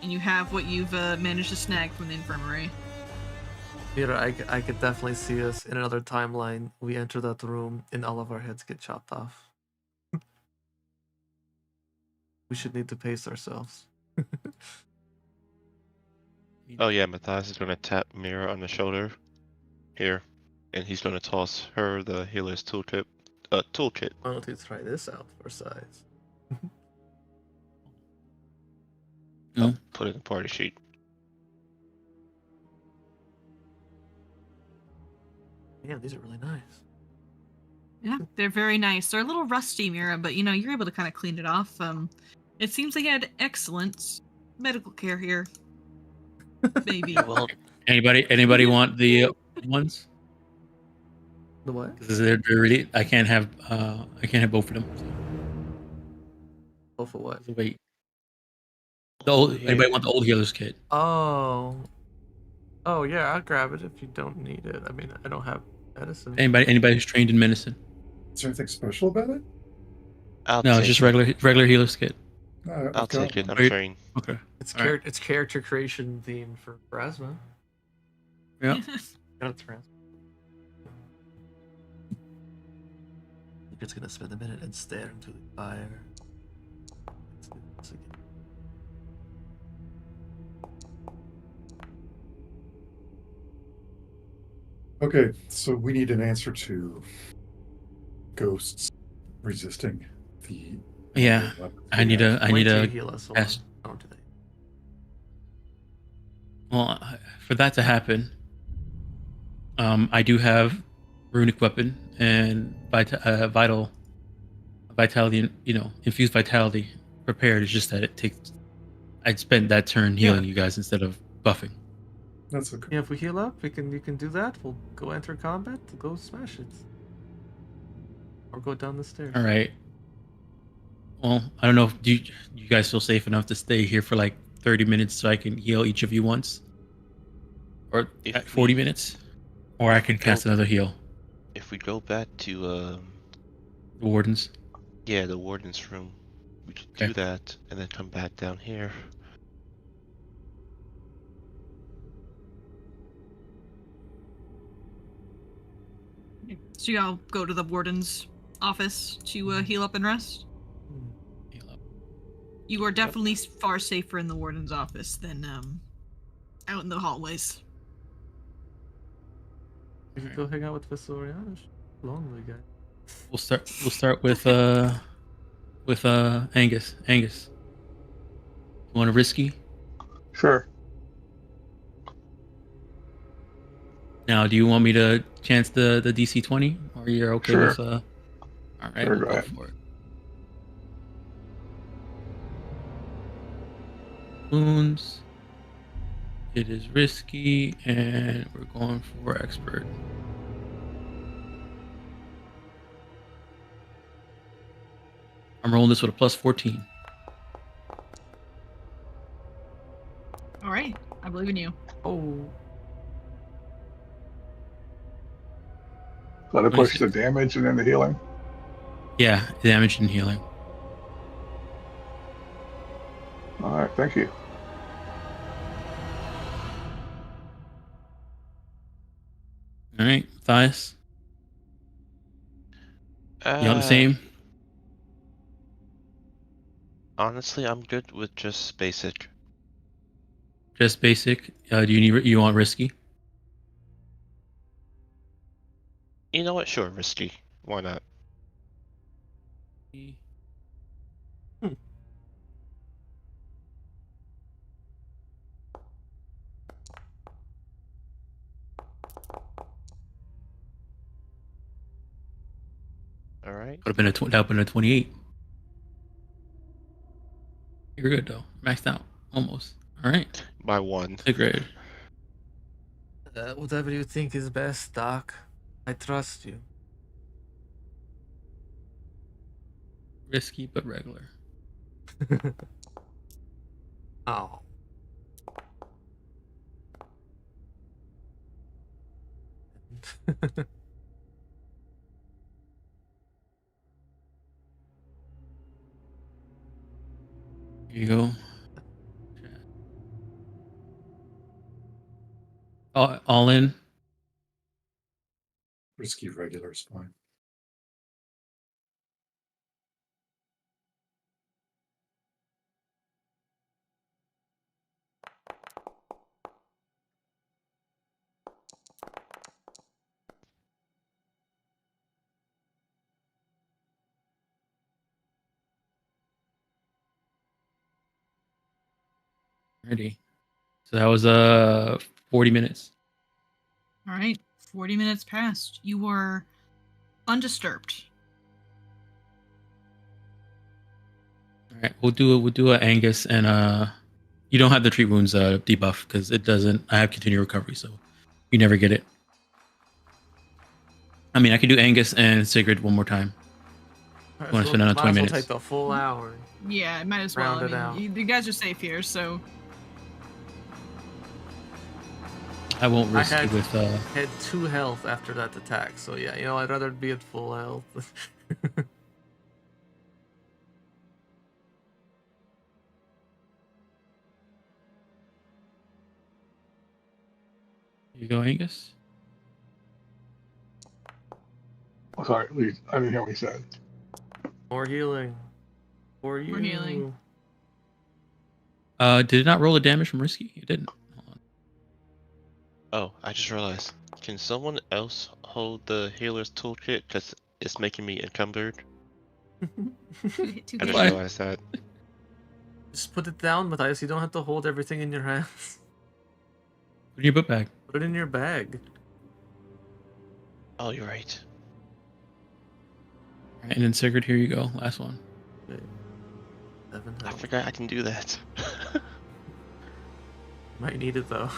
[SPEAKER 1] And you have what you've managed to snag from the infirmary.
[SPEAKER 2] Peter, I could definitely see us in another timeline. We enter that room and all of our heads get chopped off. We should need to pace ourselves.
[SPEAKER 7] Oh yeah, Matthias is gonna tap Mira on the shoulder. Here. And he's gonna toss her the healer's toolkit. Toolkit.
[SPEAKER 2] Why don't you try this out for size?
[SPEAKER 4] No.
[SPEAKER 7] Put it in the party sheet.
[SPEAKER 2] Yeah, these are really nice.
[SPEAKER 1] Yeah, they're very nice. They're a little rusty, Mira, but you know you're able to kind of clean it off. It seems like you had excellent medical care here. Maybe.
[SPEAKER 7] Well,
[SPEAKER 4] Anybody want the ones?
[SPEAKER 2] The what?
[SPEAKER 4] Because they're really. I can't have both of them.
[SPEAKER 2] Oh, for what?
[SPEAKER 4] So wait. The old. Anybody want the old healer's kit?
[SPEAKER 2] Oh. Oh yeah, I'll grab it if you don't need it. I mean, I don't have medicine.
[SPEAKER 4] Anybody who's trained in medicine?
[SPEAKER 5] Is there anything special about it?
[SPEAKER 7] I'll
[SPEAKER 4] No,
[SPEAKER 7] take
[SPEAKER 4] it's just
[SPEAKER 7] it.
[SPEAKER 4] regular healer's kit.
[SPEAKER 5] I've
[SPEAKER 7] I'll
[SPEAKER 5] got
[SPEAKER 7] take it.
[SPEAKER 5] one.
[SPEAKER 7] I'm
[SPEAKER 4] Are you-
[SPEAKER 7] trained.
[SPEAKER 4] Okay.
[SPEAKER 2] It's
[SPEAKER 4] Alright.
[SPEAKER 2] it's character creation theme for Phrasma.
[SPEAKER 4] Yeah.
[SPEAKER 2] Got it, Phrasma. You're just gonna spend a minute and stare into the fire. Let's do this again.
[SPEAKER 5] Okay, so we need an answer to ghosts resisting the
[SPEAKER 4] Yeah, I need a
[SPEAKER 2] 20 heal us. Hold on.
[SPEAKER 4] cast.
[SPEAKER 2] Oh, do they?
[SPEAKER 4] Well, for that to happen, I do have runic weapon and vitality, infused vitality prepared. It's just that it takes. I'd spend that turn healing you guys instead of buffing.
[SPEAKER 5] That's okay.
[SPEAKER 2] Yeah, if we heal up, you can do that. We'll go enter combat. Go smash it, or go down the stairs.
[SPEAKER 4] All right. Well, I don't know. Do you guys feel safe enough to stay here for like 30 minutes so I can heal each of you once, or
[SPEAKER 7] If
[SPEAKER 4] at 40
[SPEAKER 7] we-
[SPEAKER 4] minutes, or I can cast another heal.
[SPEAKER 7] If we go back to
[SPEAKER 4] The wardens.
[SPEAKER 7] yeah, the warden's room, we could
[SPEAKER 4] Okay.
[SPEAKER 7] do that and then come back down here.
[SPEAKER 1] So y'all go to the warden's office to heal up and rest?
[SPEAKER 4] Heal up.
[SPEAKER 1] You are definitely far safer in the warden's office than out in the hallways.
[SPEAKER 2] We could go hang out with Visoriana. Lonely guy.
[SPEAKER 4] We'll start with Angus. Angus, you want a risky?
[SPEAKER 6] Sure.
[SPEAKER 4] Now, do you want me to chance the DC 20, or you're okay
[SPEAKER 6] Sure.
[SPEAKER 4] with all right,
[SPEAKER 6] Sure,
[SPEAKER 4] we'll
[SPEAKER 6] go
[SPEAKER 4] go
[SPEAKER 6] ahead.
[SPEAKER 4] for it. Wounds. It is risky, and we're going for expert. I'm rolling this with a plus 14.
[SPEAKER 1] All right, I believe in you.
[SPEAKER 2] Oh,
[SPEAKER 6] So to push
[SPEAKER 4] 26.
[SPEAKER 6] the damage and then the healing.
[SPEAKER 4] Yeah, damage and healing.
[SPEAKER 6] All right, thank you.
[SPEAKER 4] All right, Thias. You on the same?
[SPEAKER 7] Honestly, I'm good with just basic.
[SPEAKER 4] Just basic. Do you want risky?
[SPEAKER 7] You know what? Sure, risky. Why not? All right.
[SPEAKER 4] Would have been that would have been a 28. You're good though. Maxed out almost. All right.
[SPEAKER 7] By one.
[SPEAKER 4] Sigrid.
[SPEAKER 2] whatever you think is best, Doc. I trust you.
[SPEAKER 4] Risky but regular.
[SPEAKER 2] Oh.
[SPEAKER 4] Here you go. All in.
[SPEAKER 5] Risky regular is fine.
[SPEAKER 4] Ready. So that was 40 minutes.
[SPEAKER 1] All right, 40 minutes passed. You were undisturbed.
[SPEAKER 4] All right, we'll do a Angus, and you don't have the treat wounds debuff because it doesn't. I have continued recovery, so you never get it. I mean, I could do Angus and Sigrid one more time.
[SPEAKER 2] Alright,
[SPEAKER 4] Wanna spend another 20
[SPEAKER 2] might as well
[SPEAKER 4] minutes?
[SPEAKER 2] take the full hour.
[SPEAKER 1] Yeah, it might as well.
[SPEAKER 2] Round it
[SPEAKER 1] I
[SPEAKER 2] out.
[SPEAKER 1] mean, you guys are safe here, so
[SPEAKER 4] I won't risk
[SPEAKER 2] had-
[SPEAKER 4] it with.
[SPEAKER 2] Had 2 health after that attack, so yeah, I'd rather be at full health.
[SPEAKER 4] You go, Angus.
[SPEAKER 6] Oh, sorry, I didn't hear what he said.
[SPEAKER 2] More healing. For you.
[SPEAKER 1] More healing.
[SPEAKER 4] Did it not roll the damage from risky? It didn't. Hold on.
[SPEAKER 7] Oh, I just realized. Can someone else hold the healer's toolkit? Because it's making me encumbered.
[SPEAKER 1] Hit 2
[SPEAKER 3] I just
[SPEAKER 4] Why?
[SPEAKER 3] realized that.
[SPEAKER 2] Just put it down, Matthias. You don't have to hold everything in your hands.
[SPEAKER 4] Put it in your book bag.
[SPEAKER 2] Put it in your bag.
[SPEAKER 7] Oh, you're right.
[SPEAKER 4] All right, and then Sigrid, here you go. Last one.
[SPEAKER 2] Okay. 7
[SPEAKER 7] I
[SPEAKER 2] health.
[SPEAKER 7] forgot I can do that.
[SPEAKER 2] Might need it though.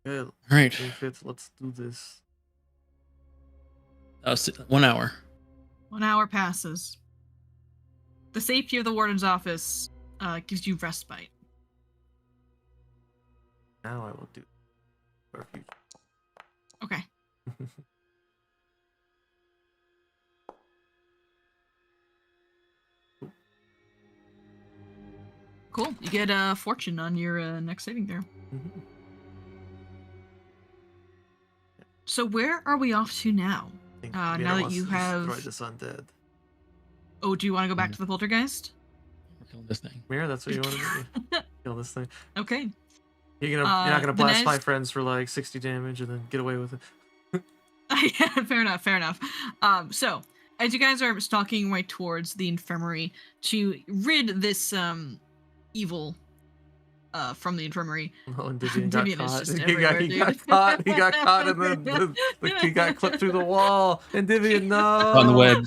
[SPEAKER 2] Okay,
[SPEAKER 4] All right.
[SPEAKER 2] 25th, let's do this.
[SPEAKER 4] 1 hour.
[SPEAKER 1] 1 hour passes. The safety of the warden's office gives you respite.
[SPEAKER 2] Now I will do for future.
[SPEAKER 1] Okay. Cool. You get a fortune on your next saving throw.
[SPEAKER 2] Mhm.
[SPEAKER 1] So where are we off to now?
[SPEAKER 2] I think
[SPEAKER 1] Now
[SPEAKER 2] Mira
[SPEAKER 1] that
[SPEAKER 2] wants
[SPEAKER 1] you
[SPEAKER 2] to destroy
[SPEAKER 1] have-
[SPEAKER 2] this undead.
[SPEAKER 1] Oh, do you want to go back to the poltergeist?
[SPEAKER 4] We're killing this thing.
[SPEAKER 2] Mira, that's what you want to do. Kill this thing.
[SPEAKER 1] Okay.
[SPEAKER 2] You're not gonna
[SPEAKER 1] the
[SPEAKER 2] blast my
[SPEAKER 1] next-
[SPEAKER 2] friends for like 60 damage and then get away with it.
[SPEAKER 1] Yeah, fair enough, fair enough. So, as you guys are stalking right towards the infirmary to rid this evil from the infirmary.
[SPEAKER 2] Oh, and Divian got
[SPEAKER 1] Divian is
[SPEAKER 2] caught.
[SPEAKER 1] just
[SPEAKER 2] He
[SPEAKER 1] everywhere,
[SPEAKER 2] got
[SPEAKER 1] dude.
[SPEAKER 2] caught. He got caught and he got clipped through the wall. And Divian, no.
[SPEAKER 4] On the web.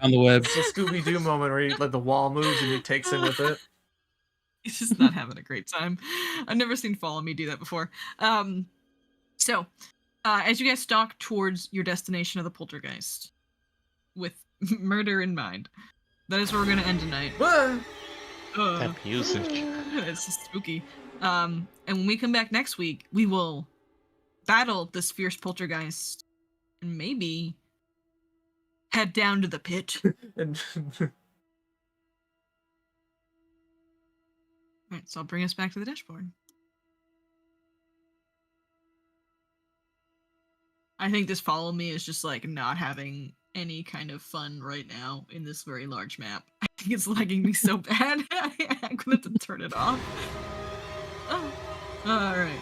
[SPEAKER 4] On the web.
[SPEAKER 2] It's a Scooby Doo moment where like the wall moves and he takes him with it.
[SPEAKER 1] He's just not having a great time. I've never seen Follow Me do that before. So, as you guys stalk towards your destination of the poltergeist, with murder in mind, that is where we're gonna end tonight.
[SPEAKER 7] That music.
[SPEAKER 1] It's just spooky. And when we come back next week, we will battle this fierce poltergeist and maybe head down to the pit.
[SPEAKER 2] And
[SPEAKER 1] Alright, so I'll bring us back to the dashboard. I think this Follow Me is just like not having any kind of fun right now in this very large map. I think it's lagging me so bad. I'm gonna have to turn it off. Oh. Alright.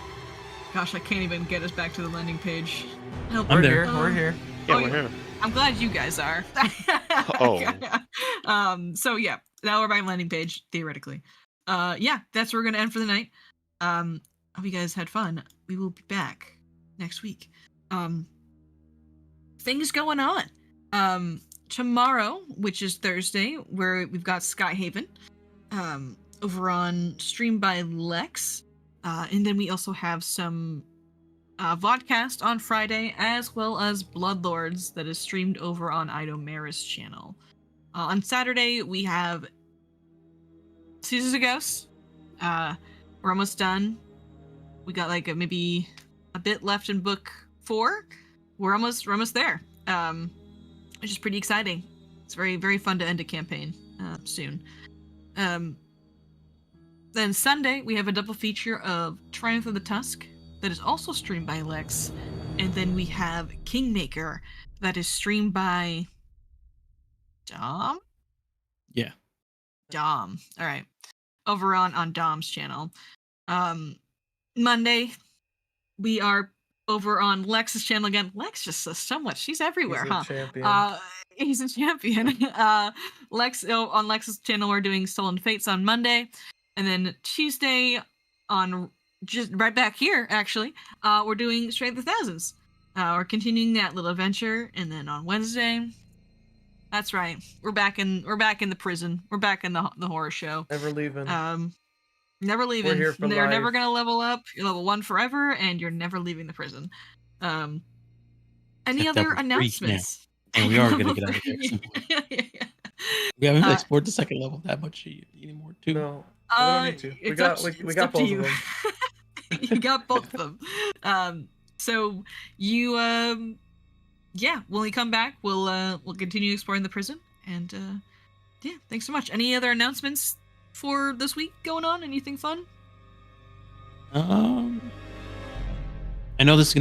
[SPEAKER 1] Gosh, I can't even get us back to the landing page. Help.
[SPEAKER 4] I'm
[SPEAKER 2] we're
[SPEAKER 4] there.
[SPEAKER 2] here. We're here.
[SPEAKER 3] Yeah,
[SPEAKER 1] Oh,
[SPEAKER 3] we're here.
[SPEAKER 1] I'm glad you guys are.
[SPEAKER 3] Oh.
[SPEAKER 1] So yeah, now we're back on landing page, theoretically. Yeah, that's where we're gonna end for the night. Hope you guys had fun. We will be back next week. Things going on. Tomorrow, which is Thursday, where we've got Skyhaven, over on Stream by Lex. And then we also have some vodcast on Friday, as well as Bloodlords that is streamed over on Idomera's channel. On Saturday, we have Seasons of Ghosts. We're almost done. We got like maybe a bit left in book 4. We're almost there. Which is pretty exciting. It's very, very fun to end a campaign soon. Then Sunday, we have a double feature of Triumph of the Tusk that is also streamed by Lex. And then we have Kingmaker that is streamed by Dom?
[SPEAKER 4] Yeah.
[SPEAKER 1] Dom. All right. Over on Dom's channel. Monday, we are over on Lex's channel again. Lex just says so much. She's everywhere,
[SPEAKER 2] He's a
[SPEAKER 1] huh?
[SPEAKER 2] champion.
[SPEAKER 1] He's a champion. Lex on Lex's channel, we're doing Stolen Fates on Monday, and then Tuesday on just right back here actually, we're doing Straight the Thousands. We're continuing that little adventure, and then on Wednesday, that's right, we're back in the prison. We're back in the horror show.
[SPEAKER 2] Never leaving.
[SPEAKER 1] Never leaving.
[SPEAKER 2] We're here for
[SPEAKER 1] They're never
[SPEAKER 2] life.
[SPEAKER 1] gonna level up. You're level 1 forever, and you're never leaving the prison. Any
[SPEAKER 4] Except
[SPEAKER 1] other
[SPEAKER 4] level 3 now.
[SPEAKER 1] announcements?
[SPEAKER 4] And we are going to get out of here at some point. We haven't explored the second level that much anymore, too.
[SPEAKER 2] No, we don't need to. We
[SPEAKER 1] it's
[SPEAKER 2] got
[SPEAKER 1] up-
[SPEAKER 2] we
[SPEAKER 1] it's
[SPEAKER 2] got
[SPEAKER 1] up to
[SPEAKER 2] both
[SPEAKER 1] you.
[SPEAKER 2] of them.
[SPEAKER 1] You got both of them. So you yeah, when we come back, we'll continue exploring the prison, and yeah, thanks so much. Any other announcements for this week going on? Anything fun?
[SPEAKER 4] I know this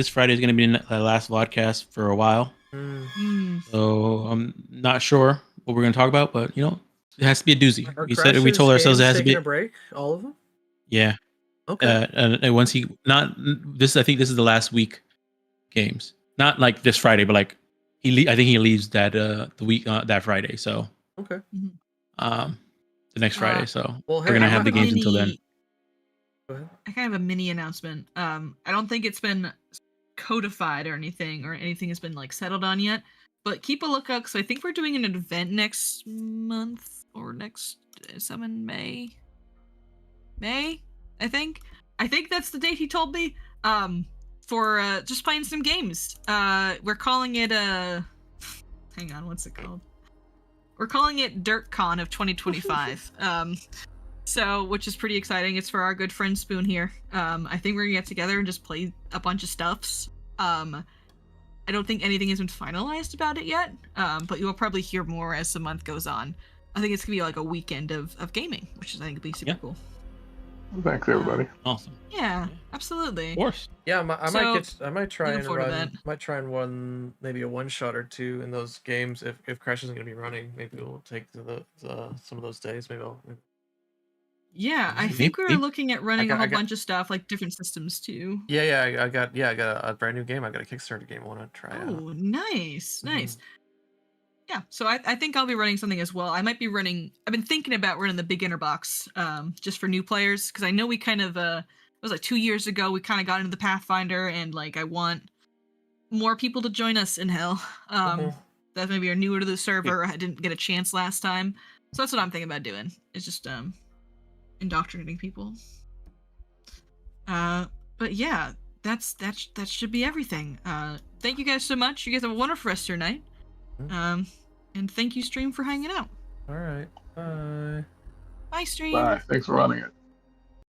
[SPEAKER 4] Friday is gonna be the last vodcast for a while. So I'm not sure what we're gonna talk about, but you know, it has to be a doozy.
[SPEAKER 9] Are
[SPEAKER 4] We
[SPEAKER 9] Crash's
[SPEAKER 4] told ourselves it
[SPEAKER 9] games
[SPEAKER 4] has to be.
[SPEAKER 9] taking a break. All of them.
[SPEAKER 4] Yeah.
[SPEAKER 9] Okay.
[SPEAKER 4] And once he not this, I think this is the last week games. Not like this Friday, but like I think he leaves that the week that Friday. So
[SPEAKER 9] Okay.
[SPEAKER 4] the next Friday. So
[SPEAKER 9] well,
[SPEAKER 4] we're gonna have the
[SPEAKER 1] a
[SPEAKER 4] games until then.
[SPEAKER 9] Go ahead.
[SPEAKER 1] I kind of have a mini announcement. I don't think it's been codified or anything has been like settled on yet, but keep a lookout because I think we're doing an event next month or next May. I think that's the date he told me. For just playing some games. We're calling it hang on, what's it called? We're calling it DirtCon of 2025. So, which is pretty exciting. It's for our good friend Spoon here. I think we're gonna get together and just play a bunch of stuffs. I don't think anything has been finalized about it yet, but you will probably hear more as the month goes on. I think it's gonna be like a weekend of gaming, which is I think will be super cool.
[SPEAKER 6] Thanks, everybody.
[SPEAKER 4] Awesome.
[SPEAKER 1] Yeah, absolutely.
[SPEAKER 4] Of course.
[SPEAKER 9] Yeah, I might try and
[SPEAKER 1] looking forward to
[SPEAKER 9] run. Might try and run maybe a one shot or two in those games if Crash isn't gonna be running. Maybe we'll take some of those days. Maybe I'll.
[SPEAKER 1] Yeah, I think we were looking at running a whole bunch of stuff, like different systems too.
[SPEAKER 9] Yeah, I got a brand new game. I got a Kickstarter game I want to try out.
[SPEAKER 1] Oh, nice. Yeah, so I think I'll be running something as well. I might be running. I've been thinking about running the beginner box, just for new players, because I know we kind of it was like 2 years ago we kind of got into the Pathfinder, and like I want more people to join us in Hell. That maybe are newer to the server. I didn't get a chance last time, so that's what I'm thinking about doing. It's just indoctrinating people. But yeah, that should be everything. Thank you guys so much. You guys have a wonderful rest of your night. And thank you, stream, for hanging out.
[SPEAKER 9] All right. Bye.
[SPEAKER 1] Bye, stream.
[SPEAKER 6] Bye. Thanks for running it.